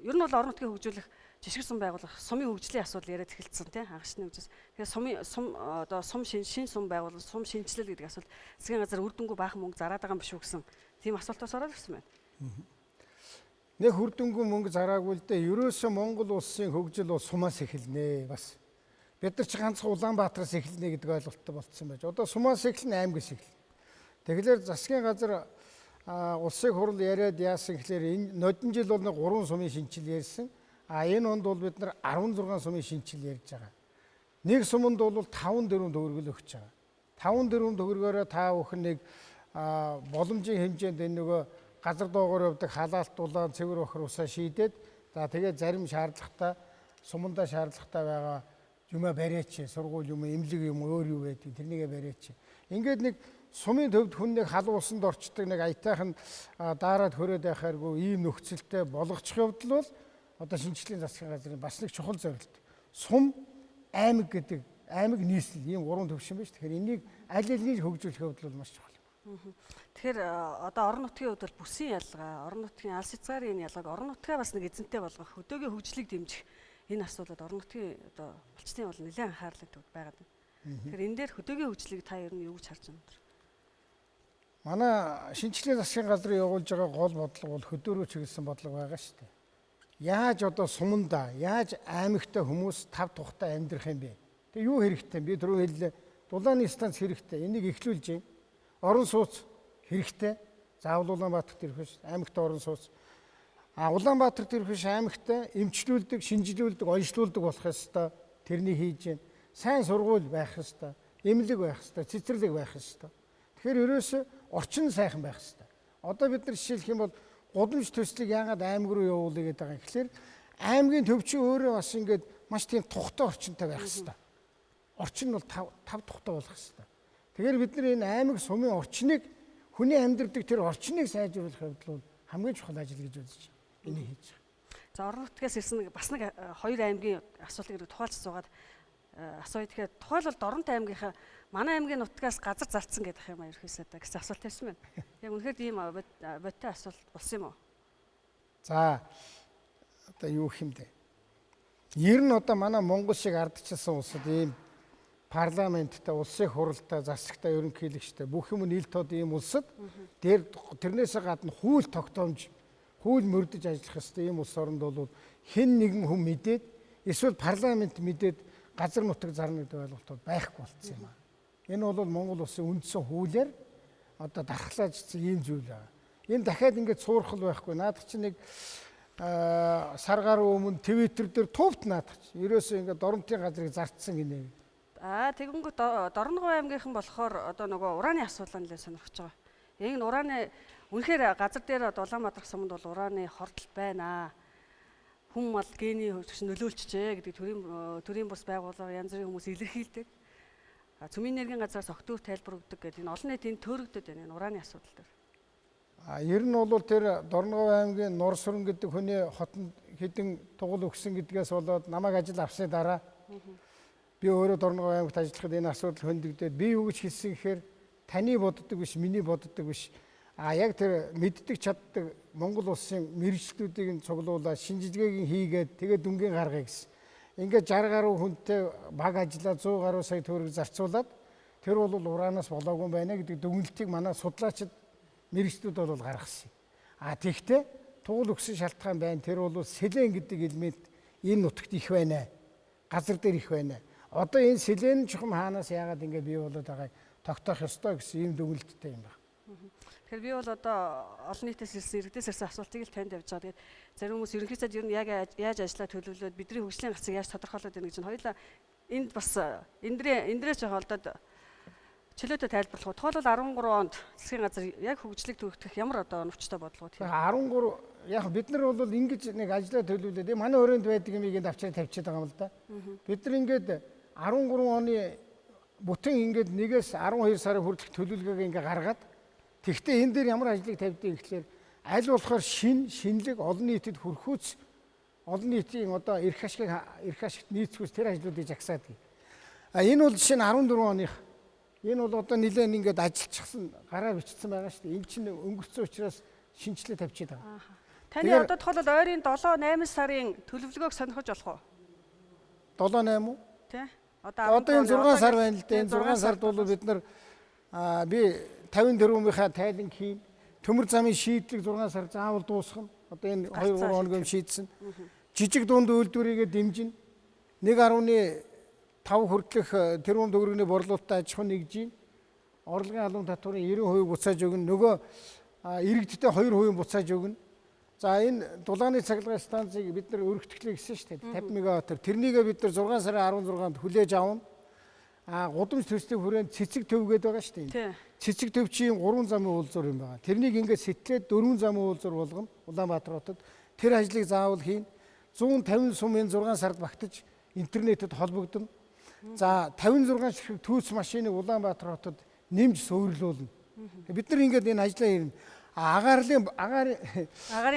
ер нь бол орон нутгийн хөгжүүлэх жишг сум байгуулах сумын хөгжлийн асуудал яриад эхэлсэн тийм хагашны хөгжөөс. Тэгэхээр сум шин сум байгуулах сум шинжилэл гэдэг асуулт засгийн газар үр дүнгүй баахан мөнгө зараад байгаа юм биш үү гэсэн тийм асуултаас ороод ирсэн байна. Нэг хүрдэнгүй мөнгө зараагүй л дээ. Ерөөсөө Монгол улсын хөгжил бол сумаас эхэлнэ. Бас бид нар ч ганцхан Улаанбаатараас эхэлнэ гэдэг ойлголттой болцсон байж. Одоо сумаас эхэлнэ, аймагаас эхэлнэ. Тэгэхээр засгийн газар улсын хурал яриад яасан гэхээр энэ нодон жил бол 3 сумын шинжил ярьсан. Энэ онд бол бид нар 16 сумын шинжил ярьж байгаа. Нэг суманд бол 5 дөрвөн төгрөгөл өгч байгаа. 5 дөрвөн төгрөгөөрөө та бүхэн нэг боломжийн хэмжээнд энэ нөгөө газар доогоор явдаг халаалт улаан цэвэр бохор усаа шийдээд за тэгээд зарим шаардлагатай сумандаа шаардлагатай байгаа юмаа бариач, сургууль юм, эмнэлэг юм, өөр юу байдаг тэрнийгээ бариач. Ингээд нэг сумын төвд хүн нэг халуун усанд орчдөг нэг аятайхан даарад хөрөөд байхааргүй ийм нөхцөлтэй болгочих явдал бол одоо шинжлэлийн засгийн газрын бас нэг чухал зорилт. Сум аймаг гэдэг аймаг нийслэл ийм 3 төвшин байна шүү. Тэгэхээр энийг аль алийг хөгжүүлэх явдал бол маш чухал. Тэгэхээр одоо орон нутгийн хувьд бол бүсийн ялгаа, орон нутгийн алс хязгаарын энэ ялгааг орон нутгаа бас нэг эзэнтэй болгох, хөдөөгийн хөгжлийг дэмжих энэ асуудлууд орон нутгийн одоо булчны бол нэлээд анхаарлыг төвд байгаад байна. Тэгэхээр энэ дээр хөдөөгийн хөгжлийг та ер нь юу гэж харж байна? Манай шинжлэлийн засгийн газрын явуулж байгаа гол бодлого бол хөдөөрөө чиглэсэн бодлого байгаа шүү дээ. Яаж одоо суманда, яаж аймагтай хүмүүс тав тухтай амьдрах юм бэ? Тэгээ юу хэрэгтэй? Би түрүү хэллээ. Дулааны станц хэрэгтэй. Энийг эхлүүлж юм. Орон сууц хэрэгтэй. Заавал Улаанбаатарт ирэх биш, аймагт орон сууц. Улаанбаатарт ирэх биш, аймагт эмчлүүлдэг, шинжилүүлдэг, онцлуулдаг болох ёстой. Тэрнийг хийж гэн. Сайн сургууль байх ёстой. Эмнэлэг байх ёстой, цэцэрлэг байх ёстой. Тэгэхээр ерөөсөө орчин сайхан байх ёстой. Одоо бид нар жишээлх юм бол гудамж төслийг яагаад аймаг руу явуулъя гэдэг байгаа юм. Тэгэхээр аймгийн төвчин өөрөө бас ингээд маш тийм тухтай орчинтай байх ёстой. Орчин нь бол тав тухтай болох ёстой. Тэгэхээр бид нар энэ аймаг сумын орчныг хүний амьдардаг тэр орчныг сайжруулах явдал бол хамгийн чухал ажил гэж үзэж байна. Энийг хийж байгаа. За орон нутгаас ирсэн бас нэг 2 аймгийн асуултыг тухайлж суугаад асууя. Тэгэхээр тухайлбал Дорнот аймгийнхаа манай аймгийн нутгаас газар зарцсан гэдэг юм ерөөсөө гэсэн асуулт тавьсан байна. Яг үнэхээр ийм бодтой асуулт болсон юм уу? За одоо юу юм бэ? Ер нь одоо манай Монгол шиг ардчилсан улсад ийм парламенттай, улсын хуралтай, засагтай, ерөнхийлөгчтэй бүх юм нийл тод ийм улсад тэрнээсээ гадна хууль тогтоомж, хууль мөрдөж ажиллах ёстой ийм улс оронд бол хэн нэгэн хүн мэдээд эсвэл парламент мэдээд газар нутаг зарна гэдэг ойлголт байхгүй болцсон юм аа. Энэ бол Монгол улсын үндсэн хуулиар одоо дархлаажсан ийм зүйл байна. Энэ дахиад ингэж суурхал байхгүй. Наадах чинь нэг сар гаруй өмнө Твиттер дээр тувт наадах чинь ерөөсөө ингэ Дорнотын газрыг зарцсан гинэ. Тэгэнгүүт Дорногов аймгийнхан болохоор одоо нөгөө урааны асуудал нэлээд сонирхож байгаа. Яг энэ урааны үнэхээр газар дээр Улаанбаатар суманд бол урааны хордол байна. Хүм мал гений хөгжиж нөлөөлчихжээ гэдэг төрийн бус байгууллага янз бүрийн хүмүүс илэрхийлдэг. Цөмийн энергийн газраас огтур тайлбар өгдөг гэдэг энэ олон нийтийн төөрөгдөд байна энэ урааны асуудал дээр. Ер нь бол тэр Дорногов аймгийн Нурсүрэн гэдэг хүний хотод хэдэн тугал өгсөн гэдгээс болоод намайг ажил авсны дараа би өөрөө Дорногов аймагт ажиллахад энэ асуудал хөндөгдөөд би юу гэж хэлсэн гэхээр таны боддог биш, миний боддог биш. Яг тэр мэддэг чаддаг Монгол улсын мэрэгчлүүдийг цуглуулаад шинжилгээг хийгээд тэгээд дүнгийн гаргая гэсэн. Ингээд 60 гаруй хүнтэй баг ажиллаад 100 гаруй сая төгрөг зарцуулаад тэр бол ураанаас болоогүй байна гэдэг дүгнэлтийг манай судлаачид мэрэгчлүүд бол гаргасан. Тэгтээ тугал өгсөн шалтгаан байна. Тэр бол селен гэдэг элемент энэ нутагт их байна. Газар дээр их байна. Одоо энэ селен чухам хаанаас яагаад ингэ бий болоод байгааг тогтоох ёстой гэсэн ийм дүгнэлттэй юм байна. Тэгэхээр би бол одоо олон нийтээс ирсэн иргэдээс ирсэн асуултыг л танд явж байгаа. Тэгээд зарим хүмүүс ерөнхийдөө ер нь яг яаж ажиллаа төлөвлөөд бидний хөгжлийн гарцыг яаж тодорхойлоод байна гэж нь хоёулаа энд бас эндрээс жоо холдоод чөлөөтэй тайлбарлах уу. Тухайлбал 13 онд засгийн газар яг хөгжлийг төвөгдөх ямар одоо оновчтой бодлого тийм. 13 яг бид нар бол ингэж нэг ажиллаа төлөвлөөд манай өрөөнд байдаг юмыг энд авчираа тавьчихад байгаа юм л да. Бид нар ингээд 13 оны бүтэн ингээд 1-ээс 12 сарын хүртэлх төлөвлөгөөг ингээд гаргаад тэгтээ энэ дээр ямар ажлыг тавьдгийг гэхлээр аль болохоор шинэлэг олон нийтэд хүрхүүц олон нийтийн одоо эрх ашигт нийцхүүс тэр ажлуудыг жагсаад гээ. Энэ бол жишээ нь 14 оных энэ бол одоо нэлээд ингээд ажиллчихсан гараа бичсэн байгаа шүү дээ. Энэ чинь өнгөрцөн учраас шинжилгээ тавьчихад байгаа. Таны одоо тухайлбал ойрын 7-8 сарын төлөвлөгөөг сонирхож болох уу? 7-8 уу? Тий. Одоо энэ 6 сар байна л дээ. Энэ 6 сард бол бид нар би 54-ийнхаа тайлан хийн. Төмөр замын шийдлэг 6 сар заавал дуусгана. Одоо энэ 2-3 хоног шийдсэн. Жижиг дунд үйлдвэрийгээ дэмжинэ. 1.5 хүртэлх тэрбум төгрөгийн борлуулалтад аж ахуй нэгжийн орлогын албан татварын 90% буцааж өгнө. Нөгөө иргэдтэй 2% буцааж өгнө. За энэ дулааны цахилгаан станцыг бид нар өргөтгөлээ гэсэн шүү дээ. 50 мегаваттаар. Тэрнийгээ бид нар 6 сарын 16-нд хүлээж авна. Гудамж төслийн хүрээнд цэцэг төв гээд байгаа шүү дээ. Цэцэг төвчийн 3 замын уулзуур юм байгаа. Тэрнийг ингээд сэтлээд 4 замын уулзуур болгоно Улаанбаатар хотод. Тэр ажлыг заавал хийн. 150 сум энэ 6 сард багтаж интернетэд холбогдно. За 56 ширхэг түүс машиныг Улаанбаатар хотод нэмж суурилуулна. Бид нар ингээд энэ ажлаа ирнэ. Агаарын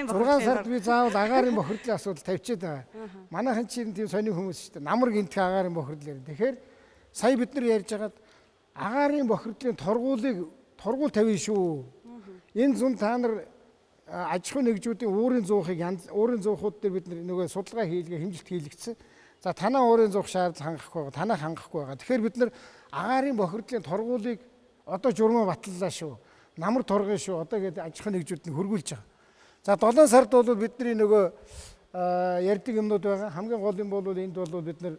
6 сард би заавал агаарын бохирдлын асуудал тавьчихэд байгаа. Манайхан чинь тийм сони хүмүүс шүү дээ. Намар гинтгэ агаарын бохирдол ярина. Тэгэхээр сая бид нар ярьж байгаад агаарын бохирдлын торгуул тавина шүү. Энэ зүүн та нар аж ахуй нэгжүүдийн уурын зуухууд дээр бид нөгөө судалгаа хийлгээ хэмжилт хийлгэсэн. За танаа уурын зуух шаардлага хангахгүй байгаа. Танаа хангахгүй байгаа. Тэгэхээр бид нар агаарын бохирдлын торгуулийг одоо журмаа батллаа шүү. Намар торгоно шүү. Одоо гээд аж ахуй нэгжүүд нь хөргүүлж байгаа. За 7 сард бол бидний нөгөө ярьдаг юмнууд байгаа. Хамгийн гол юм бол энд бол бид нар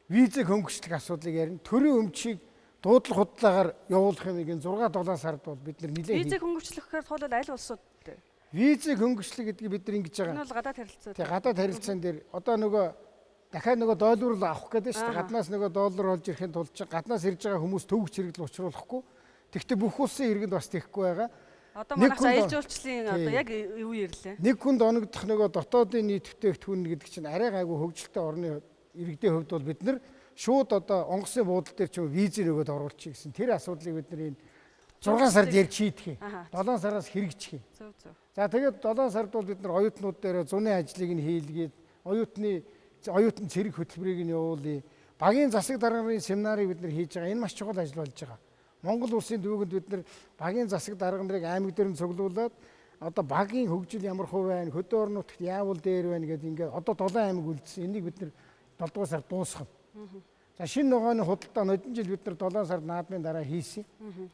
визэг хөнгөчлөх асуудлыг ярина. Төрийн өмчийг дуудлага худлаагаар явуулах юм ин 6-7 сард бол бид нар нэлээд визэг хөнгөчлөхөөр тул аль улсууд визэг хөнгөчлөх гэдгийг бид нар ингэж байгаа. Энэ бол гадаад харилцаа. Тэг гадаад харилцаан дээр одоо нөгөө дахиад нөгөө доллар авах гэдэг шүү дээ. Гаднаас нөгөө доллар олж ирэхин тулд гаднаас ирж байгаа хүмүүс төвөгч хэрэглэл учруулахгүй. Тэгвэл бүх улсын иргэнд бас тэхгүй байгаа. Одоо манайх аялал жуулчлалын одоо яг юу ирлээ. Нэг хүнд оногдох нөгөө дотоодын нийт бүтээгдэхүүн гэдэг чинь арай гайгүй хөгжилтэй орны иргэдийн хувьд бол бид нар шууд одоо онгоцны буудал дээр ч визээ нөгөөд оруулчих гэсэн тэр асуудлыг бид нар энэ 6 сард ярьж шийдэх. 7 сараас хэрэгжих. За тэгээд 7 сард бол бид нар оюутнууд дээр зуны ажлыг нь хийлгээд оюутны цэрэг хөтөлбөрийг нь явуулъя. Багийн засаг дарганы семинарыг бид нар хийж байгаа. Энэ маш чухал ажил болж байгаа. Монгол улсын дүүгэнд бид нар багийн засаг дарга нарыг аймаг дээр нь цуглуулад одоо багийн хөгжил ямар хувь байна, хөдөө орон нутагт яавал дээр байна гэдэг ингээд одоо 7 аймаг үлдсэн. Энийг бид нар 7 дугаар сард дуусгана. За шинэ ногооны худалдаа нодон жил бид нар 7 сард наадмын дараа хийсэн.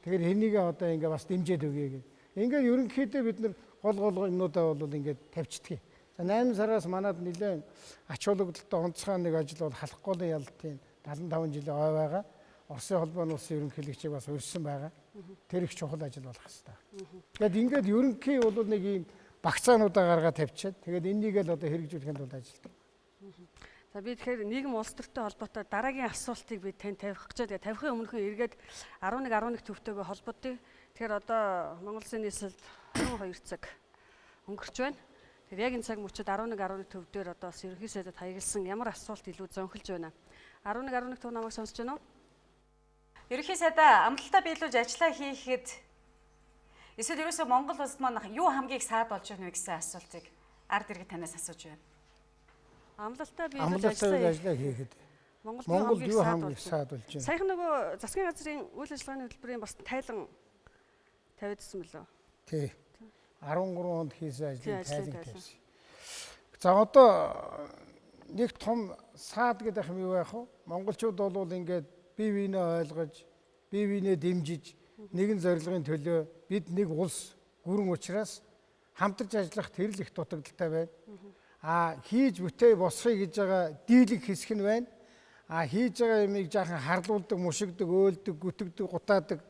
Тэгэхээр энийгээ одоо ингээд бас дэмжиж өгье гэх. Ингээд ерөнхийдөө бид нар гол юмнуудаа бол ингээд тавьчихдаг. За 8 сараас манад нэлээд ач холбогдолтой онцгой нэг ажил бол халах голын ялалтын 75 жилийн ой байгаа. Оросын холбооны улсын ерөнхийлөгчийг бас урьдсан байгаа. Тэр их чухал ажил болох хэрэгтэй. Тэгэд ингээд ерөнхий бол нэг ийм багцаануудаа гаргаад тавьчихад тэгээд энийгээ л одоо хэрэгжүүлэхэд бол ажилтдаг. За би тэгэхээр нийгэм улс төртэй холбоотой дараагийн асуултыг би тань тавих гэж байгаа. Тавихын өмнөхөн эргээд 11 төвтэйгээ холбодъё. Тэгэхээр одоо Монгол Улсын нийслэлд 12 цаг өнгөрч байна. Тэгэхээр яг энэ цаг мөчид 11 төв дээр одоо ерөнхий сайдад хаягдсан ямар асуулт илүү зөнхөлж байна. 11 төв намайг сонсож байна уу? Ерөнхий сайдаа амлалтаа биелүүлж ажиллаа хийхэд эсвэл ерөөсөө Монгол улсад маань юу хамгийн их саад болж байна вэ гэсэн асуултыг ард иргэд танаас асууж байна. Амлалтаа биелүүлж ажиллаа хийхэд Монгол юу хамгийн их саад болж байна. Саяхан нөгөө засгийн газрын үйл ажиллагааны хөтөлбөрийн бас тайлан тавьдсан мөлөө. Тий. 13 онд хийсэн ажлыг тайлан тавьсан. За одоо нэг том саад гэдэг юм юу байх вэ? Монголчууд бол ингээд бие биенээ ойлгож, бие биенээ дэмжиж, нэгэн зорилгын төлөө бид нэг улс гүрэн учраас хамтарч ажиллах тэрл их дутагдaltaй байна. Хийж бүтээ босхыг гэж байгаа дийлэг хэсэг нь байна. Хийж байгаа юмыг жаахан харлуулдаг, мушигдаг, өөлдөг, гүтгдэг, гутаадаг,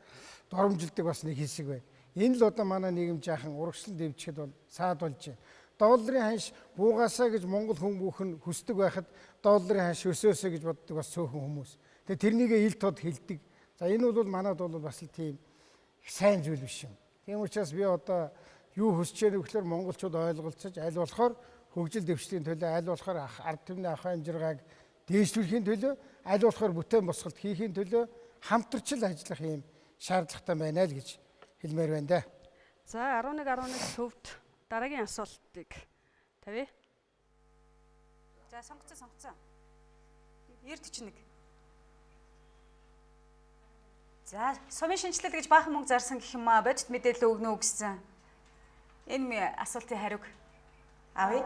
доромжилдаг бас нэг хэсэг байна. Энэ л одоо манай нийгэм жаахан урагшлан дэвжихэд бол саад болж байна. Долларын ханш буугаасаа гэж Монгол хүн бүхэн хүсдэг байхад долларын ханш өсөөсөө гэж боддог бас цөөхөн хүмүүс. Тэгээ тэрнийгээ ил тод хэлдэг. За энэ бол манад бол бас л тийм сайн зүйл биш юм. Тийм учраас би одоо юу хүсэж байгаа вэ гэхээр монголчууд ойлголцож аль болохоор хөгжил дэвшлийн төлөө, аль болохоор ард түмний ах амжиргааг дээшлүүлэхийн төлөө, аль болохоор бүтээн босголт хийхийн төлөө хамтарч ажиллах юм шаардлагатай байна л гэж хэлмээр байна да. За 11 төвд дараагийн асуултыг тавья. За сонгоцсон. 941. За сумын шинжилэл гэж баахан мөнгө зарсан гэх юм аа бодит мэдээлэл өгнө үү гэсэн. Энэ асуултын хариуг авъя.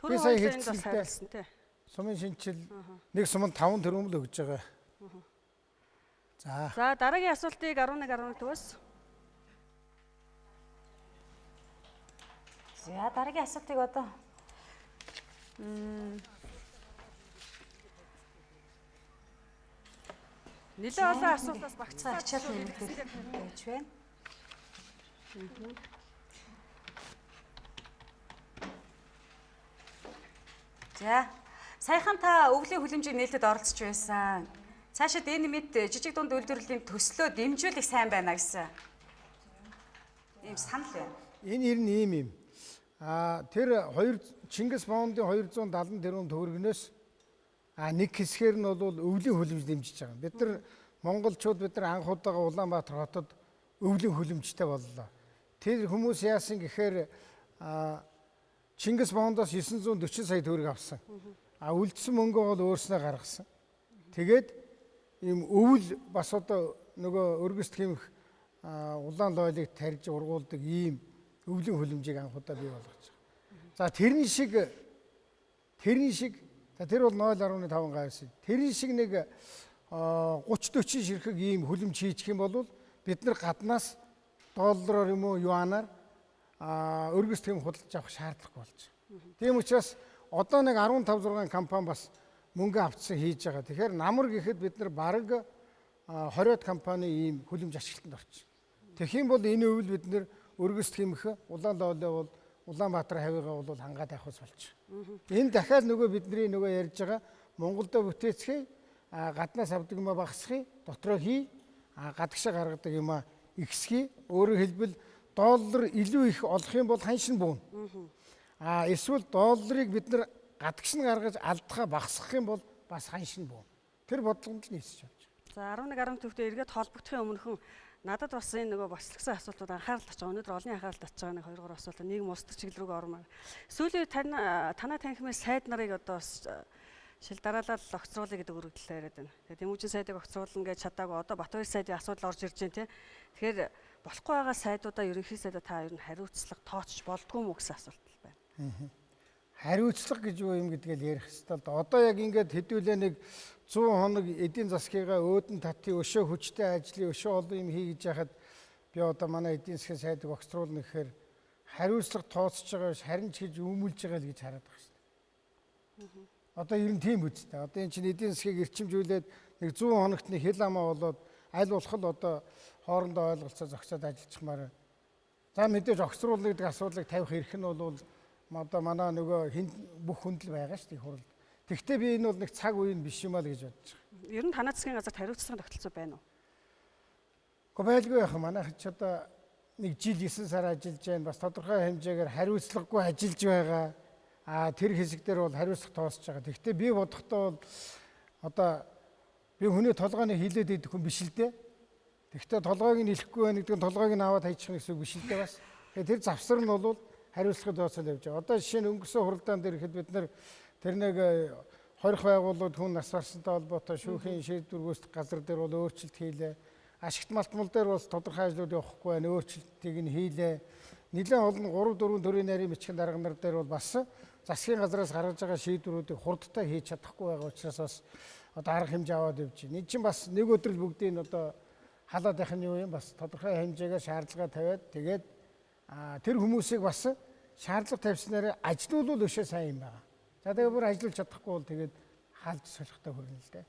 Би сая хэлсэн. Сумын шинжил нэг суманд 5 төгрөг л өгж байгаа. За дараагийн асуултыг 11 төвөөс. За дараагийн асуултыг одоо нэлээд олон асуултаас багцсан ачаал нэмэгдүүлж байна. За, саяхан та өвлийн хүлэмжийн нээлтэд оролцож байсан. Цаашид энэ мэд жижиг дунд үйлдвэрлэлийн төслөө дэмжүүлэх сайн байна гэсэн. Ийм санал байна. Энэ ер нь ийм юм. Тэр Чингис Боондын 270 тэрбум төгрөгнөөс нэг хэсгээр нь бол өвлийн хүлэмж дэмжиж байгаа. Бид нар монголчууд анх удаага Улаанбаатар хотод өвлийн хүлэмжтэй боллоо. Тэр хүмүүс яасан гэхээр Чингис Боондоос 940 сая төгрөг авсан. Үлдсэн мөнгөө бол өөрснөө гаргасан. Тэгээд ийм өвөл бас одоо нөгөө өргөст хэмэх улаан лойлыг тарьж ургуулдаг ийм өвлийн хүлэмжийг анх удаа бий болгож байгаа. За тэрний шиг тэр бол 0.5 гаус. Тэрний шиг нэг 30-40 ширхэг ийм хүлэмж хийчих юм бол бид нар гаднаас доллараар юм уу юанаар өргөст хэм худалдаж авах шаардлагагүй болж байна. Тийм учраас одоо нэг 15-6 компани бас мөнгө авцсан хийж байгаа. Тэгэхээр намар гэхэд бид нар бараг 20-од компани ийм хүлэмж ашиглалтанд орчих. Тэгэх юм бол энэ өвөл бид нар өргөст хэмэх улаан лоолой бол Улаанбаатар хавьяага бол хангаад авахс болж байгаа. Энэ дахиад нөгөө бидний нөгөө ярьж байгаа Монголдо бүтээцгий гаднаас авдаг юм багасхий дотроо хий гадагшаа гаргадаг юм ихсхий өөрөөр хэлбэл доллар илүү их олох юм бол ханшин буун. Эсвэл долларыг бид нар гадагш нь гаргаж алдхаа багасгах юм бол бас ханшин буун. Тэр бодлогод л нийсэж байна. За 11 төвтэй эргээд холбогдохын өмнөхөн надад бас энэ нөгөө бослогсон асуултууд анхаарал татж байгаа. Өнөөдөр олонний анхаарал татж байгаа нэг 2-3 асуулт. Нэг улс төр чиглэл рүү ормоор. Сүүлийн танай танхимын сайд нарыг одоо шил дараалал огцруулъя гэдэг өргөдлөө яриад байна. Тэгээд Тэмүүжин сайдыг огцруулна гэж чадаагүй. Одоо Батбаяр сайдын асуудал орж ирж байна тий. Тэгэхээр болохгүй байгаа сайдуудаа ерөнхий сайдаа та ер нь хариуцлага тооцож болдгүй мүү гэсэн асуулт байна. Хариуцлага гэж юу юм гэдгийг ярих хэрэгтэй. Одоо яг ингээд хэдүүлээ нэг 100 хоног эдийн засгийгаа өөдөн татын өшөө хүчтэй ажлын өшөө олон юм хийгэж яхад би одоо манай эдийн засгийн сайдыг огцруулна гэхээр хариуцлага тооцож байгаа биш харин ч гэж өмүүлж байгаа л гэж хараад байгаа шүү дээ. Одоо ер нь тийм үстэй. Одоо энэ чинь эдийн засгийг эрчимжүүлээд нэг 100 хоногт нэг хэл амаа болоод аль болох л одоо хоорондоо ойлголцоо зогсоод ажиллachмаар. За мэдээж огцруулна гэдэг асуудлыг тавих эрх нь бол одоо манай нөгөө бүх хүндэл байгаа шүү дээ хурал. Тэгвэл би энэ бол нэг цаг үеийн биш юм аа л гэж бодож байгаа. Ер нь танай засгийн газарт хариуцлагын тогтолцоо байна уу? Гэхдээ байлгүй яах юм. Манайх ч одоо нэг жил 9 сар ажиллаж байна. Бас тодорхой хэмжээгээр хариуцлагагүй ажиллаж байгаа. Тэр хэсэг дээр бол хариуцлага тооцож байгаа. Тэгвэл би бодохдоо бол одоо би хүний толгойн хилээд идэх хүн биш л дээ. Тэгвэл толгойг нь хэлэхгүй байх гэдэг нь толгойг нь аваад хайчих гэсэн үг биш л дээ бас. Тэгэхээр тэр завсар нь бол хариуцлагын тооцол явж байгаа. Одоо жишээ нь өнгөрсөн хуралдаан дээр ихэд бид нар тэр нэг хорих байгууллагууд хүн нас барсантай холбоотой шүүхийн шийдвэр гүйцэтгэх газар дээр бол өөрчлөлт хийлээ. Ашигт малтмал дээр бас тодорхой ажлууд явахгүй байна. Өөрчлөлтийг нь хийлээ. Нэлээд олон 3-4 төрлийн нарийн бичгийн дарга нар дээр бол бас засгийн газраас гаргаж байгаа шийдвэрүүдийг хурдтай хийж чадахгүй байгаа учраас бас одоо арга хэмжээ аваад явж байна. Энэ чинь бас нэг өдөр л бүгдийг одоо халаад байх нь юу юм бас тодорхой хэмжээгээр шаардлага тавиад тэгээд тэр хүмүүсийг бас шаардлага тавьснараа ажилуулвал өшөө сайн юм байна. За тэгээ бүр ажиллаж чадахгүй бол тэгээд хаалж солихтой хүрнэ л дээ.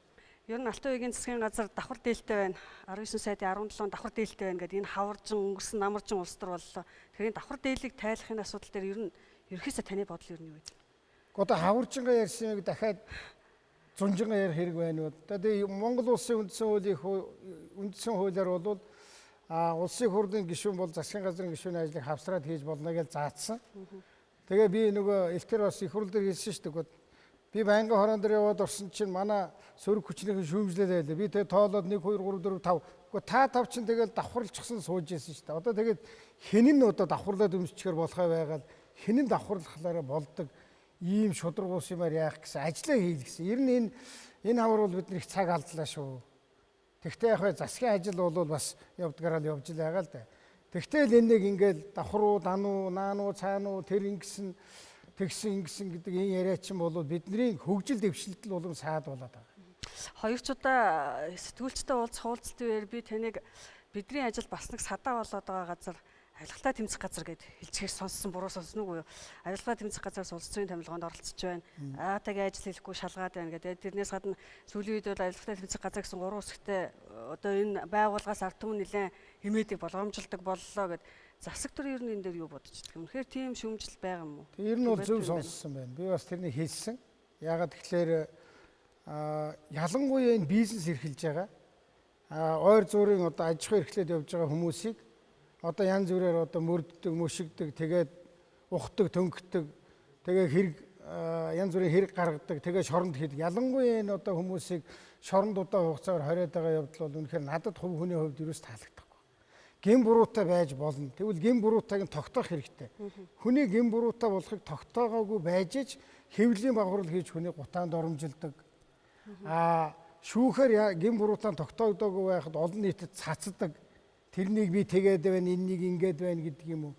Ер нь Алтан уугийн засгийн газар давхар дээлтэй байна. 19 сайдын 17 давхар дээлтэй байна гэдэг энэ хаваржин өнгөрсөн намаржин улс төр боллоо. Тэгэхээр давхар дээлийг тайлахын асуудал дээр ер нь ерөөсөө таны бодол ер нь юу вэ? Одоо хаваржингаа ярьсан юм дахиад зунжингаа ярих хэрэг байна уу? Тэгээд Монгол улсын үндсэн хуулиар бол улсын хурлын гишүүн бол засгийн газрын гишүүний ажлыг хавсраад хийж болно гэж заасан. Тэгээ би нөгөө элтер бас их хурл дээр хэлсэн шүү дээ. Би байнгын хорон дээр яваад орсон чинь манай сөрөг хүчнийхэн шүүмжлээд байлаа. Би тэгээ тоолоод 1 2 3 4 5. Гэхдээ та тав чинь тэгэл давхарлчихсан сууж ирсэн шүү дээ. Одоо тэгээд хэн нь одоо давхарлаад өмсчихээр болохоо байгаад хэн нь давхарлахлаараа болдог ийм шудраг ус юмар яах гэсэн ажлаа хийх гэсэн. Ер нь энэ хавар бол бидний цаг алдлаа шүү. Тэгтээ яг засгийн ажил бол бас явдгаараа л явж л байгаа л да. Тэгтэл энэ нэг ингээл давхруу, дануу, наануу, цаануу тэр ингэсэн гэдэг энэ яриа чинь бол бидний хөгжил дэвшилтэл улам саад болоод байгаа. Хоёрчудаа сэтгүүлчтэй уулзах уулзалтын үеэр би таныг бидний ажил бас нэг садаа болоод байгаа газар авилгалтай тэмцэх газар гэд хэлчихээр сонссон буруу сонссон уу юу? Авилгалтай тэмцэх газраас улс төрийн томилгоонд оролцож байна. ААТАгийн ажил хийхгүй шалгаад байна гэдэг. Тэрнээс гадна сүүлийн үед бол авилгалтай тэмцэх газар гэсэн 3 хэсэгтэй одоо энэ байгууллагаас ард түмэн нэлээд хэмээдэг болгоомжлдог боллоо гэд засаг төр ер нь энэ дээр юу бодож байгаа юм? Тэгэхээр тийм шүүмжил байгаа юм уу? Ер нь бол зөв сонссон байна. Би бас тэрнийг хэлсэн. Яагаад тэгэхээр ялангуяа энэ бизнес эрхэлж байгаа ойр зуурын одоо аж ахуй эрхлээд явж байгаа хүмүүсийг одоо янз бүрээр одоо мөрддөг, мөшигдөг, тэгээд ухдаг, төнгөдөг, тэгээ хэрэг янз бүрийн хэрэг гаргадаг, тэгээ шоронд хийдэг. Ялангуяа энэ одоо хүмүүсийг шоронд удаан хугацаагаар хориод байгаа явдал бол үнэхээр надад хувь хүний хувьд юус таалагдахгүй. Гин буруутай байж болно. Тэгвэл гин буруутайг нь тогтоох хэрэгтэй. Хүний гин буруутай болохыг тогтоогоогүй байж ч хэвлэлийн багварал хийж хүнийг гутаанд оромжилдог. Шүүхээр гин буруутаа тогтоогдоогүй байхад олон нийтэд цацдаг. Тэрнийг би тэгээд байна, энэнийг ингээд байна гэдэг юм уу.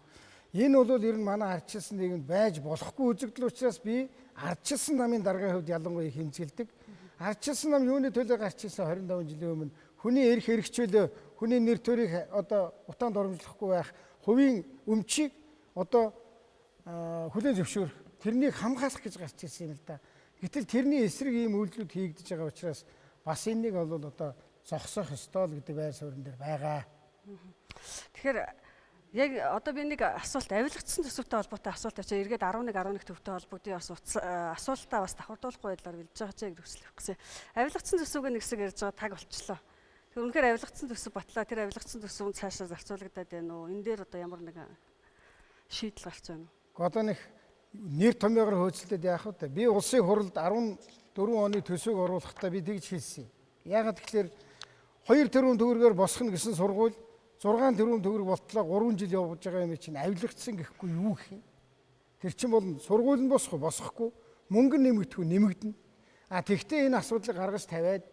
Энэ бол ер нь манай ардчилсан нийгэмд байж болохгүй үзэгдэл учраас би ардчилсан намын даргын хувьд ялангуяа хэмжгэлдэг. Ардчилсан нам юуны төлөө гарч ирсэн 25 жилийн өмнө хүний эрх хэрэгжүүлээ, хүний нэр төрийг одоо утаанд оромжлохгүй байх, хувийн өмчийг одоо хүлээн зөвшөөрөх, тэрнийг хамгаалах гэж гарч ирсэн юм л да. Гэтэл тэрний эсрэг ийм үйлдэлүүд хийгдэж байгаа учраас бас энийг бол одоо зогсоох ёстой л гэдэг байр суурин дээр байгаа. Тэгэхээр яг одоо би нэг асуулт авилгацсан төсөвтэй холбоотой асуулт авчаа эргээд 11 төвтэй холбогдсон бас асуултаа бас давхардуулахгүй байдлаар бэлдэж байгаа ч яг төслөх гэсэн. Авилгацсан төсөвгөө нэг хэсэг ярьж байгаа таг болчлоо. Тэр үнэхээр авилгацсан төсөв батлаа. Тэр авилгацсан төсөв цаашаа зарцуулагдаад байна уу? Энэ дээр одоо ямар нэгэн шийдэл гарч байна уу? Одоо нэг нэр томьёогоор хөөцөлдөд яах вэ? Би улсын хурлд 14 оны төсвийг оруулахдаа би тэгж хэлсэн. Яагаад тэгэхээр 2 тэрбум төгрөгөөр босгоно гэсэн сургууль 6 тэрбум төгрөг болтлоо 3 жил явж байгаа юм чинь авилгацсан гэхгүй юу гэх юм. Тэр чинь бол сургууль нь босохгүй, мөнгө нэмэгдэхгүй нэмэгдэнэ. Тэгтээ энэ асуудлыг гаргаж тавиад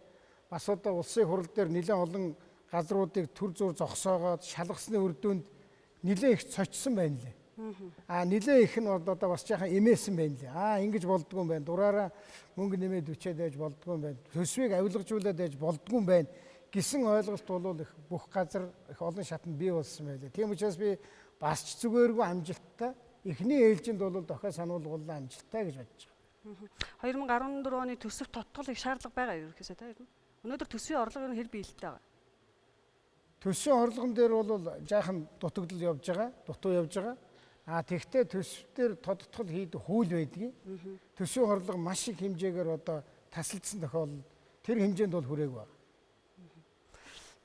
бас одоо улсын хурал дээр нэлээд олон газруудыг төр зур зогсоогоод шалгасны үр дүнд нэлээд их цочсон байна лээ. Нэлээд их нь одоо бас жаахан эмээсэн байна лээ. Ингэж болдгоо юм байна. Дураараа мөнгө нэмээд өчөөд байж болдгоо юм байна. Төсвийг авилгажуулаад байж болдгоо юм байна гэсэн ойлголт бол их бүх газар их олон шатнд бий болсон байлээ. Тийм учраас би бас ч зүгээргүй амжилттай эхний ээлжинд бол дохио сануулгууллаа амжилттай гэж бодож байгаа. 2014 оны төсөв тодтголыг шаардлага байгаа юу гэхээсээ та ер нь? Өнөөдөр төсвийн орлого ер нь хэр биелэлтэй байгаа? Төсвийн орлогон дээр бол жаахан дутагдал явж байгаа, дутуу явж байгаа. Тэгтээ төсвээр тодтгол хийдэг хууль байдгийг. Төсвийн орлого маш их хэмжээгээр одоо тасалдсан тохиолдолд тэр хэмжээнд бол хүрээгүй байна.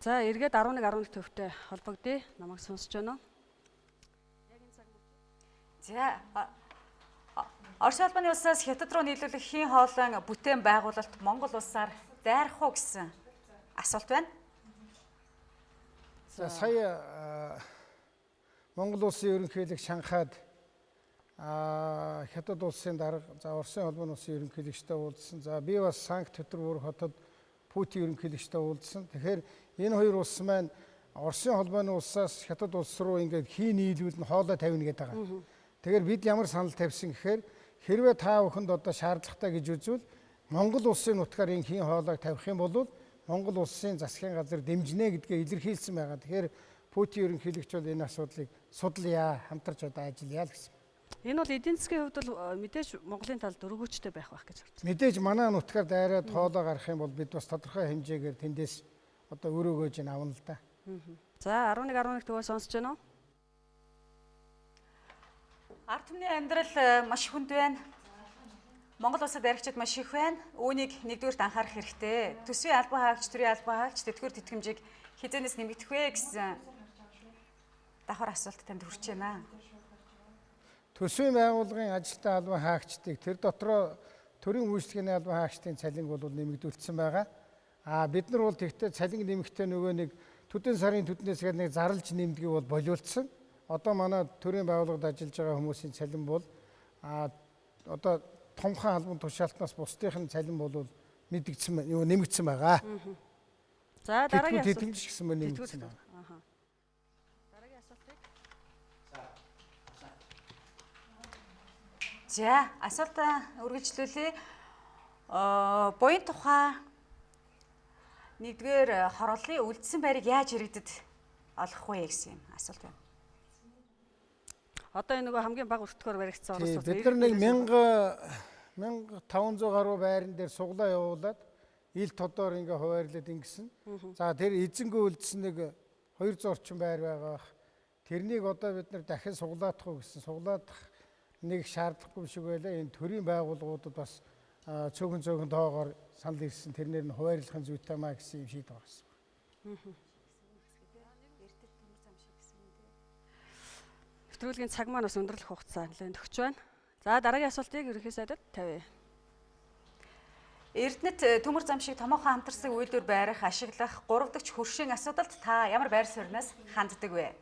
За эргээд 11 төвтэй холбогдъё. Намайг сонсож байна уу? Яг энэ цаг мөч. За Орос улбаны улсаас хятад руу нийлүүлэх хийн хоолойн бүтээн байгуулалт Монгол улсаар дайрах уу гэсэн асуулт байна. За сая Монгол улсын ерөнхийлөг Шанхайд хятад улсын дарга, за Оросын улбаны улсын ерөнхийлөгчтэй уулзсан. За би бас Санкт-Петербург хотод Путин ерөнхийлөгчтэй уулзсан. Тэгэхээр энэ хоёр улс маань Оросын холбооны улсаас хятад улс руу ингээд хийн нийлүүлэн хоолой тавина гэдэг байгаа. Тэгэхээр бид ямар санал тавьсан гэхээр хэрвээ та бүхэнд одоо шаардлагатай гэж үзвэл Монгол улсын нутгаар энэ хийн хоолойг тавих юм бол Монгол улсын засгийн газар дэмжинэ гэдгээ илэрхийлсэн байгаа. Тэгэхээр Путин ерөнхийлөгч бол энэ асуудлыг судлая, хамтарч одоо ажиллая л гэсэн. Энэ бол эдийн засгийн хувьд бол мэдээж Монголын талд өргөөжтэй байх гэж харагдсан. Мэдээж манай нутгаар дайраад хоолой гарах юм бол бид бас тодорхой хэмжээгээр тэндээс одоо өрөөгөөж авна л да. За 11 төвөө сонсож байна уу? Ард түмний амьдрал маш хүнд байна. Монгол улсад дайрагчид маш их байна. Үүнийг нэгдүгээрт анхаарах хэрэгтэй. Төсвийн албан хаагч, төрийн албан хаагч тэтгэвэр тэтгэмжийг хизээнээс нэмэгдэх вэ гэсэн давхар асуулт танд хүрч байна. Төсвийн байгууллагын ажилтны албан хаагчдыг тэр дотроо төрийн үйлчлэгээний албан хаагчдын цалин бол нэмэгдүүлсэн байгаа. Бид нар бол тэгтээ цалин нэмэхдээ нөгөө нэг төдийн сарын төднөөс гээд нэг зарлж нэмдгийг бол болиулсан. Одоо манай төрийн байгууллагад ажиллаж байгаа хүмүүсийн цалин бол одоо томхон албан тушаалтнаас бусдын цалин бол мэдэгдсэн нэмэгдсэн байгаа. За дараагийн асуулт. Тэтгэвч гэсэн мөн нэмэгдсэн байна. Дараагийн асуултыг. За асуултаа үргэлжлүүлье. Буян тухай нэгдүгээр хорооллын үлдсэн байрыг яаж иргэдэд олох вэ гэсэн юм асуулт байна. Одоо энэ нөгөө хамгийн бага өртгөөр баригдсан орос улс. Бид нар нэг 1500 гаруй байран дээр суглаа явуулаад ил тодоор ингээ хуваарлаад ингэсэн. За тэр эзэнгүй үлдсэн нэг 200 орчим байр байгаа. Тэрнийг одоо бид нар дахин суглаадах уу гэсэн. Суглаадах нэг шаардлагагүй шиг байлаа. Энэ төрийн байгууллагуудад бас цөөхөн тоогоор санал ирсэн. Тэрнэр нь хуваарлахын зүйтэй маа гэсэн юм шийдвэр гаргасан. Нэвтрүүлгийн цаг маань бас өндөрлөх хугацаа нэлээд өгч байна. За дараагийн асуултыг ерөнхий сайдад тавья. Эрдэнэт төмөр зам шиг томоохон хамтарсыг үйлдвэр байрах, ашиглах, гуравдагч хөршийн асуудалд та ямар байр сууринаас ханддаг вэ?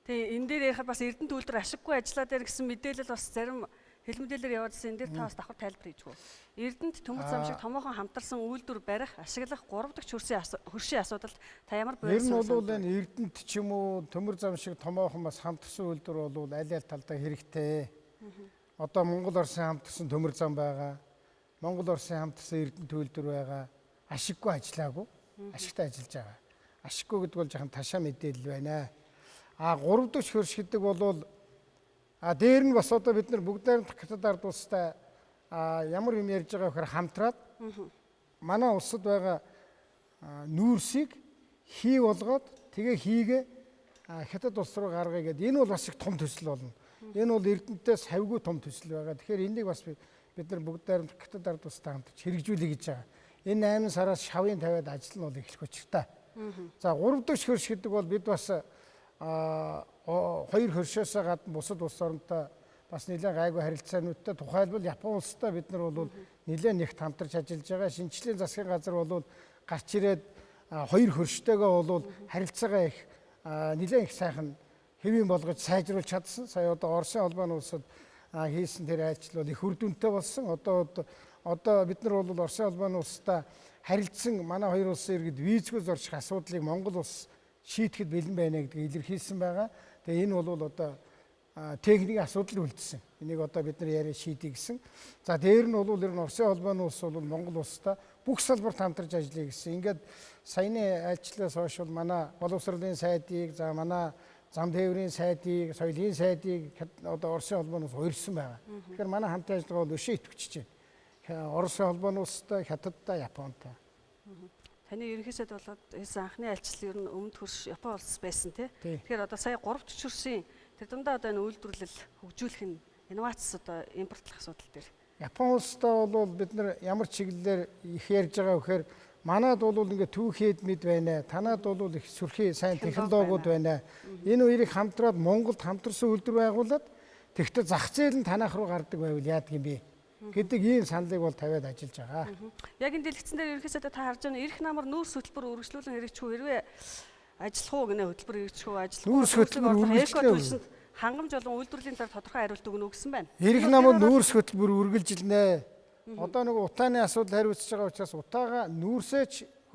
Тэгээ энэ дээр ярихад бас Эрдэнэт үйлдвэр ашиггүй ажиллаа дээр гэсэн мэдээлэл бас зарим хэл мэдээлэлээр яваадсан. Энэ дээр та бас давхар тайлбар хийж өгөө. Эрдэнэт төмөр зам шиг томоохон хамтарсан үйлдвэр барих, ашиглах, гуравдагч хөршийн асуудалд та ямар байр суурь? Ер нь бол ханддаг? энэ Эрдэнэт ч юм уу төмөр зам шиг томоохон бас хамтарсан үйлдвэр бол аль аль талдаа хэрэгтэй. Одоо Монгол Оросын хамтарсан төмөр зам байгаа. Монгол Оросын хамтарсан Эрдэнэт үйлдвэр байгаа. Ашиггүй ажиллаагүй. Ашигтай ажиллаж байгаа. Ашиггүй гэдэг бол жоохон ташаа мэдээлэл байна. Гурав дахь хөрш гэдэг бол дээр нь бас одоо бид нар бүгдээр хятад ард улстай ямар юм ярьж байгаа вэхээр хамтраад манай улсад байгаа нүүрсийг хий болгоод тэгээ хийгээ хятад улс руу гаргая гэдэг. Энэ бол бас их том төсөл болно. Энэ бол Эрдэнэтээс хавьгүй том төсөл байгаа. Тэгэхээр энийг бас бид нар бүгдээр хятад ард улстай хамтарч хэрэгжүүлэх гэж байгаа. Энэ 8 сараас шавын тавиад ажил нь бол эхлэх учиртай. За 3 дахь хөрш гэдэг бол бид бас хоёр хөршөөсөө гадна бусад улс оронтой бас нэлээд гайгүй харилцаануудтай тухайлбал Япон улстай бид нар бол нэлээд нэгт хамтарч ажиллаж байгаа. Шинжлэлийн засгийн газар бол гарч ирээд хоёр хөрштэйгээ бол харилцаагаа их нэлээд их сайхан хэвийн болгож сайжруулж чадсан. Сая одоо Оросын холбооны улсад хийсэн тэр ажил бол их үр дүнтэй болсон. Одоо бид нар бол Оросын холбооны улстай харилцсан манай хоёр улсын иргэд визгүй зорчих асуудлыг Монгол улс шийдэхэд бэлэн байна гэдгийг илэрхийлсэн байгаа. Тэгээ энэ бол одоо техникийн асуудал үлдсэн. Энийг одоо бид нар яриа шийдье гэсэн. За дээр нь бол ер нь Оросын холбооны улс бол Монгол улстай бүх салбарт хамтарч ажиллая гэсэн. Ингээд саяны альчлалаас хойш бол манай боловсролын сайдыг, за манай зам тээврийн сайдыг, соёлын сайдыг одоо Оросын холбооны улс урьдсан байгаа. Тэгэхээр манай хамтын ажиллагаа бол өшөө идэвхжиж байна. Оросын холбооны улстай, Хятадтай, Японтай. Таны ерөнхий сайд болоод хийсэн анхны альчлал ер нь өмнөд хөрш Япон улс байсан тий. Тэгэхээр одоо сая 3 дахь хөршийн тэр дундаа одоо энэ үйлдвэрлэл хөгжүүлэх нь инновац одоо импортлох асуудал дээр. Япон улстай бол бид нар ямар чиглэлээр их ярьж байгаа вэхээр манад бол ингээд түүхэд мэд байна. Танад бол их сүрхий сайн технологиуд байна. Энэ хоёрыг хамтраад Монголд хамтарсан үйлдвэр байгуулад тэгтээ зах зээл нь танах руу гардаг байвал яадаг юм бэ гэдэг ийм саналыг бол тавиад ажиллаж байгаа. Яг энэ дэлгэцэн дээр ерөнхийдөө та харж байгаа эрх намар нүүрс хөтөлбөр үргэлжлүүлэн хэрэгжих үү хэрвээ ажиллах уу гэнэ хөтөлбөр хэрэгжих үү ажиллах уу? Нүүрс хөтөлбөр үргэлжлүүлнэ. Хангамж болон үйлдвэрлэлийн талаар тодорхой хариулт өгнө гэсэн байна. Эрх намар нүүрс хөтөлбөр үргэлжилнэ. Одоо нэг утааны асуудал хариуцж байгаа учраас утаага нүүрсээч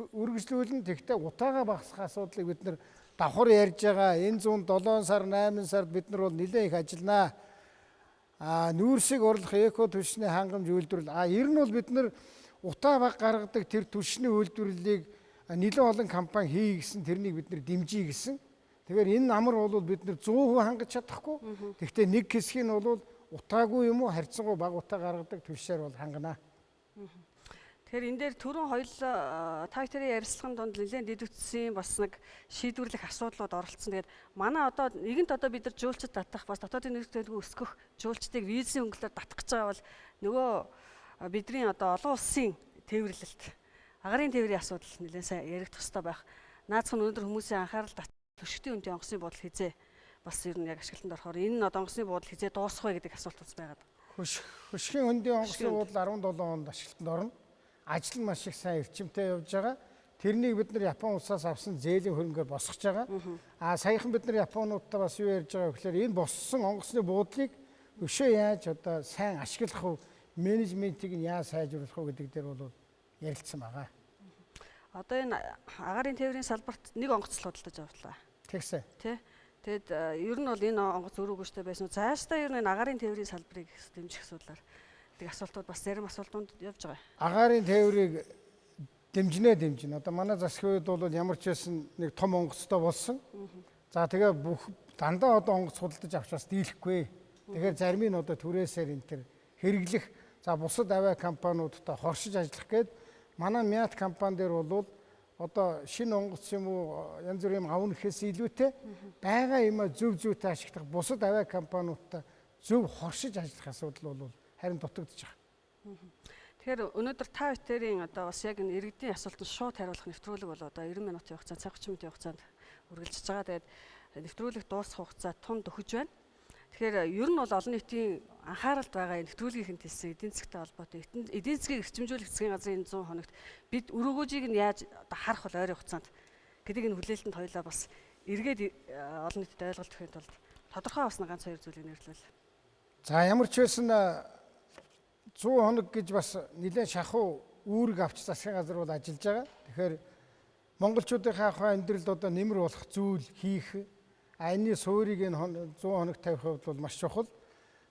үргэлжлүүлнэ. Тэгтээ утаага багасгах асуудлыг бид нар давхар ярьж байгаа. Энэ 107 сар 8 сард бид нар бол нэлээд их ажилланаа. Нүүрсийг орлох эко түвшний хангамж үйлдвэрлэл. Ер нь бол бид нар утаа баг гаргадаг тэр түвшний үйлдвэрлэлийг нэлээд олон компани хий гэсэн тэрнийг бид нар дэмжиж гэсэн. Тэгэхээр энэ намар бол бид нар 100% хангаж чадахгүй. Гэхдээ нэг хэсгийг нь бол утаагүй юм уу харьцангуй баг утаа гаргадаг түвшээр бол хангана. Тэгэхээр энэ дээр түрүүн хоёул та хоёрын ярилцлагын донд нэлээд дэдвцсэн бас нэг шийдвэрлэх асуудлууд оролцсон. Тэгээд манай одоо нэгэнт одоо бид нар жуулчид татах бас дотоодын нэрх төлөвөө өсгөх жуулчдыг визийн өнгөлөөр татах гэж байгаа бол нөгөө бидний одоо олон улсын тээвэрлэлт агарын тээврийн асуудал нэлээд сайн яригдах хэрэгтэй байх. Наацхан өнөөдөр хүмүүсийн анхаарал төшгтийн үнэтэй онгоцны бодол хизээ бас ер нь яг ашиглалтанд орохоор энэ нь одоо онгоцны бодол хизээ дуусах вэ гэдэг асуулт бас байгаад. Хөшгийн хөндийн онгоцны бодол 17 онд ашиглалтанд орно. Ажил нь маш их сайн эрчимтэй явж байгаа. Тэрнийг бид нар Япон улсаас авсан зээлийн хөрөнгөөр босгож байгаа. Саяхан бид нар Японуудтай бас юу ярьж байгаа гэхээр энэ боссон онгоцны буудлыг өшөө яаж одоо сайн ашиглах вэ? Менежментийг нь яаж сайжруулах вэ гэдэг дээр бол ярилцсан байгаа. Одоо энэ агарын тээврийн салбарт нэг онгоц л худалдаж авлаа. Тэгсэн. Тэ. Тэгэд ер нь бол энэ онгоц өрөөгөөстэй байсан уу? Цаашдаа ер нь энэ агарын тээврийн салбарыг дэмжих асуудлаар асуултууд бас зарим асуултууд явж байгаа. Агарын тээврийг дэмжинэ. Одоо манай засгийн үед бол ямар ч байсан нэг том онгоцтой болсон. За тэгээ бүх дандаа одоо онгоц худалдаж авч бас дийлэхгүй. Тэгэхээр зарим нь одоо түрээсээр энэ төр хэрэглэх за бусад авиа компаниудтай хоршиж ажиллах гээд манай Мят компани дээр бол одоо шинэ онгоц юм уу янз бүрийн авна гэхээс илүүтэй байгаа юм зөв зүйтэй ашиглах бусад авиа компаниудтай зөв хоршиж ажиллах асуудал бол харин дутагдж байгаа. Тэгэхээр өнөөдөр та бүхэн одоо бас яг энэ иргэдийн асуултанд шууд хариулах нэвтрүүлэг бол одоо 90 минутын хугацаанд, цаг 30 минутын хугацаанд үргэлжлэж байгаа. Тэгээд нэвтрүүлэг дуусах хугацаа тунд өгөж байна. Тэгэхээр ер нь бол олон нийтийн анхааралд байгаа нэвтрүүлгийнхэн хэлсэн эдийн засгийн холбоотой эдийн засгийг эрчимжүүлэх засгийн газрын 100 хоногт бид өрөөгөөжийг нь яаж одоо харах бол ойрын хугацаанд гэдгийг нь хүлээлтэнд хоёлаа бас эргээд олон нийтэд ойлголт өгөхөнд тулд тодорхой басна ганц хоёр зүйлийг нэрлэвэл. За ямар ч байсан 100 хоног гэж бас нэлээд шахуу үүрэг авч засгийн газар бол ажиллаж байгаа. Тэгэхээр монголчуудын хаахаа амьдралд одоо нэмэр болох зүйл хийх энэний суурийг энэ 100 хоног тавих хувьд бол маш чухал.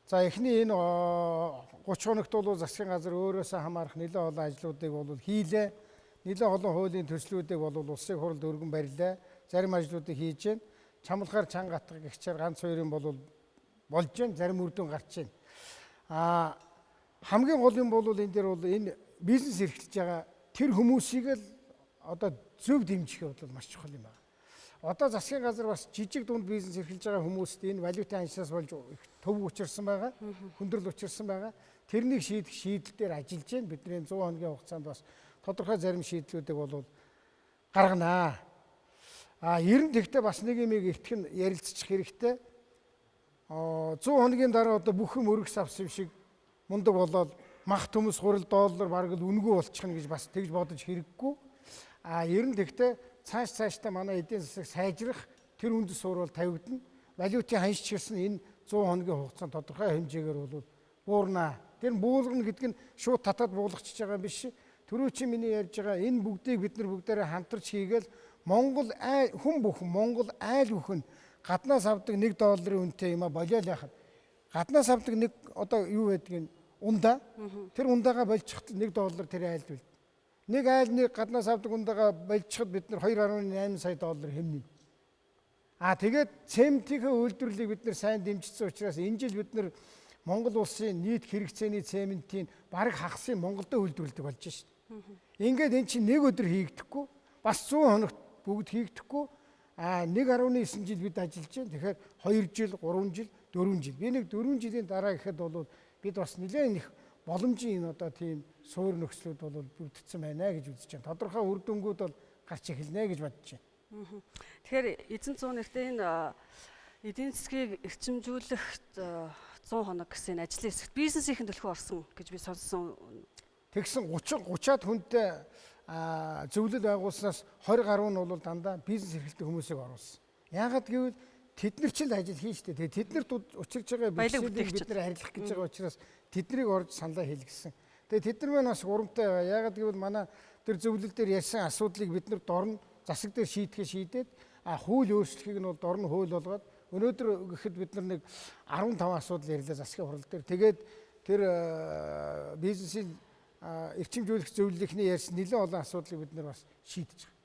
За эхний энэ 30 хоногт бол засгийн газар өөрөөсөө хамаарах нэлээд олон ажлуудыг бол хийлээ. Нэлээд олон хуулийн төслүүдийг бол улсын хурлд өргөн барилаа. Зарим ажлуудыг хийж байна. Чамлахаар чанга атгах гихчээр ганц хоёрын бол болж байна. Зарим үр дүн гарч байна. Хамгийн гол юм бол энэ дээр бол энэ бизнес эрхэлж байгаа тэр хүмүүсийг л одоо зөв дэмжих бол маш чухал юм байна. Одоо засгийн газар бас жижиг дунд бизнес эрхэлж байгаа хүмүүст энэ валютын анхаас болж төв учирсан байгаа, хүндрэл учирсан байгаа. Тэрнийг шийдэх шийдэл дээр ажиллаж байна. Бидний 100 хоногийн хугацаанд бас тодорхой зарим шийдлүүдийг бол гарганаа. 90 тэгтээ бас нэг юм итгэн ярилцчих хэрэгтэй. 100 хоногийн дараа одоо бүх юм өргөс авсан шиг мундаг болоод мах төмөс $3 бараг л үнэгүй болчихно гэж бас тэгж бодож хэрэггүй. 90 тэгтээ цаашдаа манай эдийн засаг сайжрах тэр үндэс суур бол тавигдана. Валютын ханш чирсэн энэ 100 хоногийн хугацаанд тодорхой хэмжээгээр бол буурнаа. Тэр буулгана гэдэг нь шууд татаад буулгачихж байгаа биш. Түрүү чи миний ярьж байгаа энэ бүгдийг бид нар бүгдээрээ хамтарч хийгээл Монгол хүн бүхэн Монгол айл бүхэн гаднаас авдаг $1 үнэтэй юм болиол яхад. Гаднаас авдаг нэг одоо юу байдгийг ундаа тэр ундаага болчиход $1 тэр айлд бил. Нэг айлны гаднаас авдаг ундаага болчиход бид нар $2.8 сая хэмнэ. Тэгээд цементийнхээ үйлдвэрлэлийг бид нар сайн дэмжсэн учраас энэ жил бид нар Монгол улсын нийт хэрэгцээний цементийн бараг хагасыг Монголд үйлдвэрлэдэг болж шээ. Ингээд эн чинь нэг өдөр хийгдэхгүй бас 100 хоногт бүгд хийгдэхгүй 1.9 жил бид ажиллаж байна. Тэгэхээр 2 жил, 3 жил, 4 жил. Би нэг 4 жилийн дараа гэхэд бол бид бас нэлээд их боломжийн одоо тийм суур нөхцлүүд бол бүрдсэн байна гэж үзэж байна. Тодорхой үр дүнгууд бол гарч эхэлнэ гэж бодож байна. Тэгэхээр эзэн зуун нэртэй энэ эдийн засгийг эрчимжүүлэх 100 хоног гэсэн ажлын хэсэгт бизнесийн төлхөө орсон гэж би сонссон. Тэгсэн 30-аад хүнтэй зөвлөл байгуулснаас 20 гаруй нь бол дандаа бизнес эрхэлдэг хүмүүсийг оруулсан. Яагаад гэвэл тэд нар ч л ажил хийн штэ. Тэгээ тэд нарт учирч байгаа бизнесийг бид нар арилгах гэж байгаа учраас тэднийг орж саналаа хэлгэсэн. Тэгээ тэд нар маань бас урамтай байгаа. Яагаад гэвэл манай тэр зөвлөл дээр ярьсан асуудлыг бид нар дорн засаг дээр шийдэхээ шийдээд хууль өөрчлөхийг нь бол дорн хууль болгоод өнөөдөр гэхэд бид нар нэг 15 асуудал ярьлаа засгийн хурал дээр. Тэгээд тэр бизнесийн эрчимжүүлэх зөвлөлийнхний ярьсан нэлээд олон асуудлыг бид нар бас шийдэж байгаа.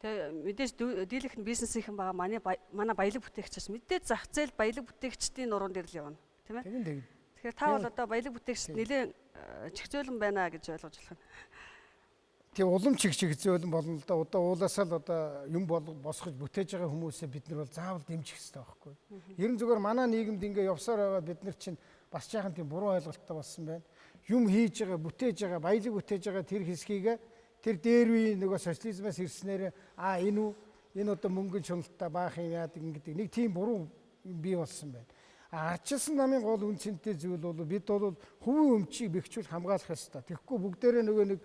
Тэгээ мэдээж дийлэх нь бизнесийнхэн байгаа манай баялаг бүтээгчээс мэдээж зах зээл баялаг бүтээгчдийн нуруунд дээр л явна, тийм ээ? Тэгэхээр та бол одоо баялаг бүтээгчд нэлээд чигцөөлөн байна гэж ойлгож болох нь. Тэг улам чигцөөлөн болно л да. Одоо уулаасаа л одоо юм босгож бүтээж байгаа хүмүүсээ бид нар бол заавал дэмжих хэрэгтэй байхгүй. Ерөн зүгээр манай нийгэмд ингээ явсаар байгаа бид нар чинь бас жаахан тийм буруу ойлголттой болсон байна. Юм хийж байгаа, бүтээж байгаа, баялаг бүтээж байгаа тэр хэсгийг тэр дээр үе нөгөө социализмаас ирснээр энэ одоо мөнгөний шуналтаа баах юм яадаг гэдэг нэг тийм буруу юм бий болсон байна. Арчилсан намын гол үнцэнтэй зүйл бол бид бол хувийн өмчийг бэхжүүл хамгаалах ёстой. Тэгэхгүй бүгдээрээ нөгөө нэг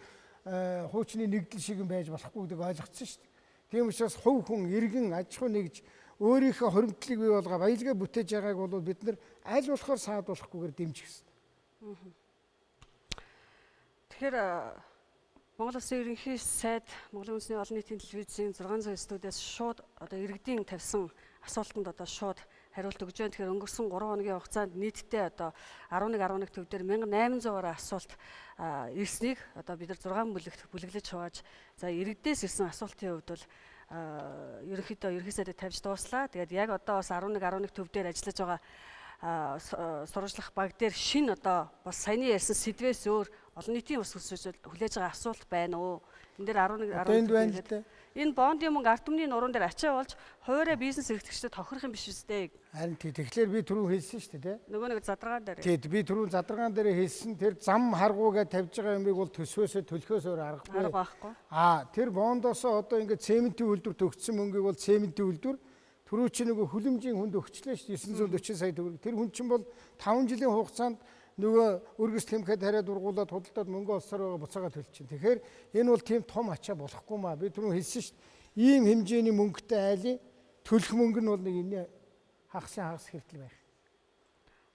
хуучны нэгдэл шиг юм байж болохгүй гэдэг ойлгоцсон шүү дээ. Тийм учраас хувь хүн иргэн аж ахуй нэгж өөрийнхөө хоримтлыг бий болгоо баялгаа бүтээж байгааг бол бид нар аль болохоор саадуулахгүйгээр дэмжих ёстой. Тэгэхээр Монгол Улсын ерөнхий сайд Монголын үндэсний олон нийтийн телевизийн 600 студиас шууд одоо иргэдийн тавьсан асуултанд одоо шууд хариулт өгж байна. Тэгэхээр өнгөрсөн 3 хоногийн хугацаанд нийтдээ одоо 11 төв дээр 1800 асуулт ирснийг одоо бид нар 6 бүлэглэж хувааж за иргэдээс ирсэн асуултын хувьд бол ерөнхийдөө ерхий сайдыг тавьж дууслаа. Тэгээд яг одоо бас 11 төв дээр ажиллаж байгаа сурвалжлах баг дээр шинэ одоо бас саяны ярьсан сэдвээс өөр олон нийтийн ус хүлээж байгаа асуулт байна уу? Энэ дээр 11 энэ бондын мөнгө ард түмний нуруунд дээр ачаа болж хуваараа бизнес эрхлэгчдэд тохирох юм биш үстэй. Харин тэгэхээр би түрүү хэлсэн шүү дээ. Нөгөө нэг задаргаан дээр. Тэгэд би түрүү задаргаан дээр хэлсэн тэр зам харгуугаа тавьж байгаа юмыг бол төсвөөсөө төлөхөөс өөр аргагүй. Байхгүй. Тэр бондоосоо одоо ингээд цементийн үйлдвэр төгссөн мөнгийг бол цементийн үйлдвэр түрүү чи нөгөө хүлэмжийн хүнд өгчлээ шүү 940 сая төгрөг. Тэр хүн чинь бол 5 жилийн хугацаанд нөгөө өргөс тэмхэд хариад ургуулад худалдаад мөнгө олсоор байгаа буцаага төлчихин. Тэгэхээр энэ бол тийм том ачаа болохгүй маа. Би түрүү хэлсэн шүү дээ. Ийм хэмжээний мөнгөтэй айлын төлөх мөнгө нь бол нэг энэ хагас хэрэгтэл байх.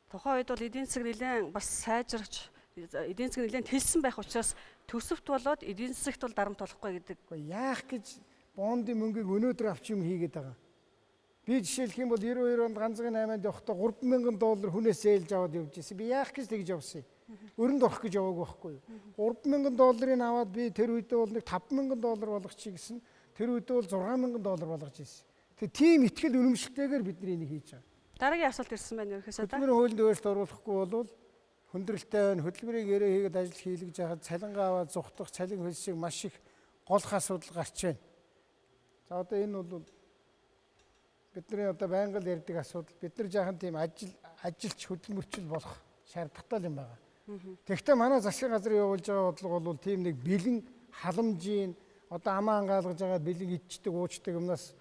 Тухайн үед бол эдийн засаг нэлээд бас сайжирч эдийн засаг нэлээд тэлсэн байх учраас төсөвт болоод эдийн засагт бол дарамт болохгүй гэдэг. Яах гэж бондын мөнгийг өнөөдөр авч юм хийгээд байгаа. Би жишээлх юм бол 92 онд ганцхан 8-нд явахдаа $3,000 хүнээс зээлж аваад явж ирсэн. Би яах гэж тэгж явсан юм. Өрөнд орох гэж яваагүй байхгүй юу? $3,000 аваад би тэр үедээ бол нэг $5,000 болгочих гэсэн. Тэр үедээ бол $6,000 болгож ирсэн. Тэг тийм ихтгэл үнэмшилтэйгээр бид энийг хийж байгаа. Дараагийн асуулт ирсэн байна ерөөсөө. Хөдөлмөрийн хуулинд өөрчлөлт оруулахгүй бол хүндрэлтэй байна. Хөдөлмөрийн гэрээ хийгээд ажил хийлгэж хахад цалингаа аваад зүхтах цалин хөлсийг маш их голох асуудал гарч байна. За одоо энэ бол бидний одоо байнга л ярьдаг асуудал. Бид нар жаахан тийм ажилч хөдөлмөрчл болох шаардлагатай юм байна. Тэгэхдээ манай засгийн газрын явуулж байгаа бодлого бол тийм нэг бэлэн халамжийн одоо амаа ангаалгаж байгаа бэлэн идчдэг уучдаг юмнаас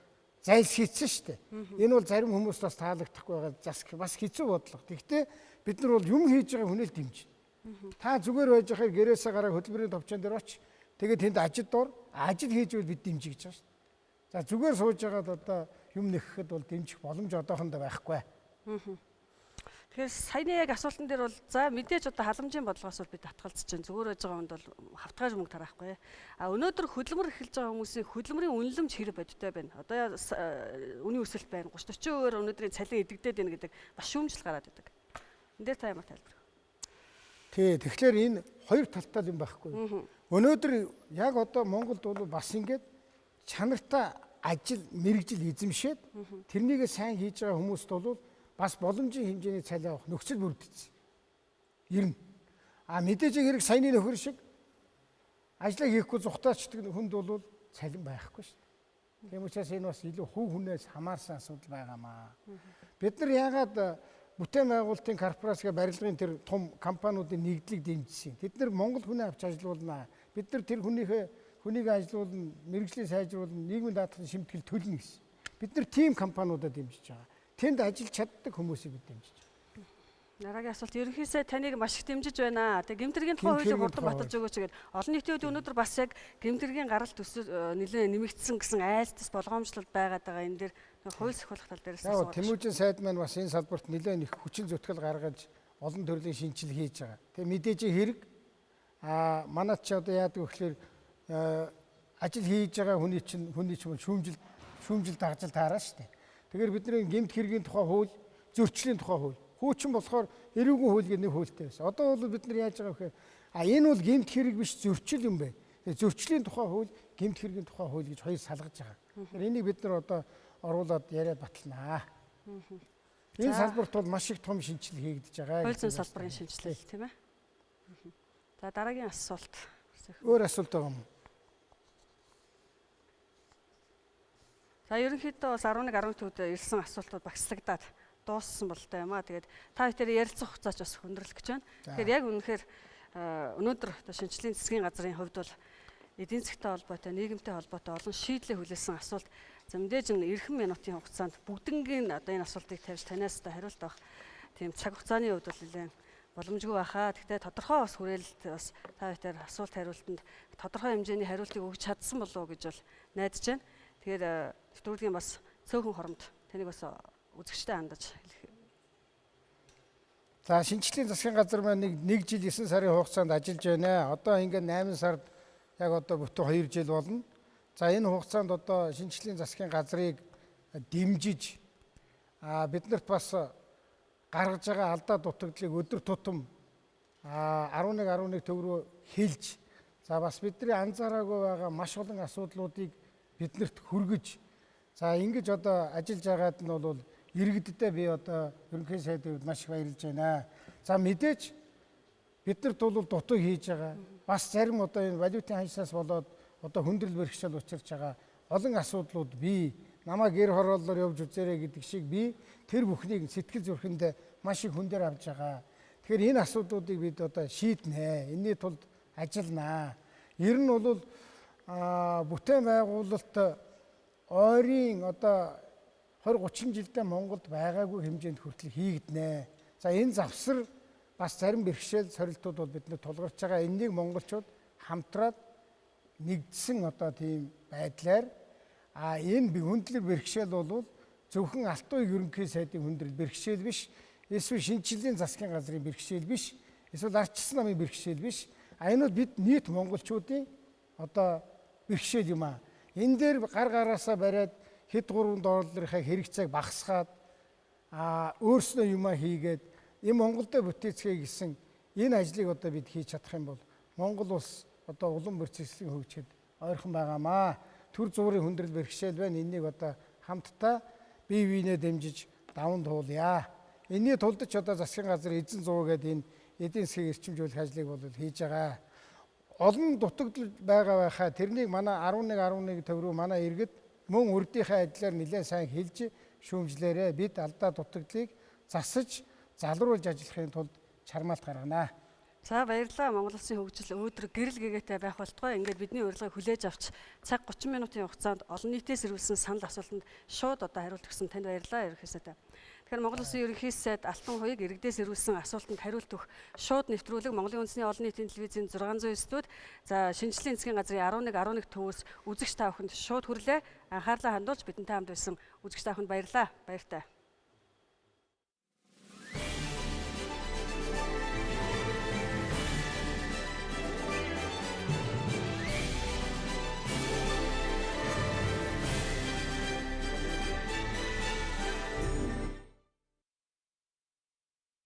зайлсхийдсэн шүү дээ. Энэ бол зарим хүмүүс бас таалагдахгүй байгаа бас хэцүү бодлого. Тэгэхдээ бид нар бол юм хийж байгаа хүнэл дэмжинэ. Та зүгээр байж байхаар гэрээсээ гараа хөдөлмөрийн товчон дээр очиж тэгээд тэнд ажил хийж байвал бид дэмжиж байгаа шүү дээ. За зүгээр сууж байгаад одоо юм нэхэхэд бол дэмжих боломж одоохондоо байхгүй. Тэгэхээр саяны яг асуултан дээр бол за мэдээж одоо халамжийн бодлогоос бол бид татгалзаж чинь зүгээр байж байгаа хүнд бол хавтгаж мөнгө тараахгүй. Өнөөдөр хөдөлмөр эхэлж байгаа хүмүүсийн хөдөлмөрийн үнэлэмж хэрэг бодиттой байна. Одоо үнийн өсөлт байна. 30-40% өнөөдрийн цалин эдэгдээд байна гэдэг бас шүүмжил гараад байдаг. Энд дээр та ямар тайлбар? Тэгэхээр энэ хоёр талтай юм байхгүй. Өнөөдөр яг одоо Монголд бол бас ингээд чанартай ажил мэрэгжил эзэмшээд тэрнийг сайн хийж байгаа хүмүүст бол бас боломжийн хэмжээний цалин авах нөхцөл бүрдсэн. Ирнэ. Мэдээж хэрэг саяны нөхөр шиг ажлаа хийхгүй зүхтаачдаг хүнд бол цалин байхгүй шүү дээ. Тийм учраас энэ бас илүү хөв хүнээс хамаарсан асуудал байгаамаа. Бид нар яагаад бүтээн байгуулалтын корпорацийн барилгын тэр том компаниудын нэгдлийг дэмжсэн. Тэд нар Монгол хүнээ авч ажилуулнаа. Бид нар тэр хүнийг ажилуулна, мэрэгжлийн сайжруулна, нийгмийн даатгалын шимтгэл төлнө гэсэн. Бид нар тийм компаниудад дэмжиж байгаа. Тэнд ажиллаж чаддаг хүмүүсийг бид дэмжиж байгаа. Дараагийн асуулт ерөнхийдөө таныг маш их дэмжиж байна. Тэгээ гэмтэргийн тухай хуулийг хурдан баталж өгөөч гэдэг. Олон нийтийн үед өнөөдөр бас яг гэмтэргийн гаралт төсөл нэлээд нэмэгдсэн гэсэн айлтас болгоомжлол байгаад байгаа. Энэ дээр хууль сахиулах тал дээрээс асууж. Тэмүүжин сайд маань бас энэ салбарт нэлээд их хүчин зүтгэл гаргаж олон төрлийн шинжилгээ хийж байгаа. Тэгээ мэдээж хэрэг манайд ч одоо яадаг гэхээр ажил хийж байгаа хүний чинь шүүмжил дагжил таараа шүү дээ. Тэгэхээр бидний гэмт хэргийн тухай хууль, зөрчлийн тухай хууль. Хуучин болохоор эрүүгийн хууль гэдэг нэг хуультай байсан. Одоо бол бид нар яаж байгаа вэ гэхээр энэ бол гэмт хэрэг биш зөрчил юм байна. Зөрчлийн тухай хууль, гэмт хэргийн тухай хууль гэж хоёр салгаж байгаа. Тэгэхээр энийг бид нар одоо оруулаад яриад баталнаа. Энэ салбарт бол маш их том шинжилгээ хийгдэж байгаа. Хууль зүйн салбарын шинжилгээ тийм ээ. За дараагийн асуулт. Өөр асуулт байгаа юм уу? За ерөнхийдөө бас 11 төвд ирсэн асуултууд багслагдаад дууссан болтой юм аа. Тэгээд та бүхэн ярилцах хугацаач бас өндөрлөх гэж байна. Тэгэхээр яг үнэхээр өнөөдөр шинжлэлийн засгийн газрын хувьд бол эдийн засгийн холбоотой, нийгэмтэй холбоотой олон шийдлээ хүлээсэн асуулт. За мэдээж энэ эрхэм минутын хугацаанд бүгднгийн одоо энэ асуултыг тавьж танаас та хариулт авах тийм цаг хугацааны хувьд бол нэлээд боломжгүй байхаа. Гэхдээ тодорхой бас хүрээлэлт бас та бүхэн асуулт хариултанд тодорхой хэмжээний хариултыг өгч чадсан болов уу гэж бол найдаж байна. Тэгэхээр нэвтрүүлгийн бас цөөхөн хоромд таныг бас үзэгчтэй хандаж хэлэх. За шинжлэлийн засгийн газар маань нэг жил 9 сарын хугацаанд ажиллаж байна. Одоо ингээд 8 сард яг одоо бүтэн 2 жил болно. За энэ хугацаанд одоо шинжлэлийн засгийн газрыг дэмжиж биднэрт бас гаргаж байгаа алдаа дутагдлыг өдөр тутам 11 төгрөг хэлж за бас бидний анзаараагүй байгаа маш олон асуудлуудыг биднэрт хүргэж за ингэж одоо ажиллаж байгаад нь бол иргэддээ би одоо ерөнхий сайдын хувьд маш их баярлж байна. За мэдээж биднэрт бол дутуу хийж байгаа. Бас зарим одоо энэ валютын ханшаас болоод одоо хүндрэл бэрхшээл учирч байгаа олон асуудлууд бий. Намайг гэр хорооллоор явж үзээрэй гэдэг шиг би тэр бүхнийг сэтгэл зүрхэндээ маш их хүндээр авч байгаа. Тэгэхээр энэ асуудлуудыг бид одоо шийднэ. Энийний тулд ажилланаа. Ер нь бол бүтээн байгуулалт ойрын одоо 20-30 жилдээ Монголд байгаагүй хэмжээнд хүртэл хийгднэ. За энэ завсар бас зарим бэрхшээл сорилтууд бол бидний тулгарч байгаа. Энийг монголчууд хамтраад нэгдсэн одоо тийм байдлаар энэ хүндрэл бэрхшээл бол зөвхөн Алтан уян ерөнхий сайдын хүндрэл бэрхшээл биш, эсвэл шинжлэлийн засгийн газрын бэрхшээл биш, эсвэл ардчилсан намын бэрхшээл биш. Энэ бол бид нийт монголчуудын одоо бэрхшээл юм аа. Энэ дээр гар гараасаа бариад хэд $3 хэрэгцээг багасгаад өөрснөө юмаа хийгээд энэ Монголдо бүтээцгээе гэсэн энэ ажлыг одоо бид хийж чадах юм бол Монгол улс одоо улам бүрцэслэн хөгжихэд ойрхон байгаамаа. Төр зуурын хүндрэл бэрхшээл байна. Энийг одоо хамтдаа бие биенээ дэмжиж даван туулъя. Энийний тулд ч одоо засгийн газар эзэн зуу гэдэг энэ эдийн засгийг эрчимжүүлэх ажлыг бол хийж байгаа. Олон дутагдал байгаа байхаа тэрнийг манай 11 төврөө манай иргэд мөн урдынхаа адилаар нэлээд сайн хэлж шүүмжлээрээ бид алдаа дутагдлыг засаж залруулж ажиллахын тулд чармаалт гарганаа. За баярлалаа. Монгол Улсын хөгжил өөдрөг гэрэл гэгээтэй байх болтугай. Ингээд бидний урилгыг хүлээж авч цаг 30 минутын хугацаанд олон нийтээс ирүүлсэн санал асуултанд шууд одоо хариулт өгсөн танд баярлалаа ерөнхий сайд. Тэгэхээр Монгол Улсын ерөнхий сайд Алтан хуйг иргэдээс ирүүлсэн асуултанд хариулт өгөх шууд нэвтрүүлэг Монголын үндэсний олон нийтийн телевизийн 609 студ за шинжлэлийн засгийн газрын 11 төвөөс үзэгч та бүхэнд шууд хүрлээ. Анхаарлаа хандуулж бидэнтэй хамт байсан үзэгч та бүхэнд баярлалаа. Баяртай.